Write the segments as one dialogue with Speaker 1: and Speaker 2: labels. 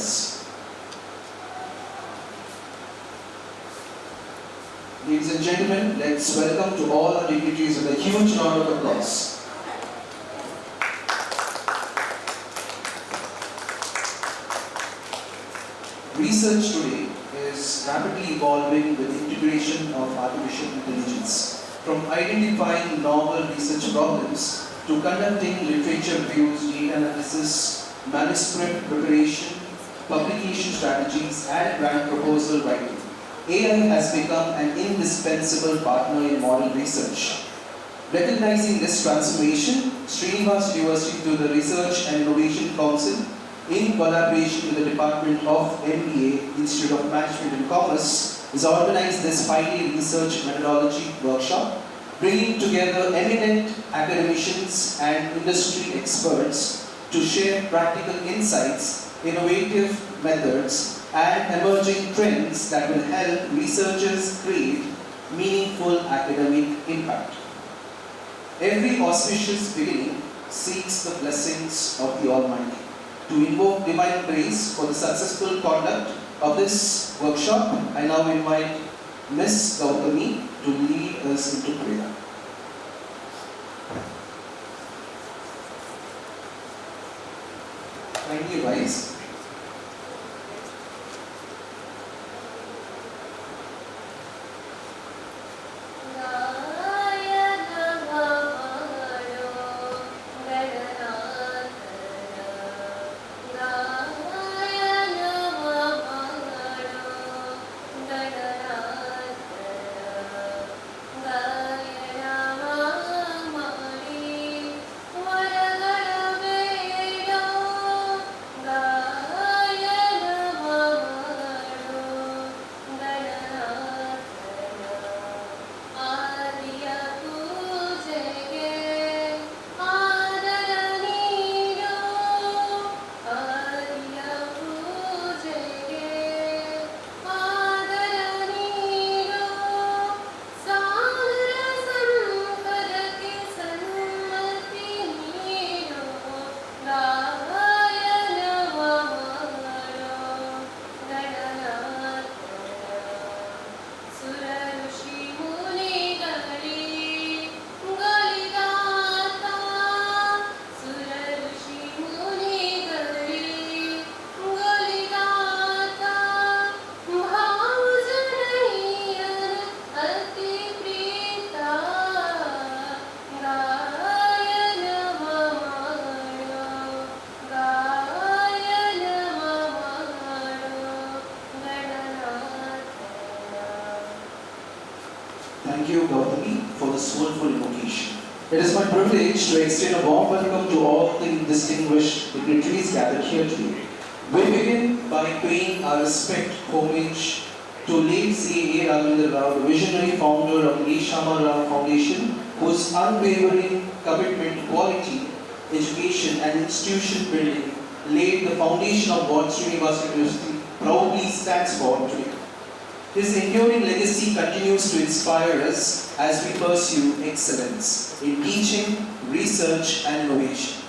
Speaker 1: us. Ladies and gentlemen, let's welcome to all our dignitaries with a huge round of applause. Research today is rapidly evolving with integration of artificial intelligence. From identifying novel research problems to conducting literature reviews, data analysis, manuscript preparation, publication strategies, and grant proposal writing, AI has become an indispensable partner in modern research. Recognizing this transformation, Srinivas University through the Research and Innovation Council, in collaboration with the Department of MBA, Institute of Management and Commerce, has organized this 5-day research methodology workshop, bringing together eminent academicians and industry experts to share practical insights, innovative methods, and emerging trends that will help researchers create meaningful academic impact. Every auspicious beginning seeks the blessings of the Almighty. To invoke divine grace for the successful conduct of this workshop, I now invite Ms. Gautami to lead us into prayer. Kindly rise. Thank you, Gautami, for the soulful invocation. It is my privilege to extend a warm welcome to all the distinguished dignitaries gathered here today. We begin by paying our respect, homage to late C.A. Ravindra Rao, the visionary founder of the Shama Rao Foundation, whose unwavering commitment to quality, education and institution building laid the foundation of what Srinivas University proudly stands for today. His enduring legacy continues to inspire us as we pursue excellence in teaching, research and innovation.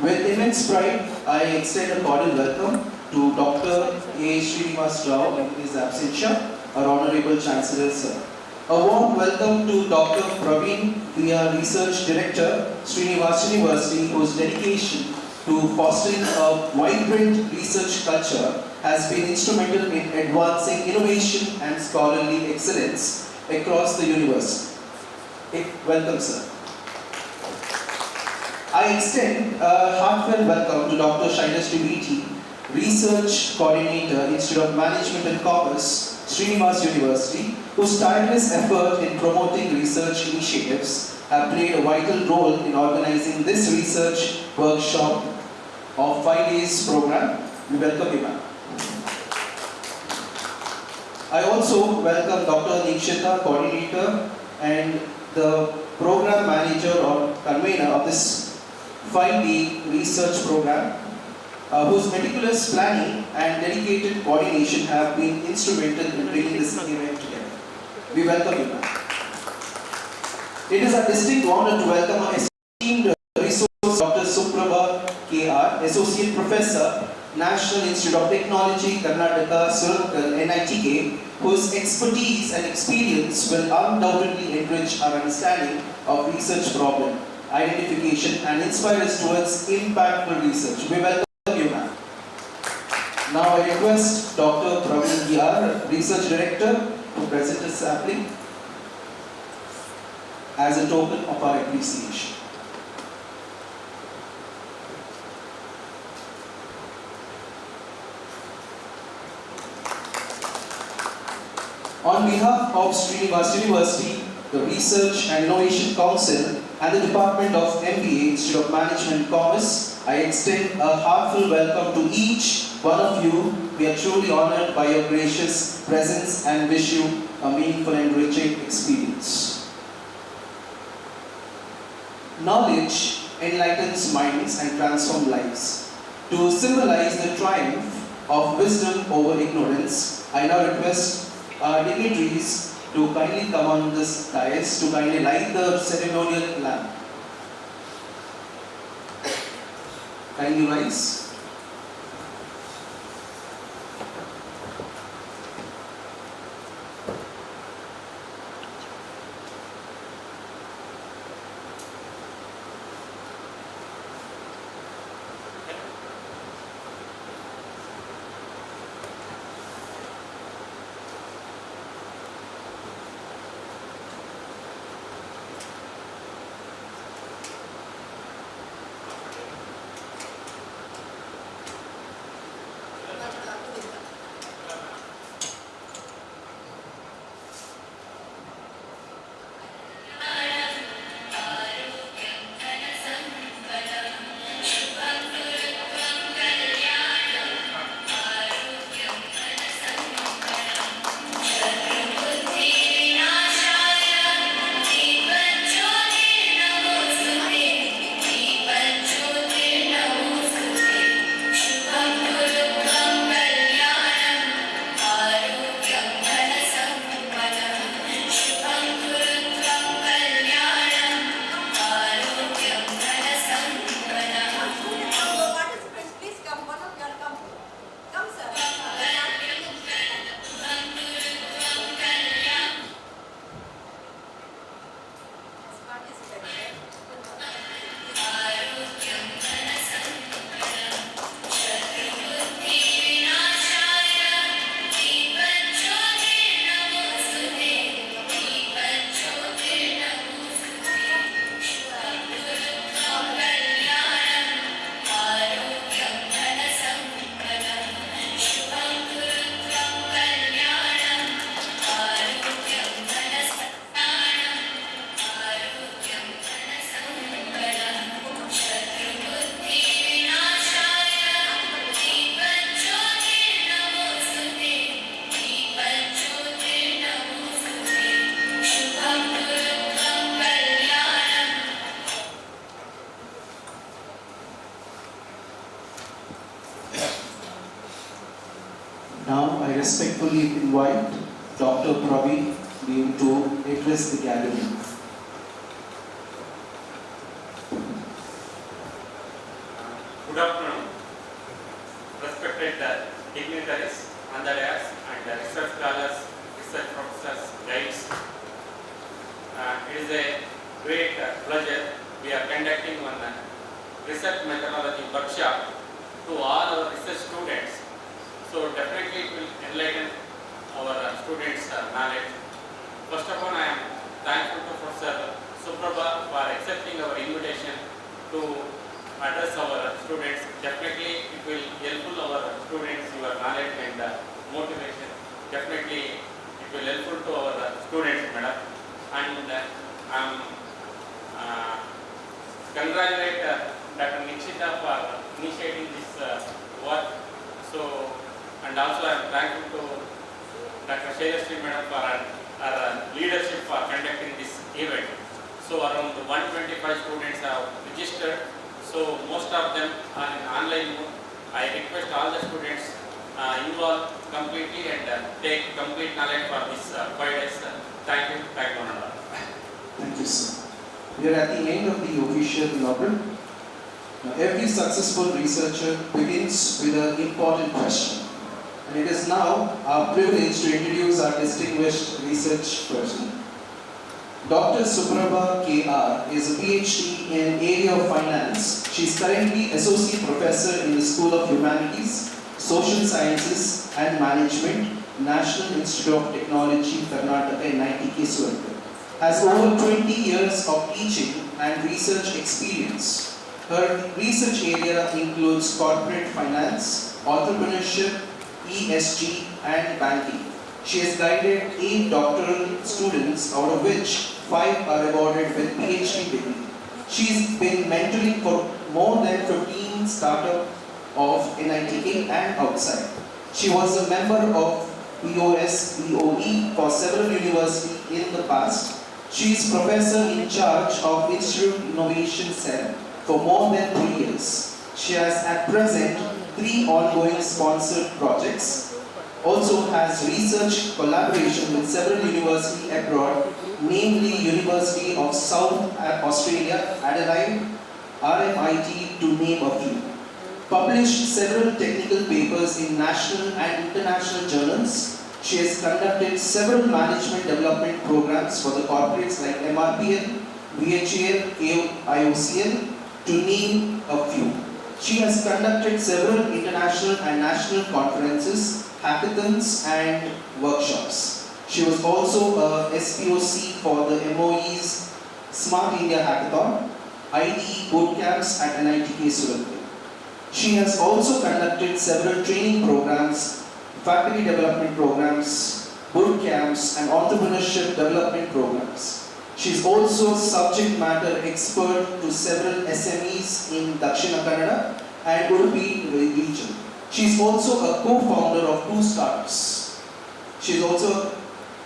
Speaker 1: With immense pride, I extend a cordial welcome to Dr. A. Srinivas Rao in his absentia, our Honorable Chancellor Sir. A warm welcome to Dr. Praveen, the Research Director, Srinivas University, whose dedication to fostering a vibrant research culture has been instrumental in advancing innovation and scholarly excellence across the university. Welcome, sir. I extend a heartfelt welcome to Dr. Shailesh Trivedi, Research Coordinator, Institute of Management and Commerce, Srinivas University, whose tireless effort in promoting research initiatives have played a vital role in organizing this research workshop of 5 days program. We welcome you, ma'am. I also welcome Dr. Nikshita, Coordinator and the Program Manager or Convener of this 5-day research program, whose meticulous planning and dedicated coordination have been instrumental in bringing this event together. We welcome you, ma'am. It is a distinct honor to welcome our esteemed resource Dr. Suprabha K.R., Associate Professor National Institute of Technology, Karnataka, Surat, NITK, whose expertise and experience will undoubtedly enrich our understanding of research problem, identification and inspire us towards impactful research. We welcome you, ma'am. Now I request Dr. Praveen Dr. Research Director, to present a sampling as a token of our appreciation. On behalf of Srinivas University, the Research and Innovation Council and the Department of MBA, Institute of Management and Commerce, I extend a heartfelt welcome to each one of you. We are truly honored by your gracious presence and wish you a meaningful and enriching experience. Knowledge enlightens minds and transforms lives. To symbolize the triumph of wisdom over ignorance, I now request our dignitaries to kindly come on this dais to kindly light the ceremonial lamp. Kindly rise. Now I respectfully invite Dr. Praveen to address the gathering.
Speaker 2: Good afternoon, respected dignitaries on the dais and research scholars, research professors, guides. It is a great pleasure. We are conducting one research methodology workshop to all our research students. So definitely it will enlighten our students' knowledge. First of all, I am thankful to Professor Suprabha for accepting our invitation to address our students. Definitely it will helpful our students, your knowledge and motivation. Definitely it will helpful to our students, madam. And congratulate Dr. Nikshita for initiating this work. So, and also I am thankful to Dr. Shailashri madam for her leadership for conducting this event. So around 125 students have registered. So most of them are in online mode. I request all the students involve completely and take complete knowledge for this 5 days. Thank you. Thank you, Mangalore.
Speaker 1: Thank you, sir. We are at the end of the official inaugural. Now, every successful researcher begins with an important question. And it is now our privilege to introduce our distinguished research person. Dr. Suprabha K.R. is a PhD in area of finance. She is currently Associate Professor in the School of Humanities, Social Sciences and Management, National Institute of Technology, Karnataka in ITK Surat. Has over 20 years of teaching and research experience. Her research area includes corporate finance, entrepreneurship, ESG and banking. She has guided 8 doctoral students, out of which 5 are awarded with PhD degree. She's been mentoring for more than 15 startups of NITK and outside. She was a member of POSPOE for several universities in the past. She is professor in charge of Institute Innovation Cell for more than 3 years. She has at present 3 ongoing sponsored projects. Also has research collaboration with several universities abroad, namely University of South Australia, Adelaide, RMIT to name a few. Published several technical papers in national and international journals. She has conducted several management development programs for the corporates like MRPL, VHAL, IOCL to name a few. She has conducted several international and national conferences, hackathons and workshops. She was also a SPOC for the MOE's Smart India Hackathon, IDE bootcamps at NITK Surat. She has also conducted several training programs, faculty development programs, bootcamps and entrepreneurship development programs. She is also subject matter expert to several SMEs in Dakshina Kannada and Udupi region. She is also a co-founder of 2 startups. She is also a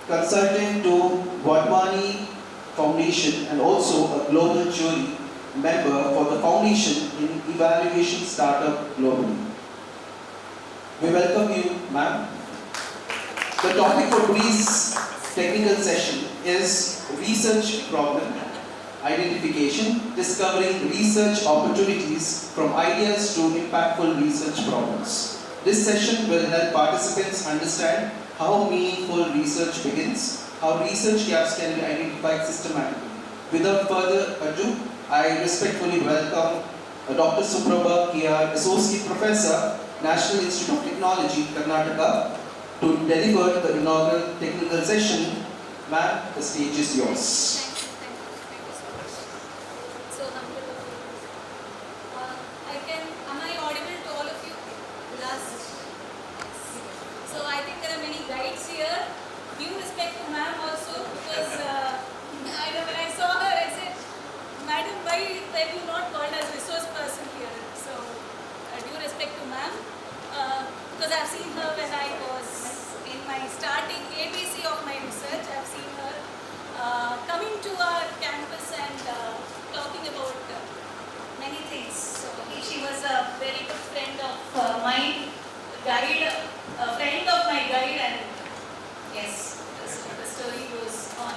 Speaker 1: consultant to Wadhwani Foundation and also a global jury member for the foundation in evaluation startup globally. We welcome you, ma'am. The topic for today's technical session is research problem identification, discovering research opportunities from ideas to impactful research problems. This session will help participants understand how meaningful research begins, how research gaps can be identified systematically. Without further ado, I respectfully welcome Dr. Suprabha K.R., Associate Professor, National Institute of Technology, Karnataka, to deliver the inaugural technical session. Ma'am, the stage is yours.
Speaker 3: Am I audible to all of you? So I think there are many guides here. Due respect to ma'am also, because when I saw her, I said, Madam, why were you not called as resource person here? So due respect to ma'am, because I've seen her when I was in my starting ABC of my research. I've seen her coming to our campus and talking about many things. So she was a very good friend of mine, guide, a friend of my guide, and yes, the story goes on.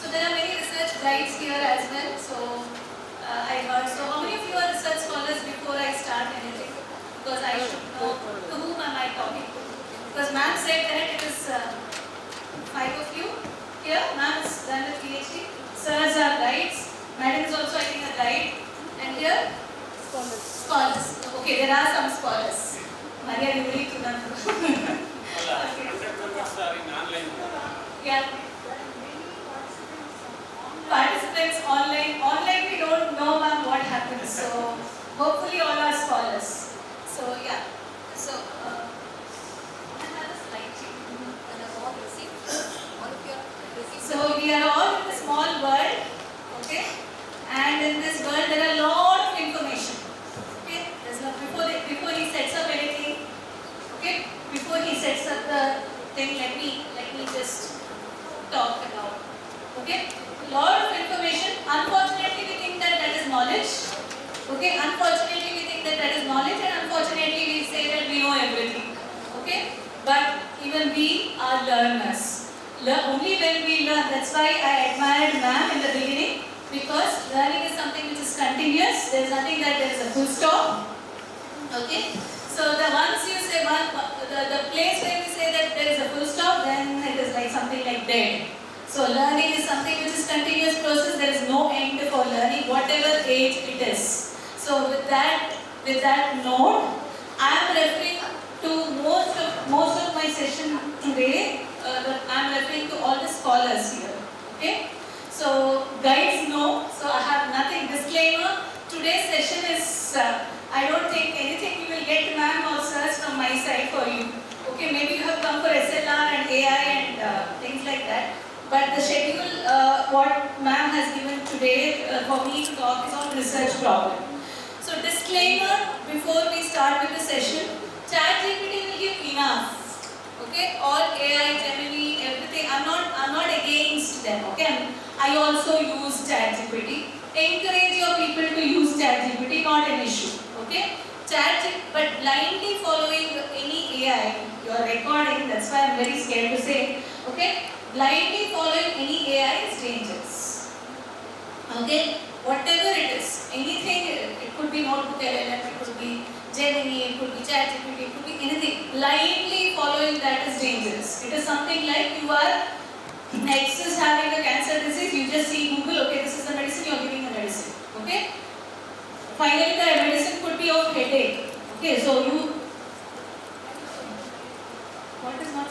Speaker 3: So there are many research guides here as well. So I heard. So how many of you are research scholars before I start anything? Because I should know to whom am I talking to. Because ma'am said that it is 5 of you here. Ma'am has done a PhD. Sirs are guides. Madam is also, I think, a guide. And here? Scholars. Okay, there are some scholars. Maria, you need to learn. Yeah. Participants online. Online we don't know, ma'am, what happens. So hopefully all are scholars. So yeah. So I have a slide sheet. So we are all in a small world. Okay. And in this world there are a lot of information. Okay. Before he sets up anything. Okay. Before he sets up the thing, let me just talk about. Okay. Lot of information. Unfortunately, we think that is knowledge. Okay. Unfortunately, we think that is knowledge, and unfortunately, we say that we know everything. Okay. But even we are learners. Only when we learn. That's why I admired ma'am in the beginning. because learning is something which is continuous. There is nothing that there is a full stop. Okay. So the once you say the place where we say that there is a full stop, then it is like something like dead. So learning is something which is continuous process. There is no end for learning, whatever age it is. So with that note, I am referring to most of my session today. I am referring to all the scholars here. Okay. So guides know. So I have nothing. Disclaimer. Today's session is. I don't think anything you will get, ma'am or sirs, from my side for you. Okay, maybe you have come for SLR and AI and things like that. But the schedule, what ma'am has given today for me to talk is on research problem. So disclaimer before we start with the session, ChatGPT will give enough. Okay, all AI, Gemini, everything. I'm not against them. Okay, I also use ChatGPT. Encourage your people to use ChatGPT, not an issue. Okay, but blindly following any AI, you are recording. That's why I'm very scared to say. Okay, blindly following any AI is dangerous. Okay, whatever it is, anything. It could be notebook LLM, it could be Gemini, it could be ChatGPT, it could be anything. Blindly following that is dangerous. It is something like you are next is having a cancer disease. You just see Google. Okay, this is the medicine. You are giving the medicine. Okay. Finally, the medicine could be of headache. Okay, so you. What is not?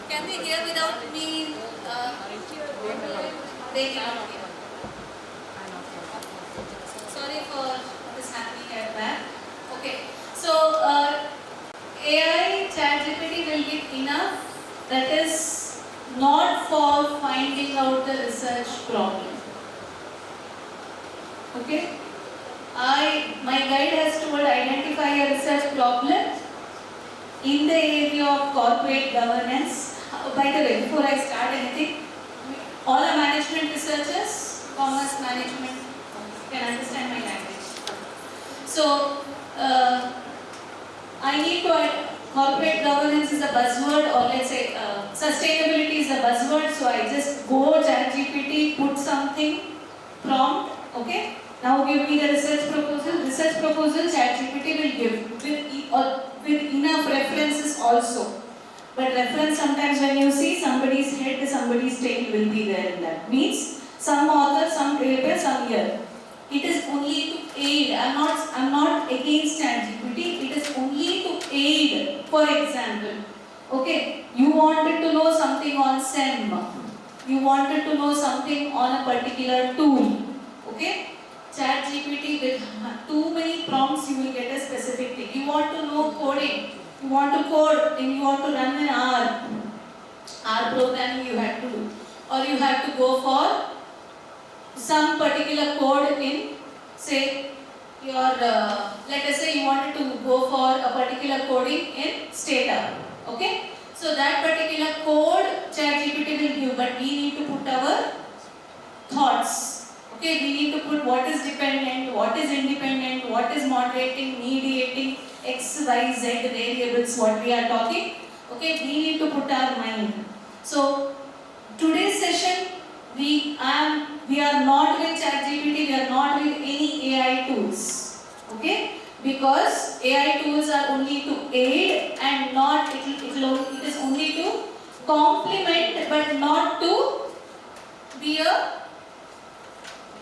Speaker 3: Can they hear without me? They cannot hear. Sorry for this happening at back. Okay. So AI ChatGPT will give enough. That is not for finding out the research problem. Okay. My guide has told identify a research problem in the area of corporate governance. By the way, before I start anything, all are management researchers, commerce management, can understand my language. So, I need to, corporate governance is a buzzword, or let's say sustainability is a buzzword, so I just go ChatGPT, put something, prompt, okay? Now give me the research proposal. Research proposal ChatGPT will give with enough references also. But reference sometimes when you see somebody's head, somebody's tail will be there in that. Means some author, some paper, some year. It is only to aid. I'm not against ChatGPT. It is only to aid. For example, okay, you wanted to know something on SEM. You wanted to know something on a particular tool. Okay. ChatGPT with too many prompts, you will get a specific thing. You want to know coding. You want to code, and you want to run an R programming you have to do. Or you have to go for some particular code in, say, your, let us say you wanted to go for a particular coding in Stata. Okay? So that particular code ChatGPT will give, but we need to put our thoughts. Okay, we need to put what is dependent, what is independent, what is moderating, mediating, x, y, z variables, what we are talking. Okay, we need to put our mind. So today's session, we are not with ChatGPT, we are not with any AI tools. Okay, because AI tools are only to aid and not it is only to complement, but not to be a.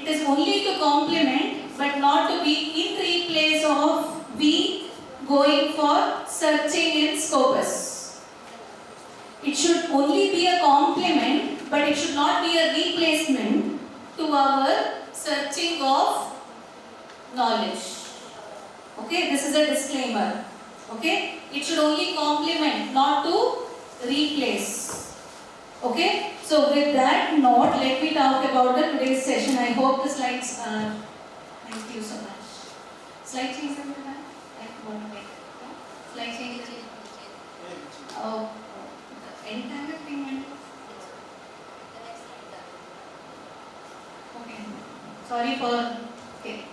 Speaker 3: It is only to complement, but not to be in replace of we going for searching in Scopus. It should only be a complement, but it should not be a replacement to our searching of knowledge. Okay, this is a disclaimer. Okay, it should only complement, not to replace. Okay, so with that note, let me talk about the today's session. I hope the slides are. Thank you so much. Slide change, slide change. Oh, the entire thing went. Okay, sorry for. Okay,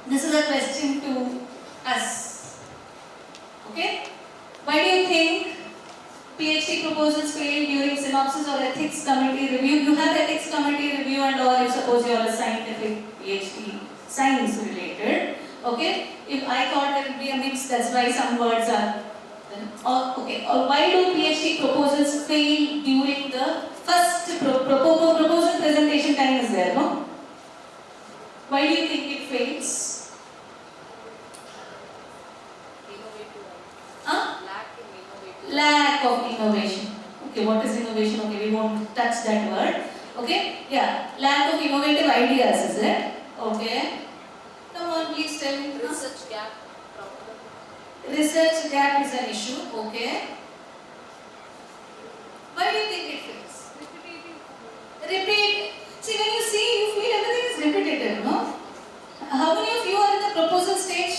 Speaker 3: this is a question to us. Okay, why do you think PhD proposals fail during synopsis or ethics committee review? You have ethics committee review and all if suppose you are a scientific PhD, science related. Okay, if I thought there would be a mix, that's why some words are. Okay, or why do PhD proposals fail during the first proposal presentation time is there, no? Why do you think it fails? Huh? Lack of innovation. Okay, what is innovation? Okay, we won't touch that word. Okay, yeah, lack of innovative ideas, is it? Okay. Come on, please tell me.
Speaker 4: Research gap problem.
Speaker 3: Research gap is an issue. Okay. Why do you think it fails? Repeat. See, when you see, you feel everything is repetitive, no? How many of you are in the proposal stage?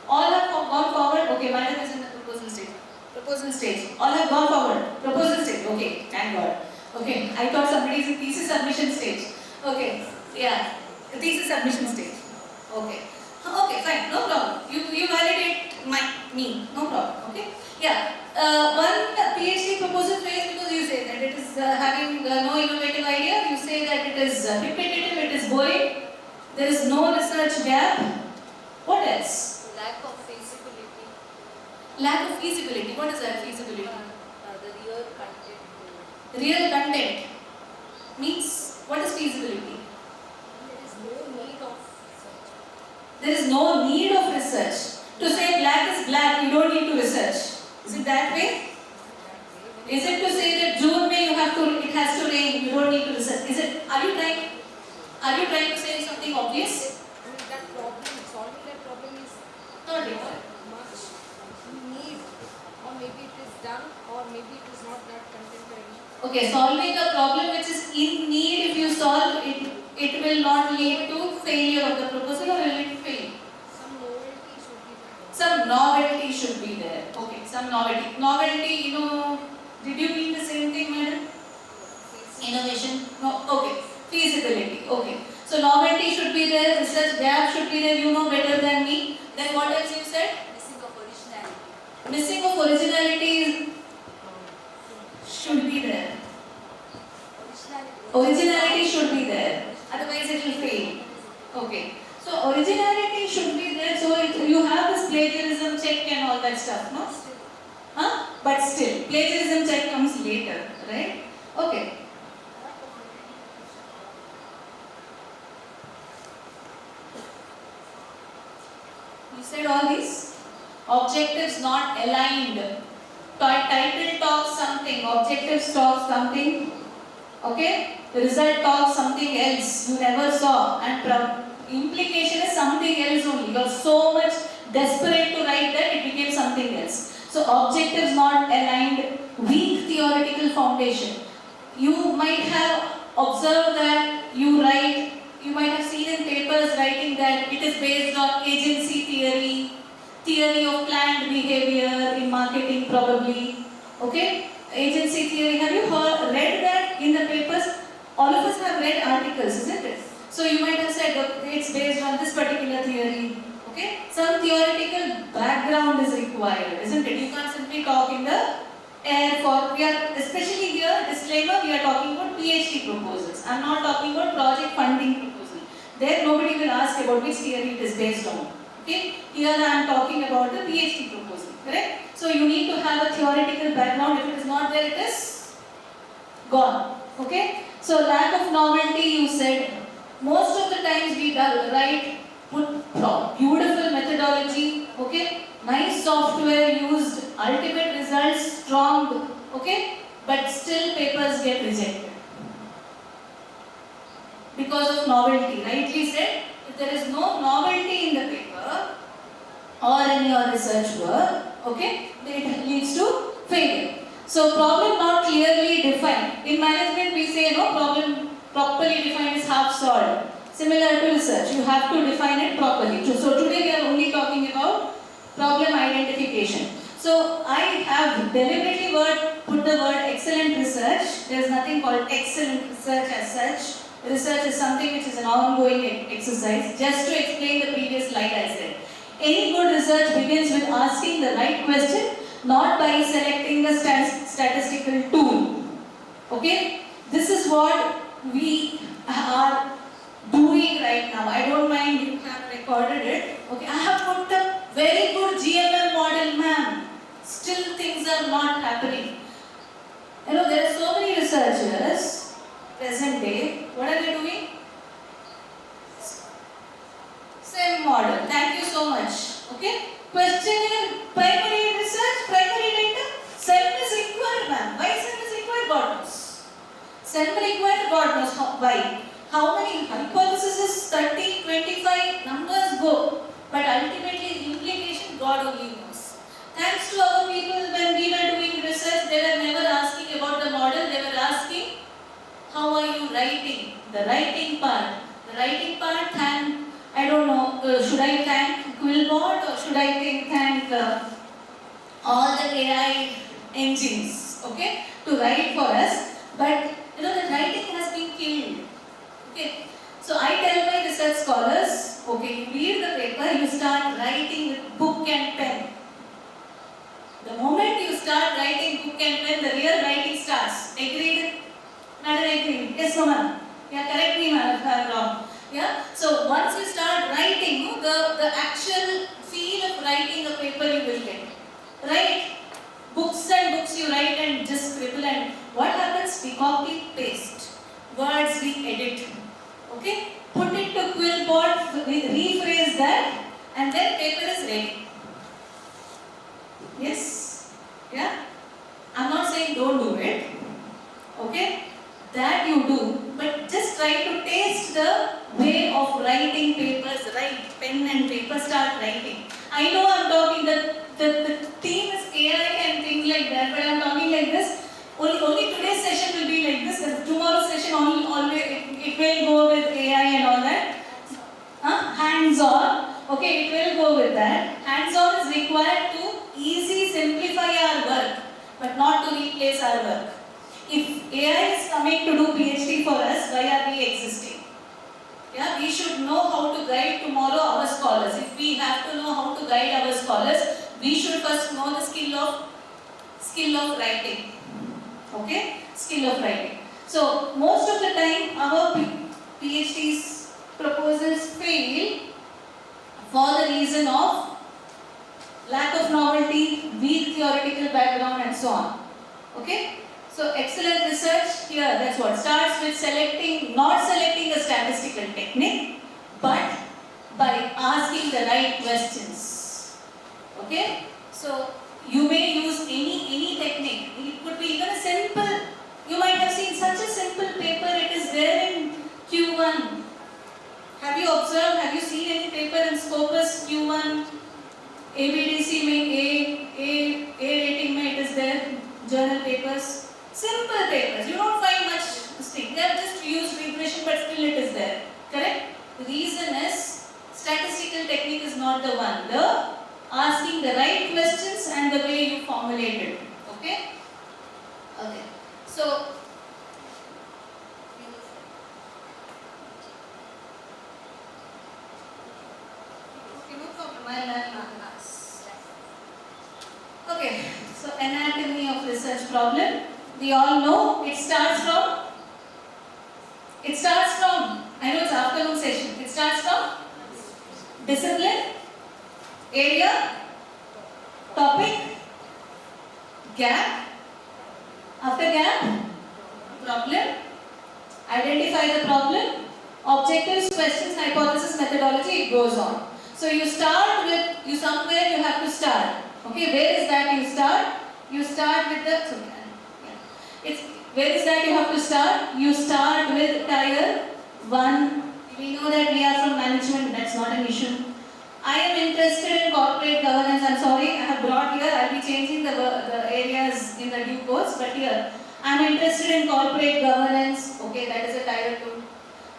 Speaker 3: All have gone forward. Okay, madam is in the proposal stage. Proposal stage. All have gone forward. Proposal stage. Okay, thank God. Okay, I thought somebody is in thesis submission stage. Okay, yeah, thesis submission stage. Okay, okay, fine, no problem. You validate me, no problem. Okay, yeah. One PhD proposal fails because you say that it is having no innovative idea. You say that it is repetitive, it is boring. There is no research gap. What else?
Speaker 4: Lack of feasibility.
Speaker 3: Lack of feasibility. What is that feasibility?
Speaker 4: The real content.
Speaker 3: Real content means what is feasibility?
Speaker 4: There is no need of research.
Speaker 3: There is no need of research. To say black is black, you don't need to research. Is it that way? Is it to say that June May you have to, it has to rain, you don't need to research? Is it? Are you trying to say something obvious?
Speaker 4: I mean, that problem, solving that problem is
Speaker 3: Not
Speaker 4: not
Speaker 3: required.
Speaker 4: much need, or maybe it is done, or maybe it is not that contemporary.
Speaker 3: Okay, solving a problem which is in need, if you solve it, it will not lead to failure of the proposal, or will it fail?
Speaker 4: Some novelty should be there.
Speaker 3: Some novelty should be there. Okay, some novelty. Novelty, did you mean the same thing, madam? Innovation? No, okay. Feasibility. Okay. So novelty should be there, research gap should be there, you know better than me. Then what else you said?
Speaker 4: Missing of originality.
Speaker 3: Missing of originality should be there. Originality should be there. Otherwise it will fail. Okay. So originality should be there. So you have this plagiarism check and all that stuff, no? Huh? But still, plagiarism check comes later, right? Okay. You said all these? Objectives not aligned. Title talks something, objectives talk something. Okay? The result talks something else you never saw, and implication is something else only. You are so much desperate to write that it became something else. So objectives not aligned, weak theoretical foundation. You might have observed that you write you might have seen in papers writing that it is based on agency theory, theory of planned behavior in marketing probably. Okay? Agency theory. Have you read that in the papers? All of us have read articles, isn't it? So you might have said it's based on this particular theory. Okay? Some theoretical background is required, isn't it? You can't simply talk in the air for, we are, especially here, disclaimer, we are talking about PhD proposals. I'm not talking about project funding proposal. There nobody will ask about which theory it is based on. Okay? Here I am talking about the PhD proposal. Correct? So you need to have a theoretical background. If it is not there, it is gone. Okay? So lack of novelty, you said. Most of the times we write, put beautiful methodology, okay? Nice software used, ultimate results strong, okay? But still papers get rejected. Because of novelty, rightly said, if there is no novelty in the paper or in your research work, okay, it leads to failure. So problem not clearly defined. In management we say no, problem properly defined is half solved. Similar to research, you have to define it properly. So today we are only talking about problem identification. So I have deliberately put the word excellent research. There is nothing called excellent research as such. Research is something which is an ongoing exercise. Just to explain the previous slide I said. Any good research begins with asking the right question, not by selecting a statistical tool. Okay? This is what we are doing right now. I don't mind you have recorded it. Okay, I have put a very good GML model, ma'am. Still things are not happening. You know, there are so many researchers, present day, what are they doing? Same model. Thank you so much. Okay? Questionnaire, primary research, primary data. SEM is required, ma'am. Why SEM is required? God knows. SEM required, God knows why. How many hypotheses? 30, 25 numbers go. But ultimately, implication, God only knows. Thanks to our people, when we were doing research, they were never asking about the model. They were asking, how are you writing? The writing part. The writing part, I don't know, should I thank Quillbot or should I thank all the AI engines, okay, to write for us. But, you know, the writing has been killed. Okay, so I tell my research scholars, okay, you read the paper, you start writing with book and pen. The moment you start writing book and pen, the real writing starts. Agreed? Madam, agreed? Yes, no, ma'am. Yeah, correct me, ma'am, if I am wrong. Yeah, so once you start writing, the actual feel of writing a paper you will get. Right? Books and books you write and just scribble, and what happens? We copy, paste. Words we edit. Okay? Put it to Quillbot, rephrase that, and then paper is ready. Yes? Yeah? I'm not saying don't do it. Okay? That you do, but just try to taste the way of writing papers, write pen and paper, start writing. I know I'm talking, the theme is AI and things like that, but I'm talking like this. Only today's session will be like this, and tomorrow's session it will go with AI and all that. Hands-on, okay, it will go with that. Hands-on is required to easily simplify our work, but not to replace our work. If AI is coming to do PhD for us, why are we existing? Yeah, we should know how to guide tomorrow our scholars. If we have to know how to guide our scholars, we should first know the skill of writing. Okay? Skill of writing. So, most of the time, our PhD's proposals fail for the reason of lack of novelty, weak theoretical background, and so on. Okay? So, excellent research here, that's what starts with not selecting a statistical technique, but by asking the right questions. Okay? So, you may use any technique. It could be even a simple, you might have seen such a simple paper, it is there in Q1. Have you observed, have you seen any paper in Scopus Q1? ABDC A rating it is there, journal papers. Simple papers, you don't find much mistake. They have just used regression, but still it is there. Correct? The reason is statistical technique is not the one. The asking the right questions and the way you formulate it. Okay? Okay. So, okay, no problem. I'll ask. Okay. So, anatomy of research problem. We all know it starts from. I know it's afternoon session. It starts from discipline, area, topic, gap. After gap, problem, identify the problem, objectives, questions, hypothesis, methodology, it goes on. So you start with, somewhere you have to start. Okay, where is that you start? You start with the, where is that you have to start? You start with tier 1. We know that we are from management, that's not an issue. I am interested in corporate governance. I'm sorry, I have brought here, I'll be changing the areas in the due course, but here, I'm interested in corporate governance. Okay, that is a tier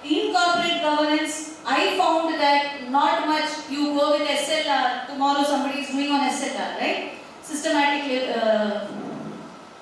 Speaker 3: 2. In corporate governance, I found that not much you go with SLR. Tomorrow somebody is doing on SLR, right? Systematic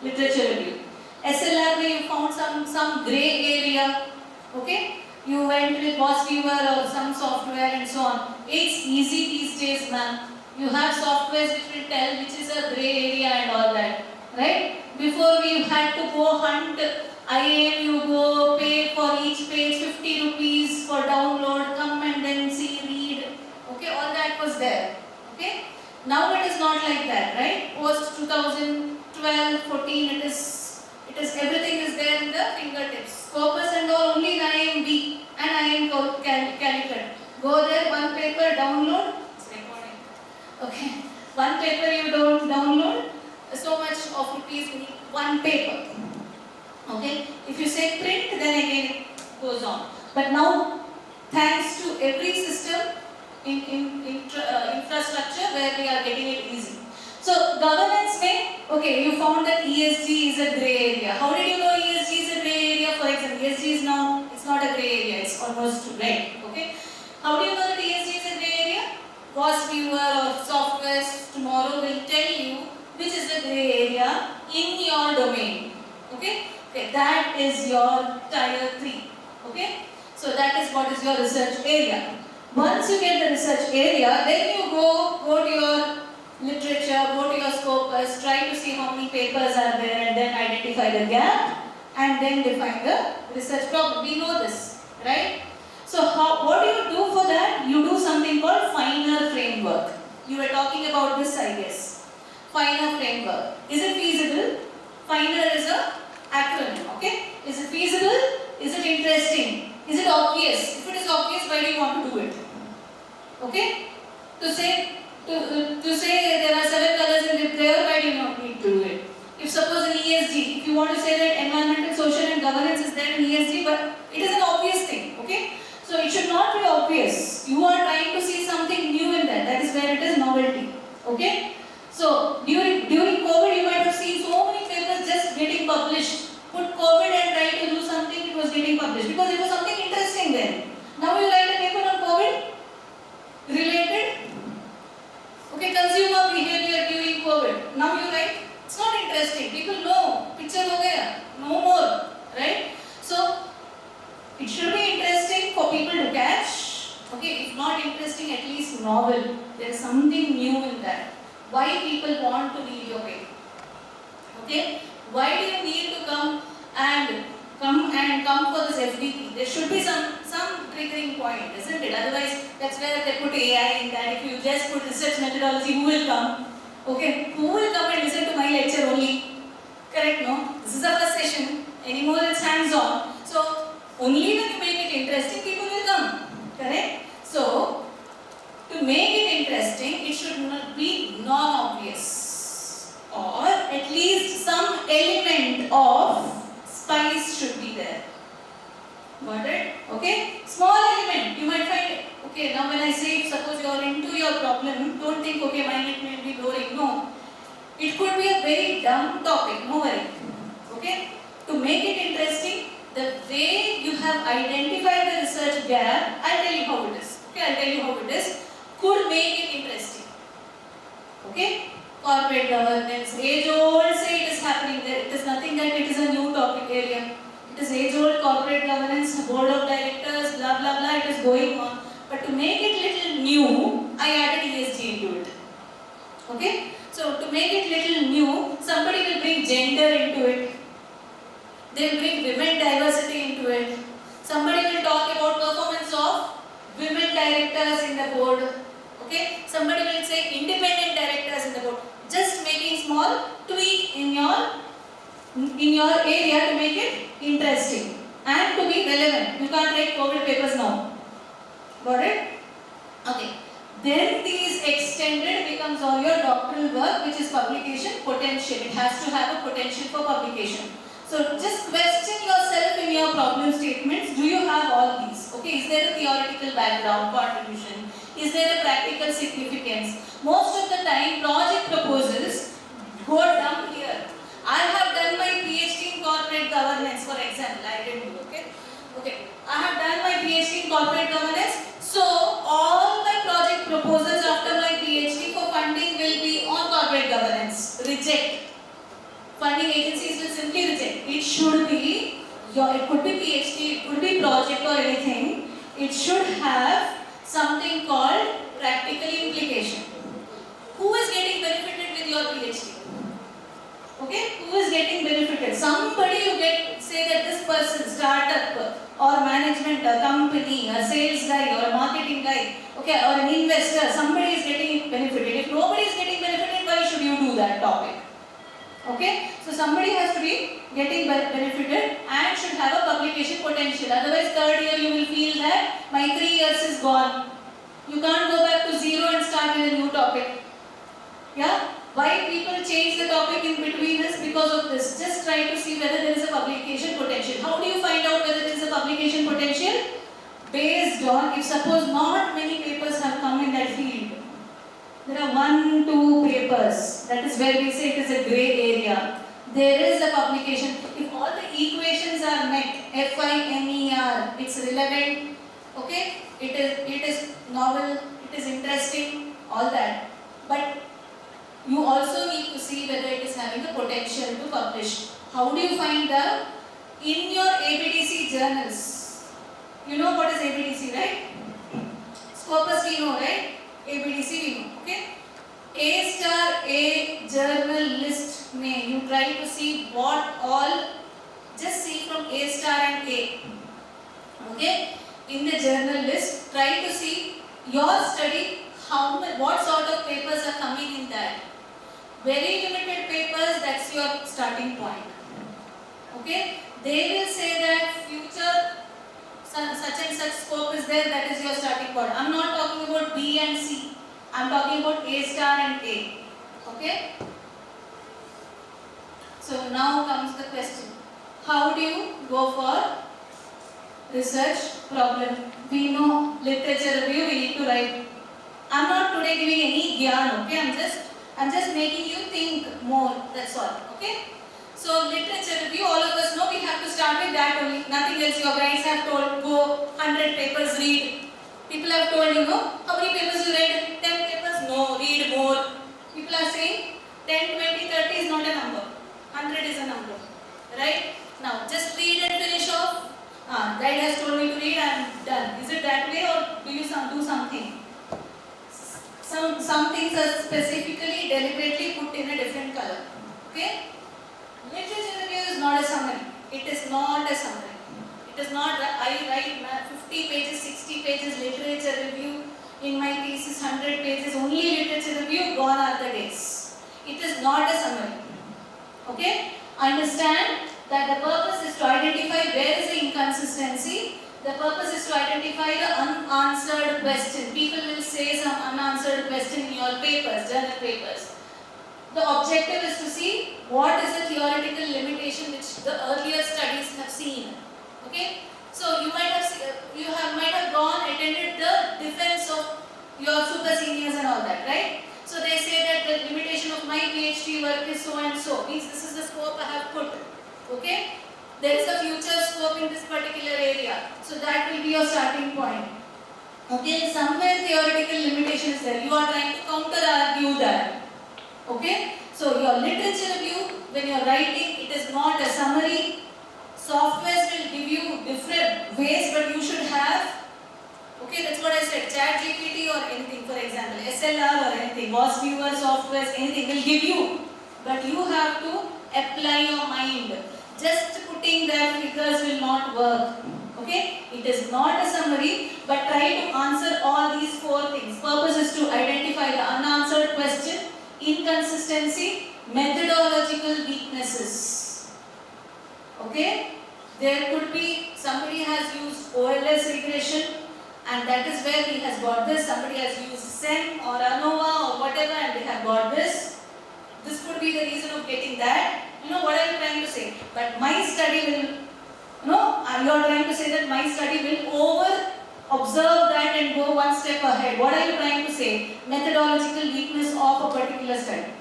Speaker 3: literature review. SLR where you found some grey area. Okay? You went with Boss Viewer or some software and so on. It's easy these days, ma'am. You have softwares which will tell which is a grey area and all that. Right? Before we had to go hunt IAM, you go pay for each page 50 rupees for download, come and then see, read. Okay, all that was there. Okay? Now it is not like that, right? Post 2012, 14, it is everything is there in the fingertips. Scopus and all only in IMB and IM Calicut. Go there, one paper download. It's recording. Okay. One paper you don't download. So much of rupees you need one paper. Okay. If you say print, then again it goes on. But now, thanks to every system in infrastructure where we are getting it easy. So governance may, okay, you found that ESG is a grey area. How did you know ESG is a grey area? For example, ESG is now, it's not a grey area, it's almost red. Okay. How do you know that ESG is a grey area? Boss Viewer or softwares tomorrow will tell you which is the grey area in your domain. Okay. Okay, that is your tier 3. Okay. So that is what is your research area. Once you get the research area, then you go to your literature, go to your scopus, try to see how many papers are there and then identify the gap and then define the research problem. We know this, right? So what do you do for that? You do something called finer framework. You were talking about this, I guess. Finer framework. Is it feasible? Finer is a acronym, okay? Is it feasible? Is it interesting? Is it obvious? If it is obvious, why do you want to do it? Okay? To say there are 7 colors in the prayer, why do you not need to do it? If suppose in ESG, if you want to say that environmental, social and governance is there in ESG, but it is an obvious thing, okay? So it should not be obvious. You are trying to see something new in that. That is where it is novelty, okay? So during COVID, you might have seen so many papers just getting published. Put COVID and try to do something, it was getting published because it was something interesting then. Now you write a paper on COVID related. Okay, consumer behavior during COVID. Now you write, it's not interesting. People know, picture ho gaya, no more, right? So it should be interesting for people to catch. Okay, if not interesting, at least novel. There is something new in that. Why people want to read your paper? Okay, why do you need to come for this FDP? There should be some triggering point, isn't it? Otherwise, that's where they put AI in that. If you just put research methodology, who will come? Okay, who will come and listen to my lecture only? Correct, no? This is the first session. Anymore, it's hands-on. So, only when you make it interesting, people will come. Correct? So, to make it interesting, it should not be non-obvious. Or at least some element of spice should be there. Got it? Okay? Small element, you might find it. Okay, now when I say, suppose you are into your problem, don't think, okay, mine it may be boring. No. It could be a very dumb topic, no worry. Okay? To make it interesting, the way you have identified the research gap, I'll tell you how it is. Okay, I'll tell you how it is. Could make it interesting. Okay? Corporate governance, age-old say it is happening there. It is nothing that it is a new topic area. It is age-old corporate governance, board of directors, blah blah blah, it is going on. But to make it little new, I added ESG into it. Okay? So to make it little new, somebody will bring gender into it. They will bring women diversity into it. Somebody will talk about performance of women directors in the board. Okay? Somebody will say independent directors in the board. Just making small tweak in your area to make it interesting and to be relevant. You can't write COVID papers now. Got it? Okay. Then these extended becomes all your doctoral work, which is publication potential. It has to have a potential for publication. So just question yourself in your problem statements. Do you have all these? Okay. Is there a theoretical background contribution? Is there a practical significance? Most of the time, project proposals go down here. I have done my PhD in corporate governance, for example. I didn't do, okay? Okay. I have done my PhD in corporate governance. So, all my project proposals after my PhD for funding will be on corporate governance. Reject. Funding agencies will simply reject. It should be, it could be PhD, it could be project or anything. It should have something called practical implication. Who is getting benefited with your PhD? Okay, who is getting benefited? Somebody you get, say that this person, startup or management, a company, a sales guy or a marketing guy, okay, or an investor, somebody is getting benefited. If nobody is getting benefited, why should you do that topic? Okay, so somebody has to be getting benefited and should have a publication potential. Otherwise, third year you will feel that my 3 years is gone. You can't go back to zero and start with a new topic. Yeah? Why people change the topic in between is because of this. Just try to see whether there is a publication potential. How do you find out whether there is a publication potential? Based on, if suppose not many papers have come in that field. There are 1, 2 papers. That is where we say it is a grey area. There is a publication. If all the equations are met, FINER, it's relevant, okay? It is novel, it is interesting, all that. But you also need to see whether it is having a potential to publish. How do you find out? In your ABDC journals. You know what is ABDC, right? Scopus we know, right? ABDC we know, okay? A journal list may you try to see what all, just see from A star and A. Okay? In the journal list, try to see your study, what sort of papers are coming in that. Very limited papers, that's your starting point. Okay? They will say that future such and such scope is there, that is your starting point. I'm not talking about B and C. I'm talking about A star and A. Okay? So now comes the question. How do you go for research problem? We know literature review, we need to write. I'm not today giving any gyan, okay? I'm just making you think more, that's all, okay? So literature review, all of us know we have to start with that only, nothing else. Your guys have told, go 100 papers, read. People have told you, no? How many papers you read? 10 papers? No, read more. People are saying 10, 20, 30 is not a number. 100 is a number, right? Now, just read and finish off. Guide has told me to read, I am done. Is it that way or do you do something? Some things are specifically, deliberately put in a different color. Okay? Literature review is not a summary. It is not a summary. It is not, I write 50 pages, 60 pages literature review in my thesis, 100 pages, only literature review, gone are the days. It is not a summary. Okay? Understand that the purpose is to identify where is the inconsistency. The purpose is to identify the unanswered question. People will say some unanswered question in your papers, journal papers. The objective is to see what is the theoretical limitation which the earlier studies have seen. Okay? So you might have gone, attended the defense of your super seniors and all that, right? So they say that the limitation of my PhD work is so and so. Means this is the scope I have put. Okay? there is a future scope in this particular area. So that will be your starting point. Okay, somewhere theoretical limitation is there. You are trying to counter argue that. Okay, so your literature review, when you are writing, it is not a summary. Softwares will give you different ways, but you should have, okay, that's what I said, ChatGPT or anything, for example, SLR or anything, WAS viewer softwares, anything will give you, but you have to apply your mind. Just putting that figures will not work. Okay, it is not a summary, but try to answer all these four things. Purpose is to identify the unanswered question, inconsistency, methodological weaknesses. Okay, there could be somebody has used OLS regression, and that is where he has got this. Somebody has used SEM or ANOVA or whatever, and they have got this. This could be the reason of getting that. You know what I am trying to say. But my study will, you are trying to say that my study will over observe that and go one step ahead. What are you trying to say? Methodological weakness of a particular study.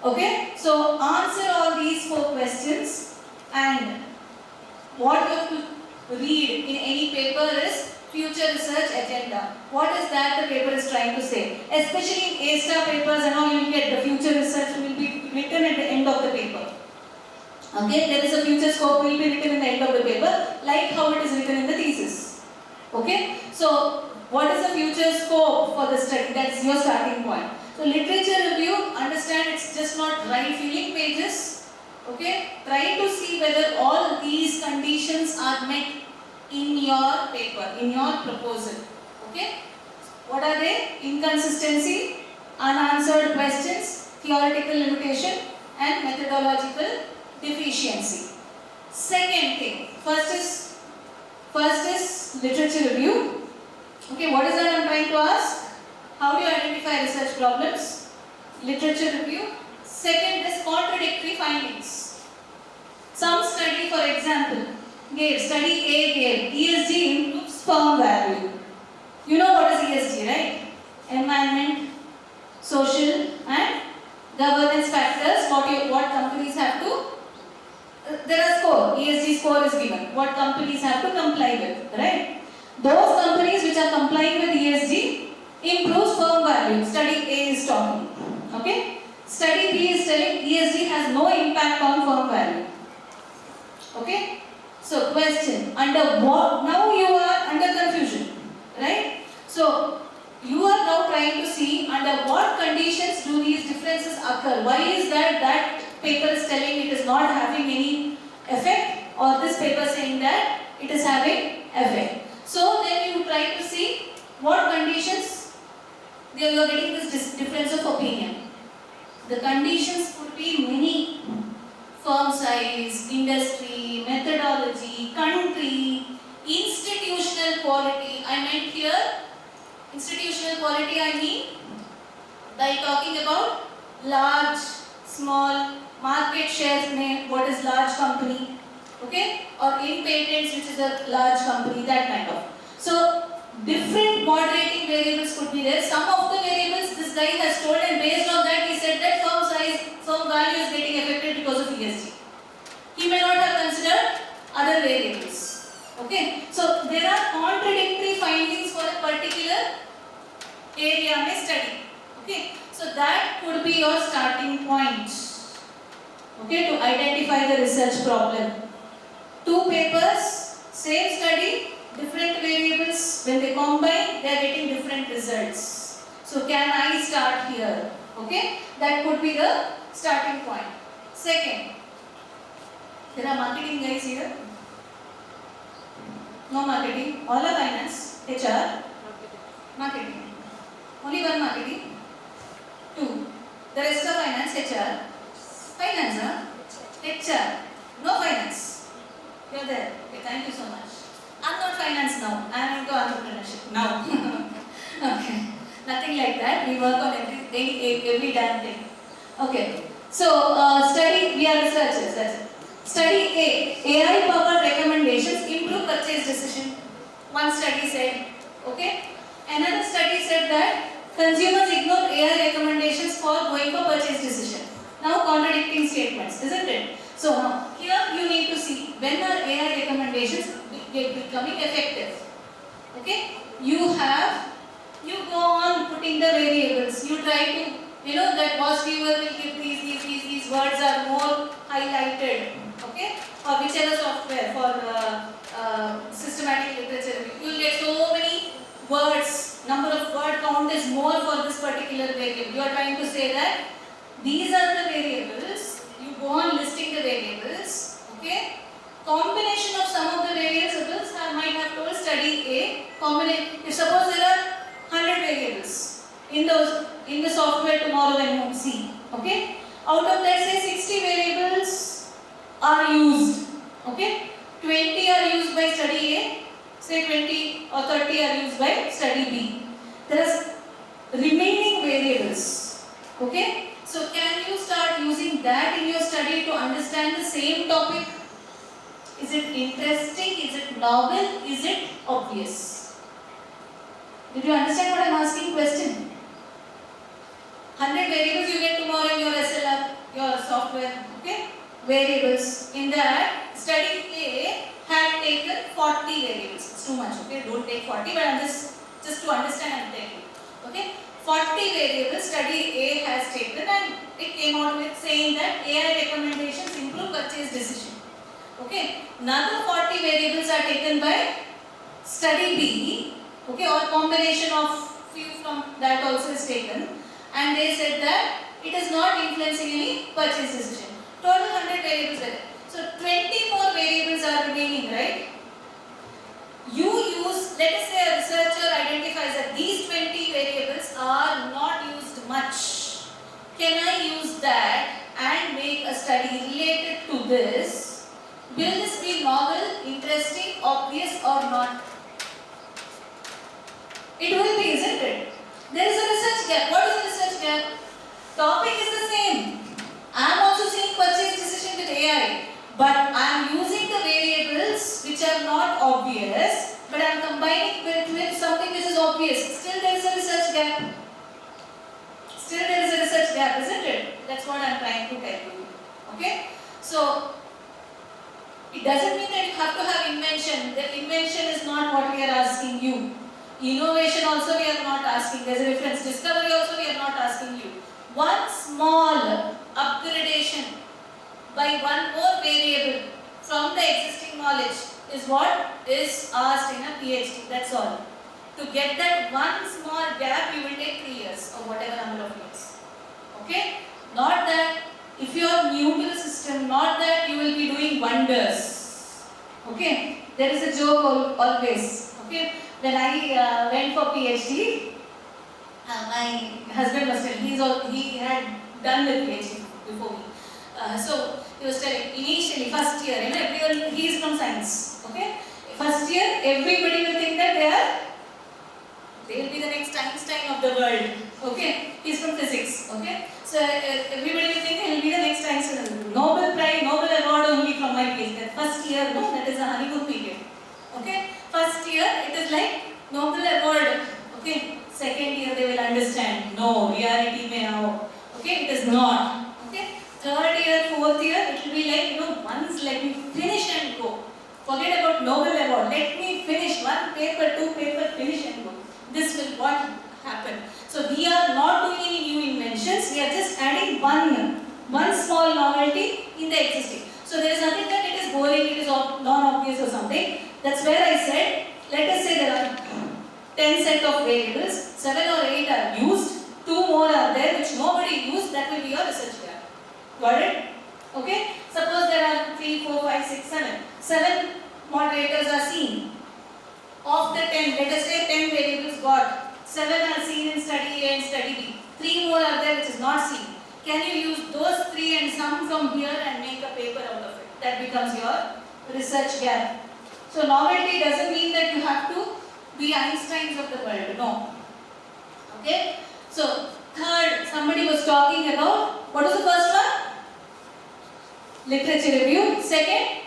Speaker 3: Okay, so answer all these four questions, and what you have to read in any paper is future research agenda. What is that the paper is trying to say? Especially in A-star papers and all, you will get the future research will be written at the end of the paper. Okay, there is a future scope will be written in the end of the paper, like how it is written in the thesis. Okay, so what is the future scope for the study? That's your starting point. So literature review, understand it's just not right filling pages. Okay, try to see whether all these conditions are met in your paper, in your proposal. Okay, what are they? Inconsistency, unanswered questions, theoretical limitation, and methodological deficiency. Second thing, first is literature review. Okay, what is that I'm trying to ask? How do you identify research problems? Literature review. Second is contradictory findings. Some study, for example, study A gave ESG improves firm value. You know what is ESG, right? Environment, social and governance factors. What companies have to, there are score, ESG score is given. What companies have to comply with, right? Those companies which are complying with ESG improves firm value. Study A is talking. Okay? Study B is telling ESG has no impact on firm value. Okay? So question, under what, now you are under confusion, right? So you are now trying to see under what conditions do these differences occur. Why is that paper is telling it is not having any effect, or this paper saying that it is having effect. So then you try to see what conditions you are getting this difference of opinion. The conditions could be many: firm size, industry, methodology, country, institutional quality. I meant here, institutional quality I mean by talking about large, small, market shares, what is large company, okay, or in patents which is a large company, that kind of. So different moderating variables could be there. Some of the variables this guy has told, and based on that he said that firm size, firm value is getting affected because of ESG. He may not have considered other variables. Okay, so there are contradictory findings for a particular area may study. Okay, so that could be your starting point. Okay, to identify the research problem. Two papers, same study, different variables. When they combine, they are getting different results. So can I start here? Okay, that could be the starting point. Second, there are marketing guys here. No marketing. All are finance, HR, marketing. Only one marketing. Two. The rest are finance, HR. Finance, huh? HR. No finance. You're there. Okay, thank you so much. I'm not finance now. I'm into entrepreneurship now. Okay. Nothing like that. We work on every damn thing. Okay. So, study, we are researchers, that's it. Study A, AI powered recommendations improve purchase decision. One study said, okay. Another study said that consumers ignore AI recommendations for going for purchase decision. Now contradicting statements, isn't it? So now, here you when are AI recommendations becoming effective? Okay, you go on putting the variables. You try to, that watch viewer will give these words are more highlighted. Okay, or whichever software for systematic literature review, you will get so many words. Number of word count is more for this particular variable. You are trying to say that these are the variables. You go on listing the variables. Okay. Combination of some of the variables might have told study A. If suppose there are 100 variables in the software tomorrow when you see. Okay. Out of that, say 60 variables are used. Okay. 20 are used by study A. Say 20 or 30 are used by study B. There are remaining variables. Okay. So can you start using that in your study to understand the same topic? Is it interesting? Is it novel? Is it obvious? Did you understand what I am asking? Question. 100 variables you get tomorrow in your SLR, your software. Okay? Variables. In that, study A had taken 40 variables. It's too much. Okay? Don't take 40, but I'm just to understand I'm taking. Okay? 40 variables study A has taken, and it came out with saying that AI recommendations improve purchase decision. Okay, another 40 variables are taken by study B. Okay, or combination of few from that also is taken, and they said that it is not influencing any purchase decision. Total 100 variables are there. So 20 more variables are remaining, right? You use, let us say a researcher identifies that these 20 variables are not used much. Can I use that and make a study related to this? Will this be novel, interesting, obvious or not? It will be, isn't it? There is a research gap. What is the research gap? Topic is the same. I am also seeing purchase decision with AI. But I am using the variables which are not obvious, but I am combining with something which is obvious. Still there is a research gap. Still there is a research gap, isn't it? That's what I am trying to tell you. Okay? So, it doesn't mean that you have to have invention. The invention is not what we are asking you. Innovation also we are not asking. There is a difference. Discovery also we are not asking you. One small upgradation by one more variable from the existing knowledge is what is asked in a PhD. That's all. To get that one small gap, you will take 3 years or whatever number of years. Okay? Not that if you are new to the system, not that you will be doing wonders. Okay? There is a joke always. Okay? When I went for PhD, my husband was telling, he had done the PhD before me. So he was telling, initially, first year, everyone, he is from science, okay? First year, everybody will think that they will be the next Einstein of the world, okay? He is from physics, okay? So everybody will think he will be the next Einstein. Nobel Prize, Nobel Award only from my PhD. That first year, no, that is a honeymoon period, okay? First year, it is like Nobel Award, okay? Second year, they will understand, no, reality may now, okay? It is not, okay? Third year, fourth year, it will be like, once let me finish and go. Forget about Nobel Award. Let me finish one paper, two paper, finish and go. This will what happen. So we are not doing any new inventions. We are just adding one small novelty in the existing. So there is nothing that it is boring, it is non-obvious or something. That's where I said, let us say there are 10 set of variables, 7 or 8 are used, 2 more are there which nobody used. That will be your research gap. Got it? Okay? Suppose there are 3, 4, 5, 6, 7. 7 moderators are seen. Of the 10, let us say 10 variables got. 7 are seen in study A and study B. 3 more are there which is not seen. Can you use those 3 and sum from here and make a paper out of it? That becomes your research gap. So novelty doesn't mean that you have to be Einsteins of the world. No. Okay? So third, somebody was talking about, what was the first one? Literature review. Second,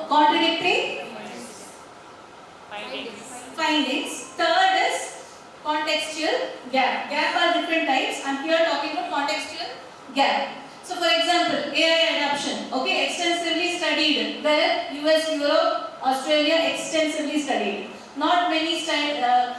Speaker 3: contradictory findings. Third is contextual gap. Gap are different types. I am here talking about contextual gap. So for example, AI adoption, okay, extensively studied where US, Europe, Australia extensively studied. Not many studies have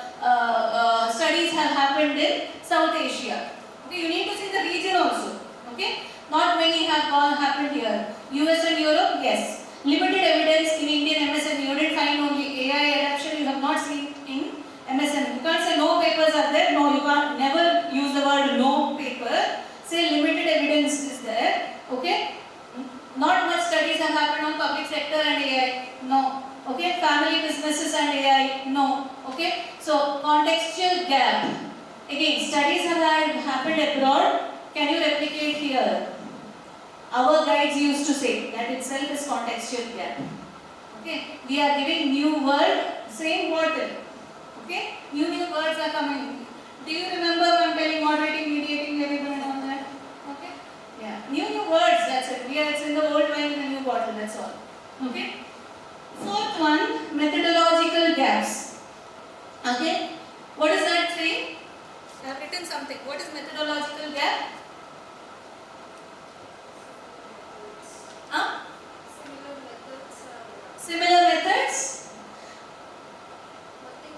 Speaker 3: happened in South Asia. Okay, you need to see the region also. Okay, not many have happened here. US and Europe, yes. Limited evidence in Indian MSME. You did find only AI adoption. You have not seen in MSME. You can't say no papers are there. No, you can't never use the word no paper. Say limited evidence is there. Okay. Not much studies have happened on public sector and AI. No. Okay. Family businesses and AI. No. Okay. So contextual gap. Again, studies have happened abroad. Can you replicate here? Our guides used to say that itself is contextual gap. Okay. We are giving new word, same bottle. Okay. New words are coming. Do you remember I'm telling moderating, mediating, variable and all that? Okay. Yeah. New words. That's it. It's in the old wine in the new bottle. That's all. Okay. Fourth one, methodological gaps. Okay. What does that say? I have written something. What is methodological gap? Huh?
Speaker 4: Similar methods.
Speaker 3: Similar methods?
Speaker 4: Nothing.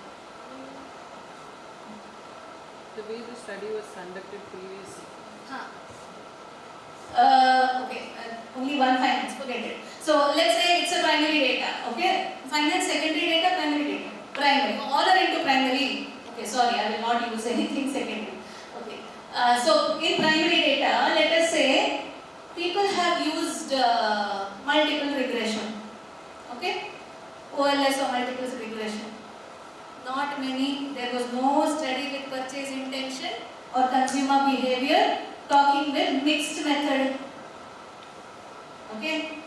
Speaker 5: The way the study was conducted previously.
Speaker 3: Huh. Okay, only one finance, forget it. So let's say it's a primary data, okay? Finance, secondary data, primary data. Primary, all are into primary. Okay, sorry, I will not use anything secondary. Okay, so in primary data, let us say people have used multiple regression, okay? OLS or multiple regression. Not many, there was no study with purchase intention or consumer behavior talking with mixed method. Okay,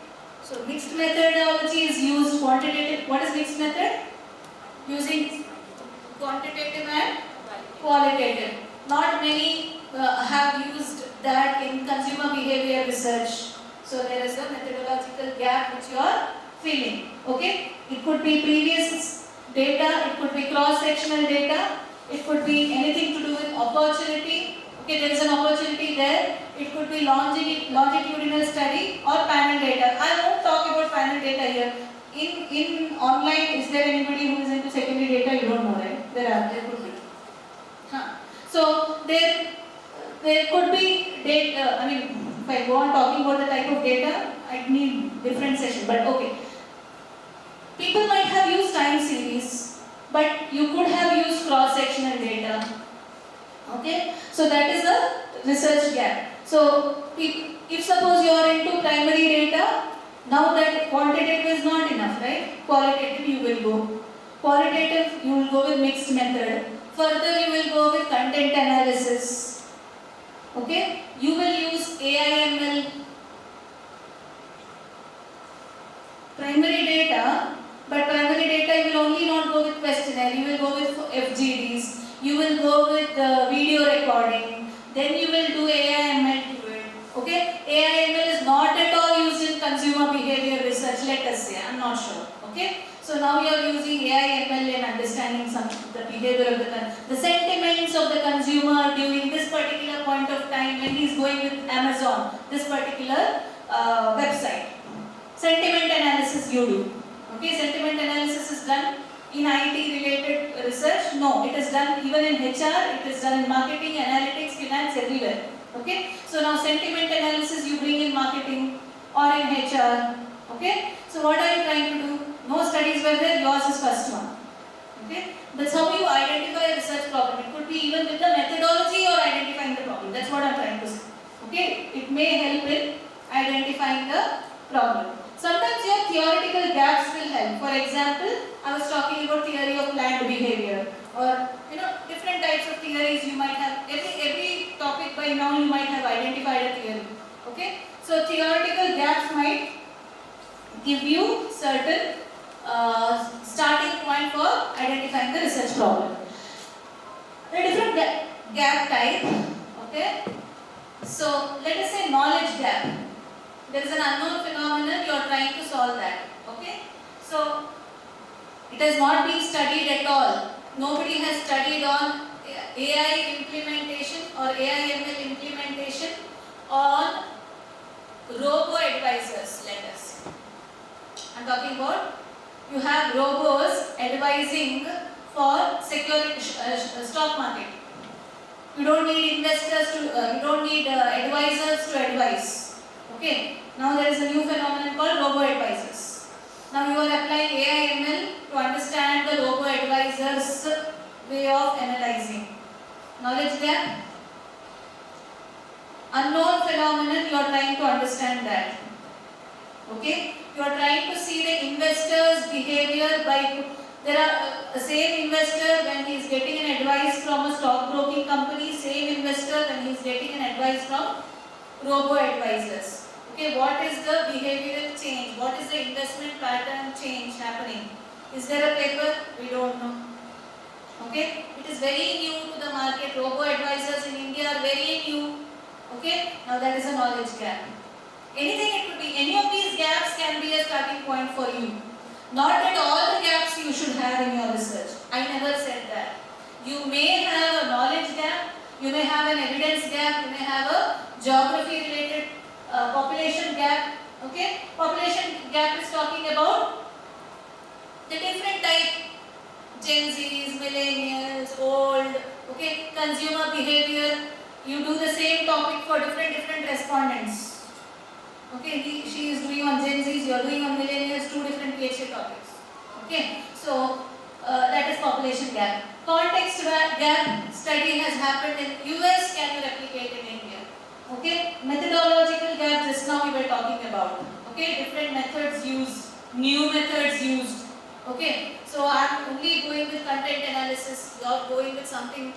Speaker 3: so mixed methodology is used quantitative. What is mixed method? Using quantitative and qualitative. Not many have used that in consumer behavior research. So there is a methodological gap which you are filling. Okay, it could be previous data, it could be cross-sectional data, it could be anything to do with opportunity. Okay, there is an opportunity there. It could be longitudinal study or panel data. I won't talk about panel data here. In online, is there anybody who is into secondary data? You don't know, right? There could be. So there could be data. I mean, if I go on talking about the type of data, I need different session. But okay, people might have used time series, but you could have used cross-sectional data. Okay, so that is a research gap. So if suppose you are into primary data, now that quantitative is not enough, right? Qualitative you will go. Qualitative you will go with mixed method. Further you will go with content analysis. Okay, you will use AI/ML. Primary data, but primary data you will only not go with questionnaire. You will go with FGDs. You will go with video recording, then you will do AI/ML to it. Okay, AI/ML is not at all used in consumer behavior research. Let us say, I'm not sure. Okay, so now you are using AI/ML in understanding the behavior of the sentiments of the consumer during this particular point of time when he is going with Amazon, this particular website. Sentiment analysis you do. Okay, sentiment analysis is done in IT related research. No, it is done even in HR, it is done in marketing, analytics, finance, everywhere. Okay, so now sentiment analysis you bring in marketing or in HR. Okay, so what are you trying to do? No studies were there, yours is first one. Okay, that's how you identify a research problem. It could be even with the methodology or identifying the problem. That's what I'm trying to say. Okay, it may help in identifying the problem. Sometimes your theoretical gaps will help. For example, I was talking about theory of planned behavior, or different types of theories you might have. Every topic by now you might have identified a theory. Okay, so theoretical gaps might give you certain starting point for identifying the research problem. There are different gap type. Okay, so let us say knowledge gap. There is an unknown phenomenon, you are trying to solve that. Okay, so it has not been studied at all. Nobody has studied on AI implementation or AI/ML implementation on I'm talking about you have robos advising for stock market. You don't need investors to, you don't need advisors to advise. Okay. Now there is a new phenomenon called robo-advisors. Now you are applying AI ML to understand the robo-advisors way of analyzing. Knowledge gap? Unknown phenomenon, you are trying to understand that. Okay? You are trying to see the investor's behavior by, there are the same investor when he is getting an advice from a stockbroking company, same investor when he is getting an advice from robo-advisors. Okay, what is the behavioral change? What is the investment pattern change happening? Is there a paper? We don't know. Okay, it is very new to the market. Robo-advisors in India are very new. Okay, now that is a knowledge gap. Anything it could be, any of these gaps can be a starting point for you. Not that all the gaps you should have in your research. I never said that. You may have a knowledge gap, you may have an evidence gap, you may have a geography related population gap. Okay, population gap is talking about the different type, Gen Zs, millennials, old, okay, consumer behavior. You do the same topic for different respondents. Okay, she is doing on Gen Zs, you are doing on millennials, two different PhD topics. Okay, so that is population gap. Context gap study has happened in US, can you replicate in India? Okay, methodological gap, just now we were talking about. Okay, different methods used, new methods used. Okay, so I am only going with content analysis, you are going with something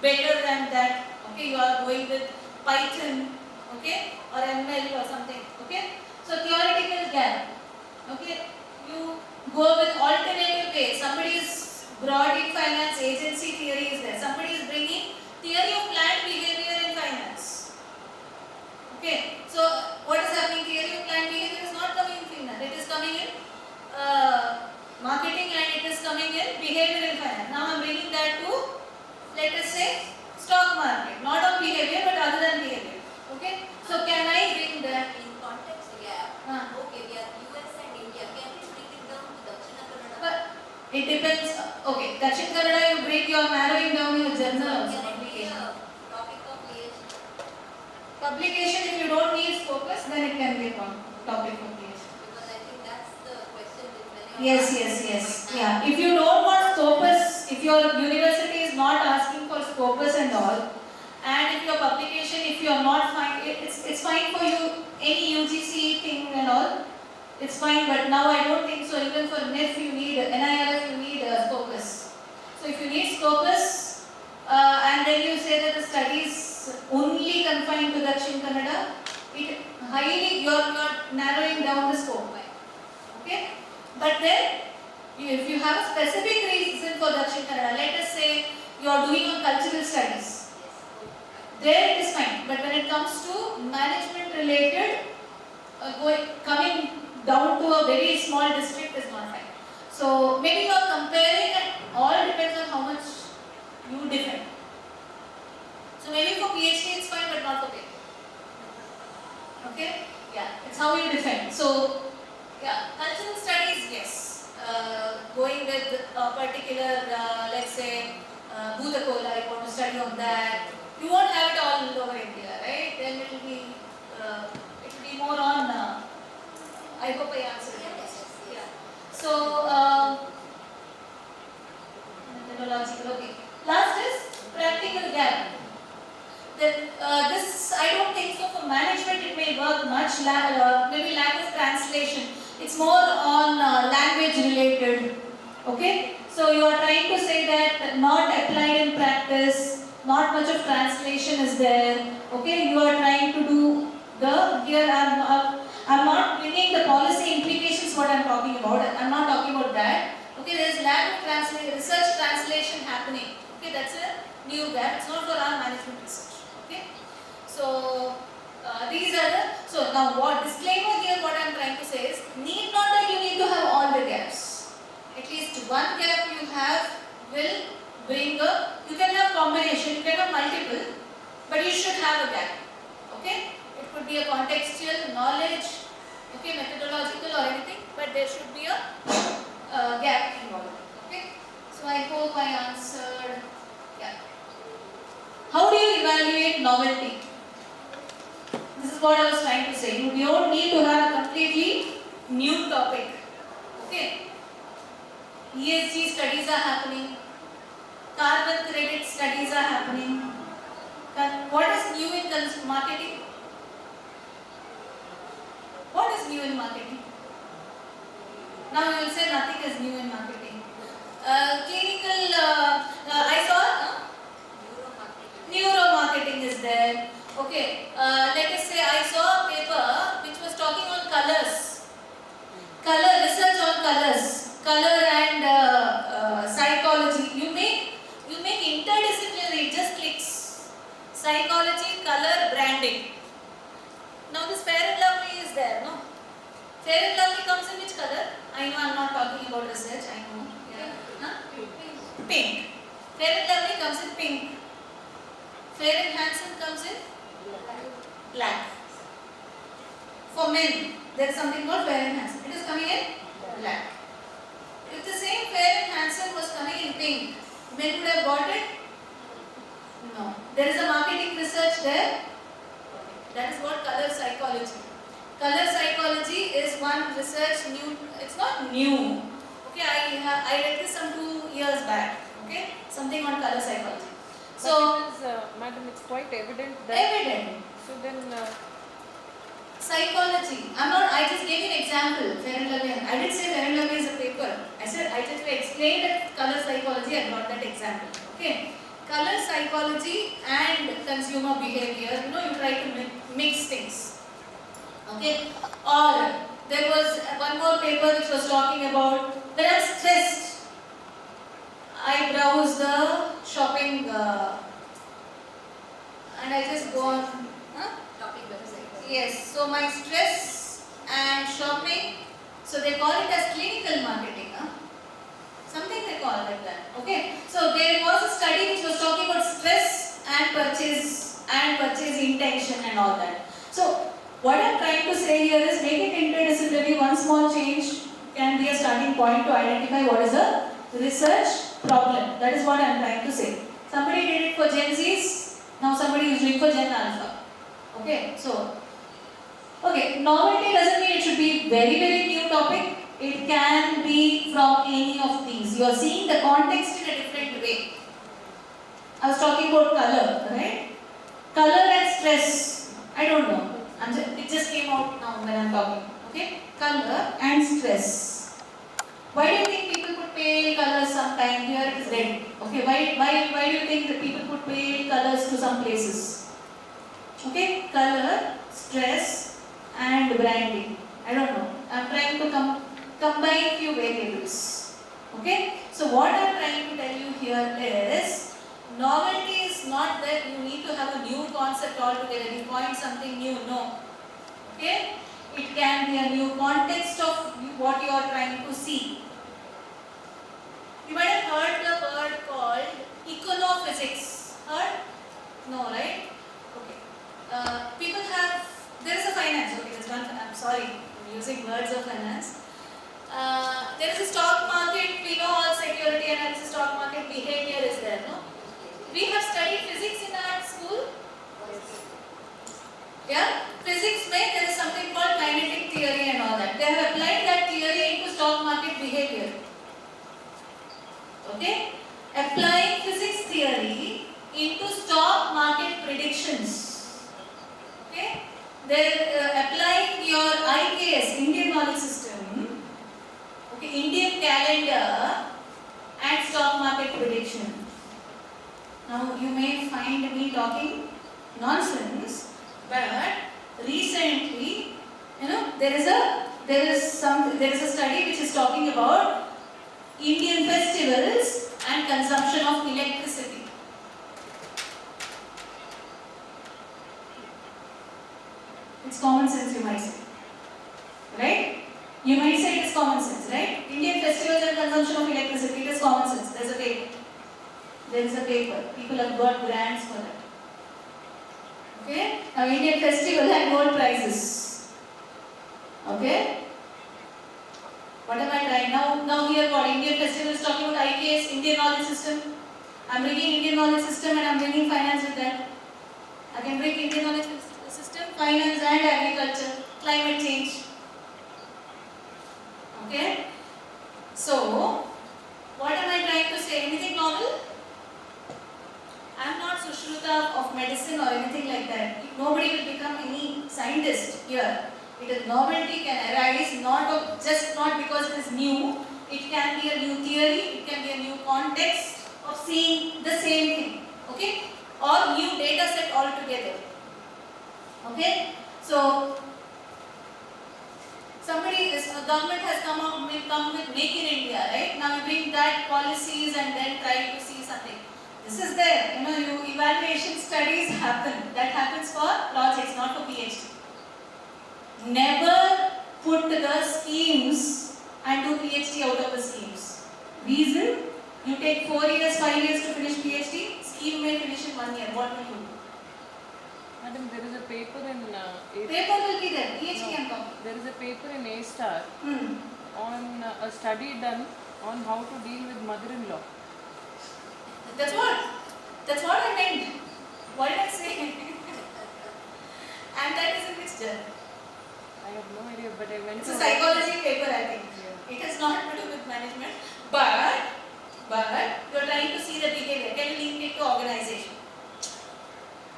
Speaker 3: better than that. Okay, you are going with Python, okay, or ML or something. Okay, so theoretical gap. Okay, you go with alternative way. Somebody is broading finance, agency theory is there. Somebody is bringing theory of planned behavior in finance. Okay, so what is happening? Theory of planned behavior is not coming in finance. It is coming in marketing and it is coming in behavior in finance. Now I am bringing that to, let us say, stock market. Not on behavior but other than behavior. Okay, so can I bring that
Speaker 6: In context gap, okay, we are US and India. Can we bring it down to Dakshina Kannada?
Speaker 3: But it depends. Okay, Dakshin Kannada you bring, you are narrowing down your journal also.
Speaker 6: Can it be
Speaker 3: Publication.
Speaker 6: a topic of PhD?
Speaker 3: Publication, if you don't need focus, then it can be a topic of PhD.
Speaker 6: Because I think that's the question that many of
Speaker 3: Yes. Yeah. If you don't want scopus, if your university is not asking for scopus and all, and if your publication, if you are not fine, it's fine for you, any UGC thing and all, it's fine, but now I don't think so. Even for NIF you need, NIRF you need scopus. So if you need scopus, and then you say that the studies only confined to Dakshin Kannada, it highly, you are not narrowing down the scope. Okay? But then, if you have a specific reason for Dakshin Kannada, let us say you are doing on cultural studies, there it is fine. But when it comes to management related, coming down to a very small district is not fine. So maybe you are comparing and all depends on how much you defend. So maybe for PhD it's fine but not for PhD. Okay? Yeah, it's how you defend. So yeah, cultural studies, yes. Going with a particular, let's say, Bhutakola, you want to study on that. You won't have it all over India, right? Then it will be more on, I hope I answered your question. Yeah. So, methodological, okay. Last is practical gap. Then, this, I don't think so for management it may work much, maybe lack of translation. It's more on language related, okay? So you are trying to say that not applied in practice, not much of translation is there, okay? You are trying to do here I'm not bringing the policy implications what I'm talking about, I'm not talking about that, okay? There is lack of research translation happening, okay? That's a new gap, it's not for our management research, okay? So, these are the, so now what disclaimer here what I am trying to say is, need not that you need to have all the gaps. At least one gap you have will bring a, you can have combination, you can have multiple, but you should have a gap, okay? It could be a contextual, knowledge, okay, methodological or anything. but there should be a gap involved. Okay, so I hope I answered. Yeah. How do you evaluate novelty? This is what I was trying to say. You don't need to have a completely new topic. Okay. ESG studies are happening. Carbon credit studies are happening. What is new in marketing? What is new in marketing? Now you will say nothing is new in marketing. Clinical, I saw neuromarketing is there. Okay, let us say I saw a paper which was talking on colors. Research on color and psychology. You make interdisciplinary, it just clicks. Psychology, color, branding. Now this Fair and Lovely is there, no? Fair and Lovely comes in which color? I know I'm not talking about research, I know. Yeah. Huh? Pink. Fair and Lovely comes in pink. Fair and Handsome comes in black. For men, there is something called Fair and Handsome. It is coming in black. If the same Fair and Handsome was coming in pink, men would have bought it? No. There is a marketing research there. That is what color psychology. Color psychology is one research new. It's not new. Okay, I read this some 2 years back. Okay, something on color psychology. So,
Speaker 5: but it is, madam, it's quite evident that.
Speaker 3: Evident.
Speaker 5: So then.
Speaker 3: Psychology. I just gave you an example. Fair and Lovely. I did say Fair and Lovely is a paper. I just explained that color psychology. I got that example. Okay. Color psychology and consumer behavior. You try to mix things. Okay. Or there was one more paper which was talking about when I'm stressed, I browse the shopping and I just go on.
Speaker 6: Topic website.
Speaker 3: Yes, so my stress and shopping, so they call it as clinical marketing. Something they call like that. Okay, so there was a study which was talking about stress and purchase intention and all that. So what I'm trying to say here is make it interdisciplinary. One small change can be a starting point to identify what is a research problem. That is what I'm trying to say. Somebody did it for Gen Zs, now somebody is doing for Gen Alpha. Okay, so novelty doesn't mean it should be very, very new topic. It can be from any of these. You are seeing the context in a different way. I was talking about color, right? Color and stress. I don't know. It just came out now when I'm talking. Okay? Color and stress. Why do you think people put pale colors sometimes? Here it is red. Okay, why do you think that people put pale colors to some places? Okay, color, stress and branding. I don't know. I'm trying to combine few variables. Okay, so what I'm trying to tell you here is novelty is not that you need to have a new concept altogether. You find something new. No. Okay, it can be a new context of what you are trying to see. You might have heard the word called econophysics. Heard? No, right? Okay. People have, there is a finance, okay, this one, I'm sorry, I'm using words of finance. There is a stock market, we know all security analysis, stock market behavior is there, no? We have studied physics in our school. Yeah? Physics there is something called kinetic theory and all that. They have applied that theory into stock market behavior. Okay? Applying physics theory into stock market predictions. Okay? They're applying your IKS, Indian knowledge system, okay, Indian calendar and stock market prediction. Now you may find me talking nonsense, but recently, there is a study which is talking about Indian festivals and consumption of electricity. It's common sense, you might say. Right? You might say it is common sense, right? Indian festivals and consumption of electricity, it is common sense. There is a paper. People have got grants for that. Okay? Now Indian festival had gold prizes. Okay? What am I trying? Now here what? Indian festival is talking about IKS, Indian knowledge system. I'm bringing Indian knowledge system and I'm bringing finance with that. I can bring Indian knowledge system, finance and agriculture, climate change. Okay? So, what am I trying to say? Anything novel? I am not Sushruta of medicine or anything like that. Nobody will become any scientist here. It is novelty can arise not because it is new. It can be a new theory, it can be a new context of seeing the same thing. Okay? Or new data set altogether. Okay? So, a government has come with Make in India, right? Now you bring that policies and then try to see something. This is there, evaluation studies happen. That happens for projects, not for PhD. Never put the schemes and do PhD out of the schemes. Reason? You take 4 years, 5 years to finish PhD, scheme may finish in 1 year. What will you do?
Speaker 5: Madam, there is a paper in
Speaker 3: Paper will be there, PhD can come.
Speaker 5: There is a paper in A-Star on a study done on how to deal with mother-in-law.
Speaker 3: That's what I meant. What did I say? And that is a mixture.
Speaker 5: I have no idea, but I went
Speaker 3: It's
Speaker 5: to
Speaker 3: a psychology paper, I think.
Speaker 5: Yeah.
Speaker 3: It has not to do with management, but you are trying to see the behavior. Can you link it to organization?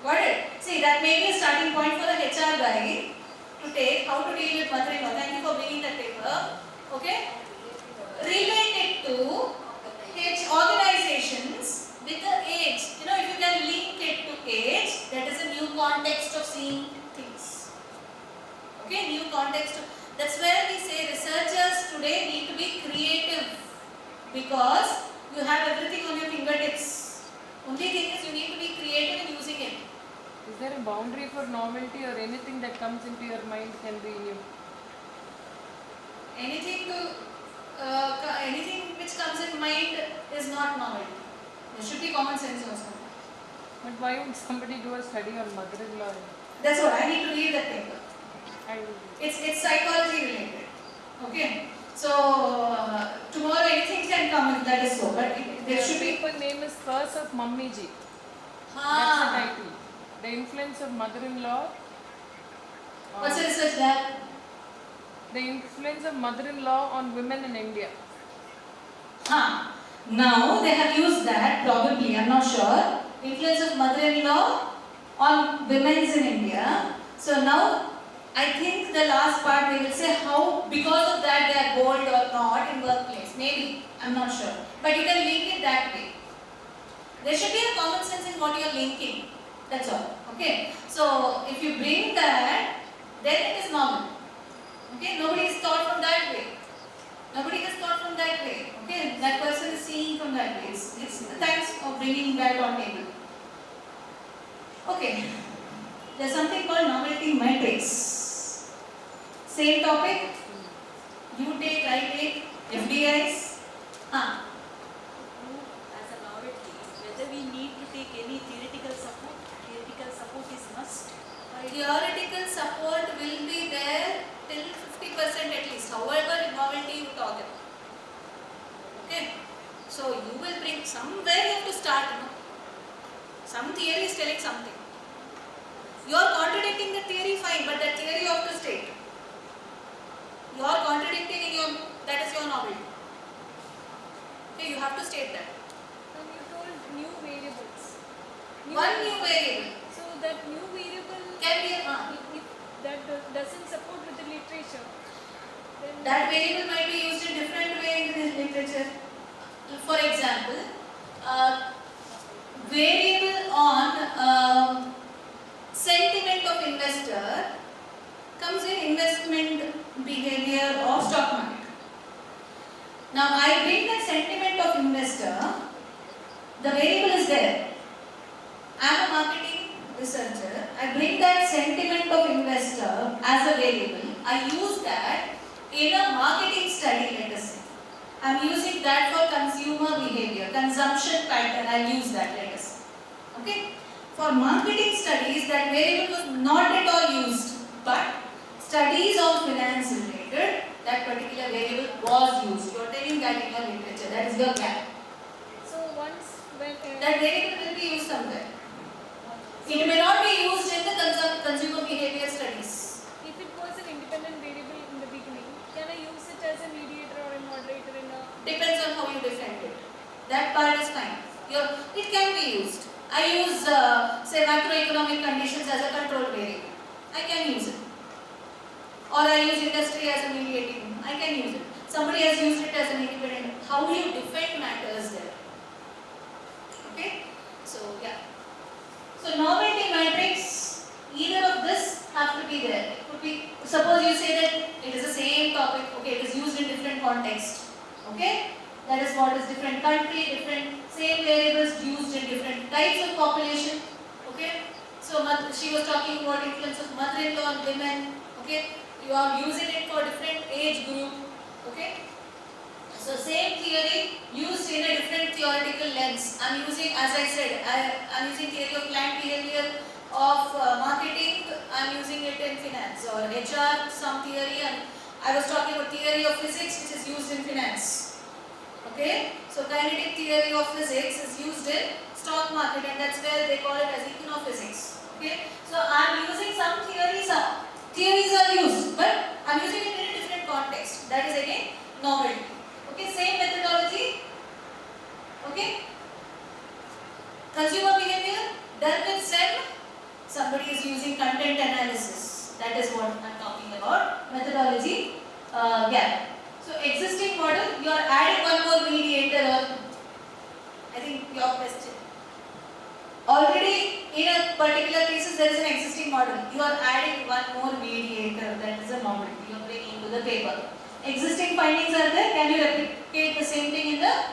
Speaker 3: Got it? See, that may be a starting point for the HR guy to take how to deal with mother-in-law. Thank you for bringing that paper. Okay? Relate it to organizations with the age. If you can link it to age, that is a new context of seeing things. Okay, new context. That's where we say researchers today need to be creative because you have everything on your fingertips. Only thing is you need to be creative in using it.
Speaker 5: Is there a boundary for novelty or anything that comes into your mind can be new?
Speaker 3: Anything which comes in mind is not novelty. There should be common sense also.
Speaker 5: But why would somebody do a study on mother-in-law?
Speaker 3: That's what I need to read that paper.
Speaker 5: I will.
Speaker 3: It's psychology related. Okay. So tomorrow anything can come if that is so. But there should be.
Speaker 5: The paper name is Curse of Mummy Ji. That's the
Speaker 3: Ah.
Speaker 5: title. The influence of mother-in-law.
Speaker 3: What's the research lab?
Speaker 5: The influence of mother-in-law on women in India.
Speaker 3: Now they have used that probably. I'm not sure. Influence of mother-in-law on women in India. So now I think the last part they will say how because of that they are bold or not in workplace. Maybe. I'm not sure. But you can link it that way. There should be a common sense in what you are linking. That's all. Okay. So if you bring that, then it is normal. Okay. Nobody is thought from that way. Nobody has thought from that way. Okay. That person is seeing from that way. Thanks for bringing that on table. Okay. There's something called novelty matrix. Same topic. You take, I take, FDIs.
Speaker 7: As a novelty, whether we need to take any theoretical support is must.
Speaker 3: Theoretical support will be there till 50% at least, however novelty you talk about. Okay? So you will bring somewhere you have to start. Some theory is telling something. You are contradicting the theory, fine, but that theory you have to state. You are contradicting that is your novelty. Okay, you have to state that.
Speaker 4: And you told new variables.
Speaker 3: One new variable
Speaker 4: So that new variable
Speaker 3: can be
Speaker 4: if that doesn't support with the literature, then
Speaker 3: that variable might be used in different way in the literature. For example, variable on sentiment of investor comes in investment behavior of stock market. Now I bring that sentiment of investor, the variable is there. I am a marketing researcher. I bring that sentiment of investor as a variable. I use that in a marketing study, let us say. I am using that for consumer behavior, consumption pattern. I use that, let us say. Okay? For marketing studies, that variable was not at all used, but studies on finance related, that that particular variable was used. You are telling that in your literature. That is your gap.
Speaker 4: So once when
Speaker 3: That variable will be used somewhere. It may not be used in the consumer behavior studies.
Speaker 4: if it was an independent variable in the beginning, can I use it as a mediator or a moderator in a
Speaker 3: Depends on how you define it. That part is fine. It can be used. I use say macroeconomic conditions as a control variable. I can use it. Or I use industry as a mediating. I can use it. Somebody has used it as an independent. How you define matters there. Okay? So yeah. So novelty matrix, either of this have to be there. It could be, suppose you say that it is the same topic, okay, it is used in different context. Okay? That is what is different country, different same variables used in different types of population. Okay? So she was talking about influence of mother-in-law on women. Okay? You are using it for different age group. Okay? So same theory used in a different theoretical lens. I am using, as I said, I am using theory of client behavior, of marketing, I am using it in finance, or HR, some theory, and I was talking about theory of physics which is used in finance. Okay, so kinetic theory of physics is used in stock market, and that's where they call it as econophysics. Okay, so I am using some theories. Theories are used, but I am using it in a different context. That is again novelty. Okay, same methodology. Okay, consumer behavior done with SEM. Somebody is using content analysis. That is what I am talking about. Methodology gap. So existing model, you are adding one more mediator, or I think your question. Already in a particular cases there is an existing model. You are adding one more mediator, that is a novelty you are bringing to the paper. Existing findings are there, can you replicate the same thing in the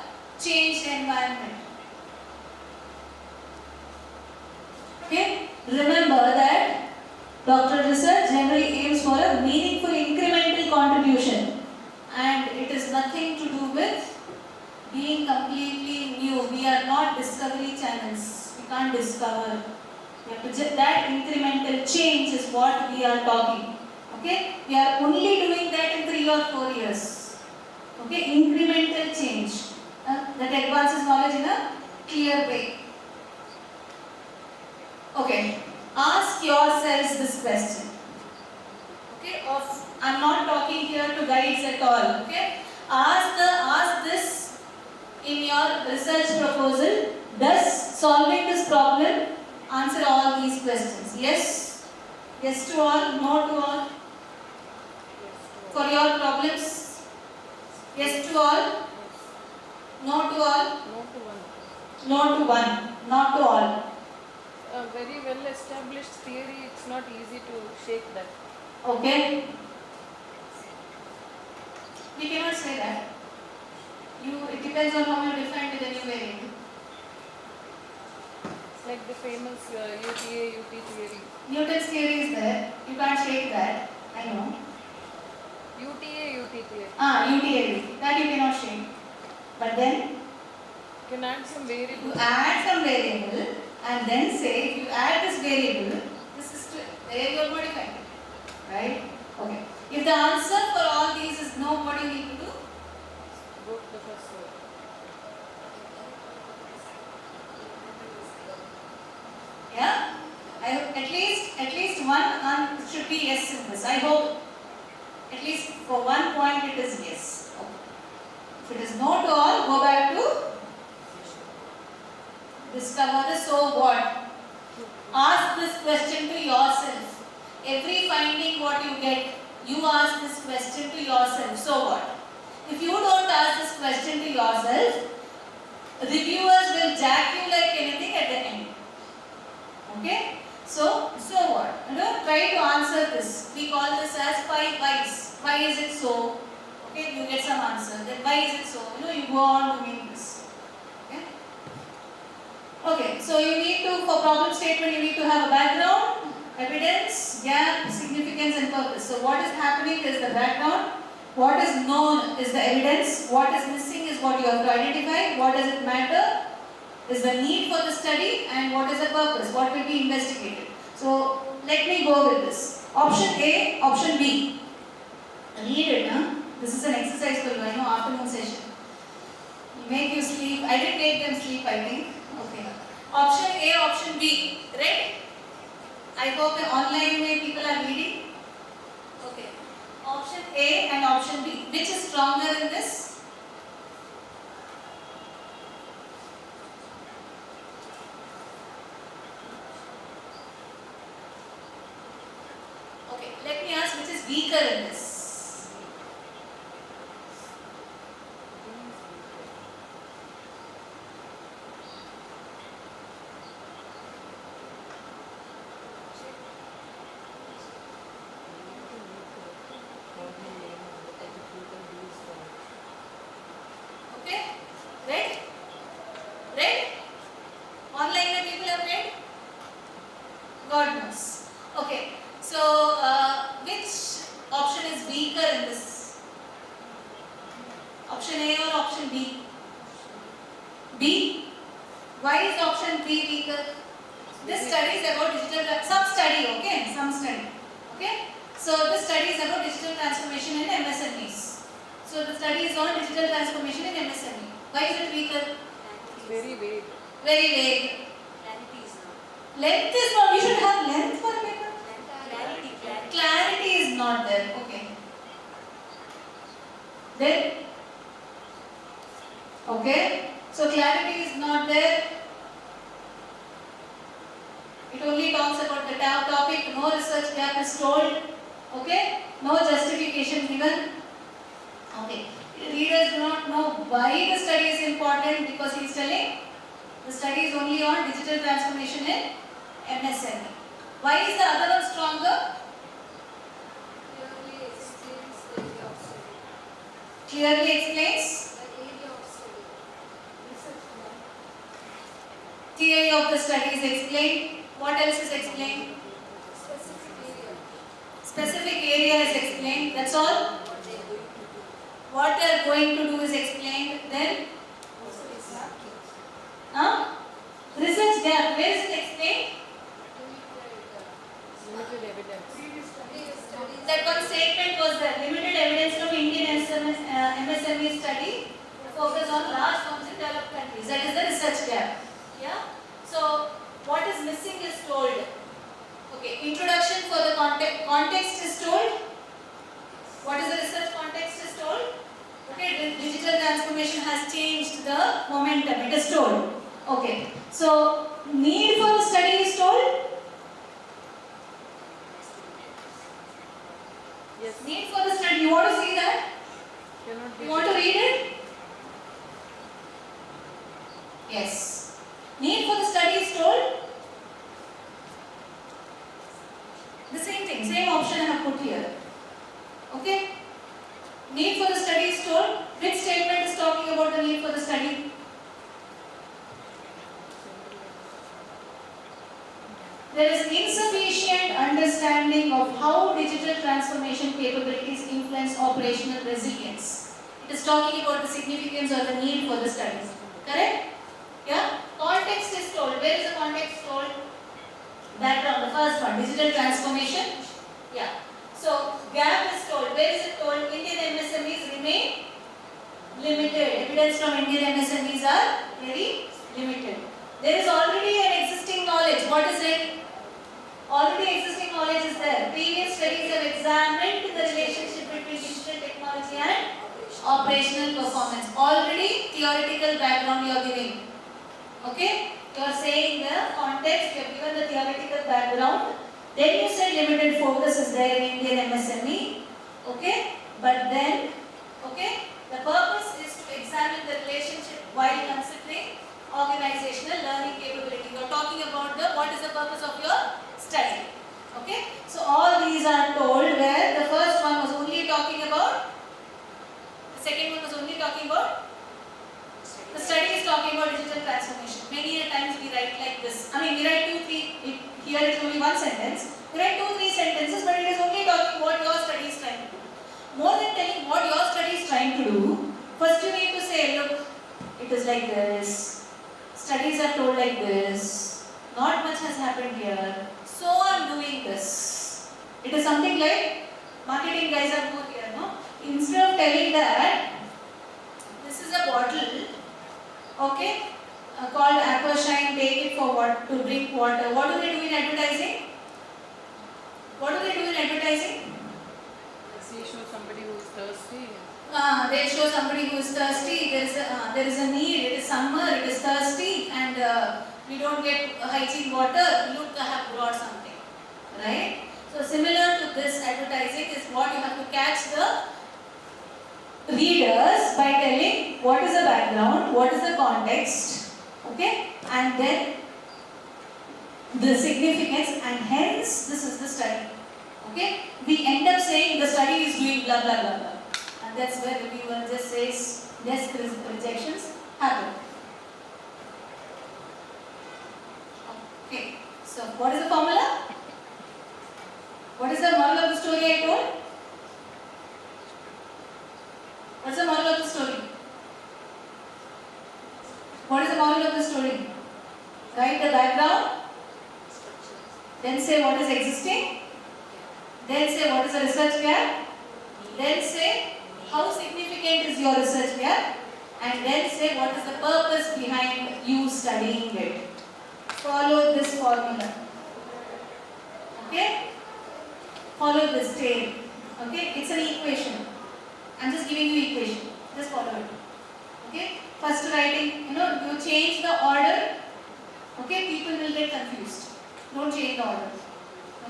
Speaker 3: changed environment? Okay, remember that doctoral research generally aims for a meaningful incremental contribution. And it is nothing to do with being completely new. We are not discovery channels. We can't discover. That incremental change is what we are talking. Okay? We are only doing that in 3 or 4 years. Okay? Incremental change. That advances knowledge in a clear way. Okay. Ask yourselves this question. Okay? I am not talking here to guides at all. Okay? Ask this in your research proposal. Does solving this problem answer all these questions? Yes? Yes to all? No to all? For your problems? Yes to all? No to all?
Speaker 5: No to one.
Speaker 3: No to one. Not to all.
Speaker 5: A very well established theory, it's not easy to shake that.
Speaker 3: Okay? We cannot say that. It depends on how you define the new variable.
Speaker 5: It's like the famous UTA, UT theory.
Speaker 3: Newton's theory is there. You can't shake that. I know.
Speaker 5: UTA, UT theory.
Speaker 3: UTA. That you cannot shake. But then
Speaker 5: You can add some variable.
Speaker 3: you add some variable and then say if you add this variable, this is where you are modifying it. Right? Okay. If the answer for all these is no, what do you need to do?
Speaker 5: Go to the first one.
Speaker 3: Yeah? At least one should be yes in this. I hope at least for 1 point it is yes. Okay. If it is no to all, go back to discover the so what. Ask this question to yourself. Every finding what you get, you ask this question to yourself. So what? If you don't ask this question to yourself, reviewers will jack you like anything at the end. Okay? So what? Try to answer this. We call this as 5 whys. Why is it so? Okay, you get some answer. Then why is it so? You go on doing this. Okay? Okay, so you need to, for problem statement, you need to have a background, evidence, gap, significance and purpose. So what is happening is the background. What is known is the evidence. What is missing is what you have to identify. What does it matter? Is the need for the study, and what is the purpose? What will be investigated? So let me go with this. Option A, option B. Read it, huh? This is an exercise for you, I know, afternoon session. Make you sleep. I didn't make them sleep, I think. Okay. Option A, option B. Right? I hope online may people are reading. Okay. Option A and option B. Which is stronger in this? Okay. Let me ask which is weaker in this? Okay? Read? Read? Online where people have read? God knows. Okay. So, which option is weaker in this? Option A or option B? B? Why is option B weaker? This study is about some study, okay? Some study. Okay? So, this study is about digital transformation in MSMEs. So, the study is on digital transformation in MSME. Why is it weaker?
Speaker 5: Very vague.
Speaker 3: Very vague.
Speaker 7: Clarity is not.
Speaker 3: Length is not, we should have length for a paper.
Speaker 7: Clarity.
Speaker 3: Clarity is not there. Okay. Then? Okay. So clarity is not there. It only talks about the topic, no research gap is told. Okay. No justification given. Okay. Readers do not know why the study is important because he is telling the study is only on digital transformation in MSME. Why is the other one stronger? Clearly explains theory of the study is explained. What else is explained? Specific area is explained. That's all. What they are going to do is explained. Then research gap. Where is it explained?
Speaker 5: Limited evidence.
Speaker 3: That one statement was there. Limited evidence from Indian MSME study focus on large firms in developed countries. That is the research gap. Yeah. So what is missing is told. Okay. Introduction for the context is told. What is the research context is told. Okay. Digital transformation has changed the momentum. It is told. Okay. So need for the study is told.
Speaker 5: Yes.
Speaker 3: Need for the study. You want to see that?
Speaker 5: Cannot be.
Speaker 3: You want to read it? Yes. Need for the study is told. The same thing, same option I have put here. Okay? Need for the study is told. Which statement is talking about the need for the study? There is insufficient understanding of how digital transformation capabilities influence operational resilience. It is talking about the significance or the need for the studies. Correct? Yeah? Context is told. Where is the context told? Background, the first one, digital transformation. Yeah. So, gap is told. Where is it told? Indian MSMEs remain limited. Evidence from Indian MSMEs are very limited. There is already an existing knowledge. What is it? Already existing knowledge is there. Previous studies have examined the relationship between digital technology and operational performance. Already theoretical background you are giving. Okay? You are saying the context, you have given the theoretical background. Then you said limited focus is there in Indian MSME. Okay? But then, okay, the purpose is to examine the relationship while considering organizational learning capability. You are talking about what is the purpose of your study. Okay? So all these are told where the first one was only talking about, the second one was only talking about, the study is talking about digital transformation. Many a times we write like this. I mean, we write 2, 3, here it is only one sentence. We write 2, 3 sentences, but it is only talking what your study is trying to do. More than telling what your study is trying to do, first you need to say, look, it is like this. Studies are told like this. Not much has happened here. So I am doing this. It is something like, marketing guys are more here, no? instead of telling that this is a bottle, okay, called Aquashine, take it for what, to drink water. What do they do in advertising? What do they do in advertising?
Speaker 5: See, show somebody who is thirsty.
Speaker 3: They show somebody who is thirsty. There is a need. It is summer. It is thirsty, and we don't get hygiene water. Look, I have brought something, right? So similar to this advertising is what you have to catch the readers by telling what is the background, what is the context, okay, and then the significance, and hence this is the study. Okay, we end up saying the study is doing blah blah blah blah, and that's where everyone just says desk rejections happen. Okay, so what is the formula? What is the moral of the story I told? What's the moral of the story? What is the moral of the story? Write the background, then say what is existing, then say what is the research gap, then say how significant is your research gap, and then say what is the purpose behind you studying it. Follow this formula. Okay? Follow this tail. Okay? It's an equation. I'm just giving you equation. Just follow it. Okay? First writing, you change the order. Okay? People will get confused. Don't change the order.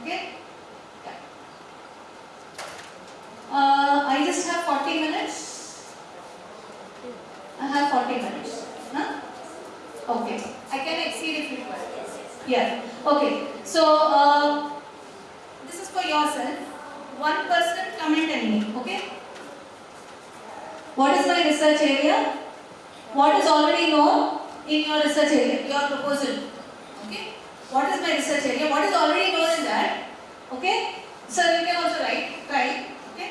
Speaker 3: Okay? Yeah. I just have 40 minutes. I have 40 minutes. Huh? Okay. I can exceed if required. Yeah. Okay. So, this is for yourself. One person come and tell me. Okay? What is my research area? What is already known in your research area? Your proposal. Okay? What is my research area? What is already known in that? Okay? So you can also write, try. Okay?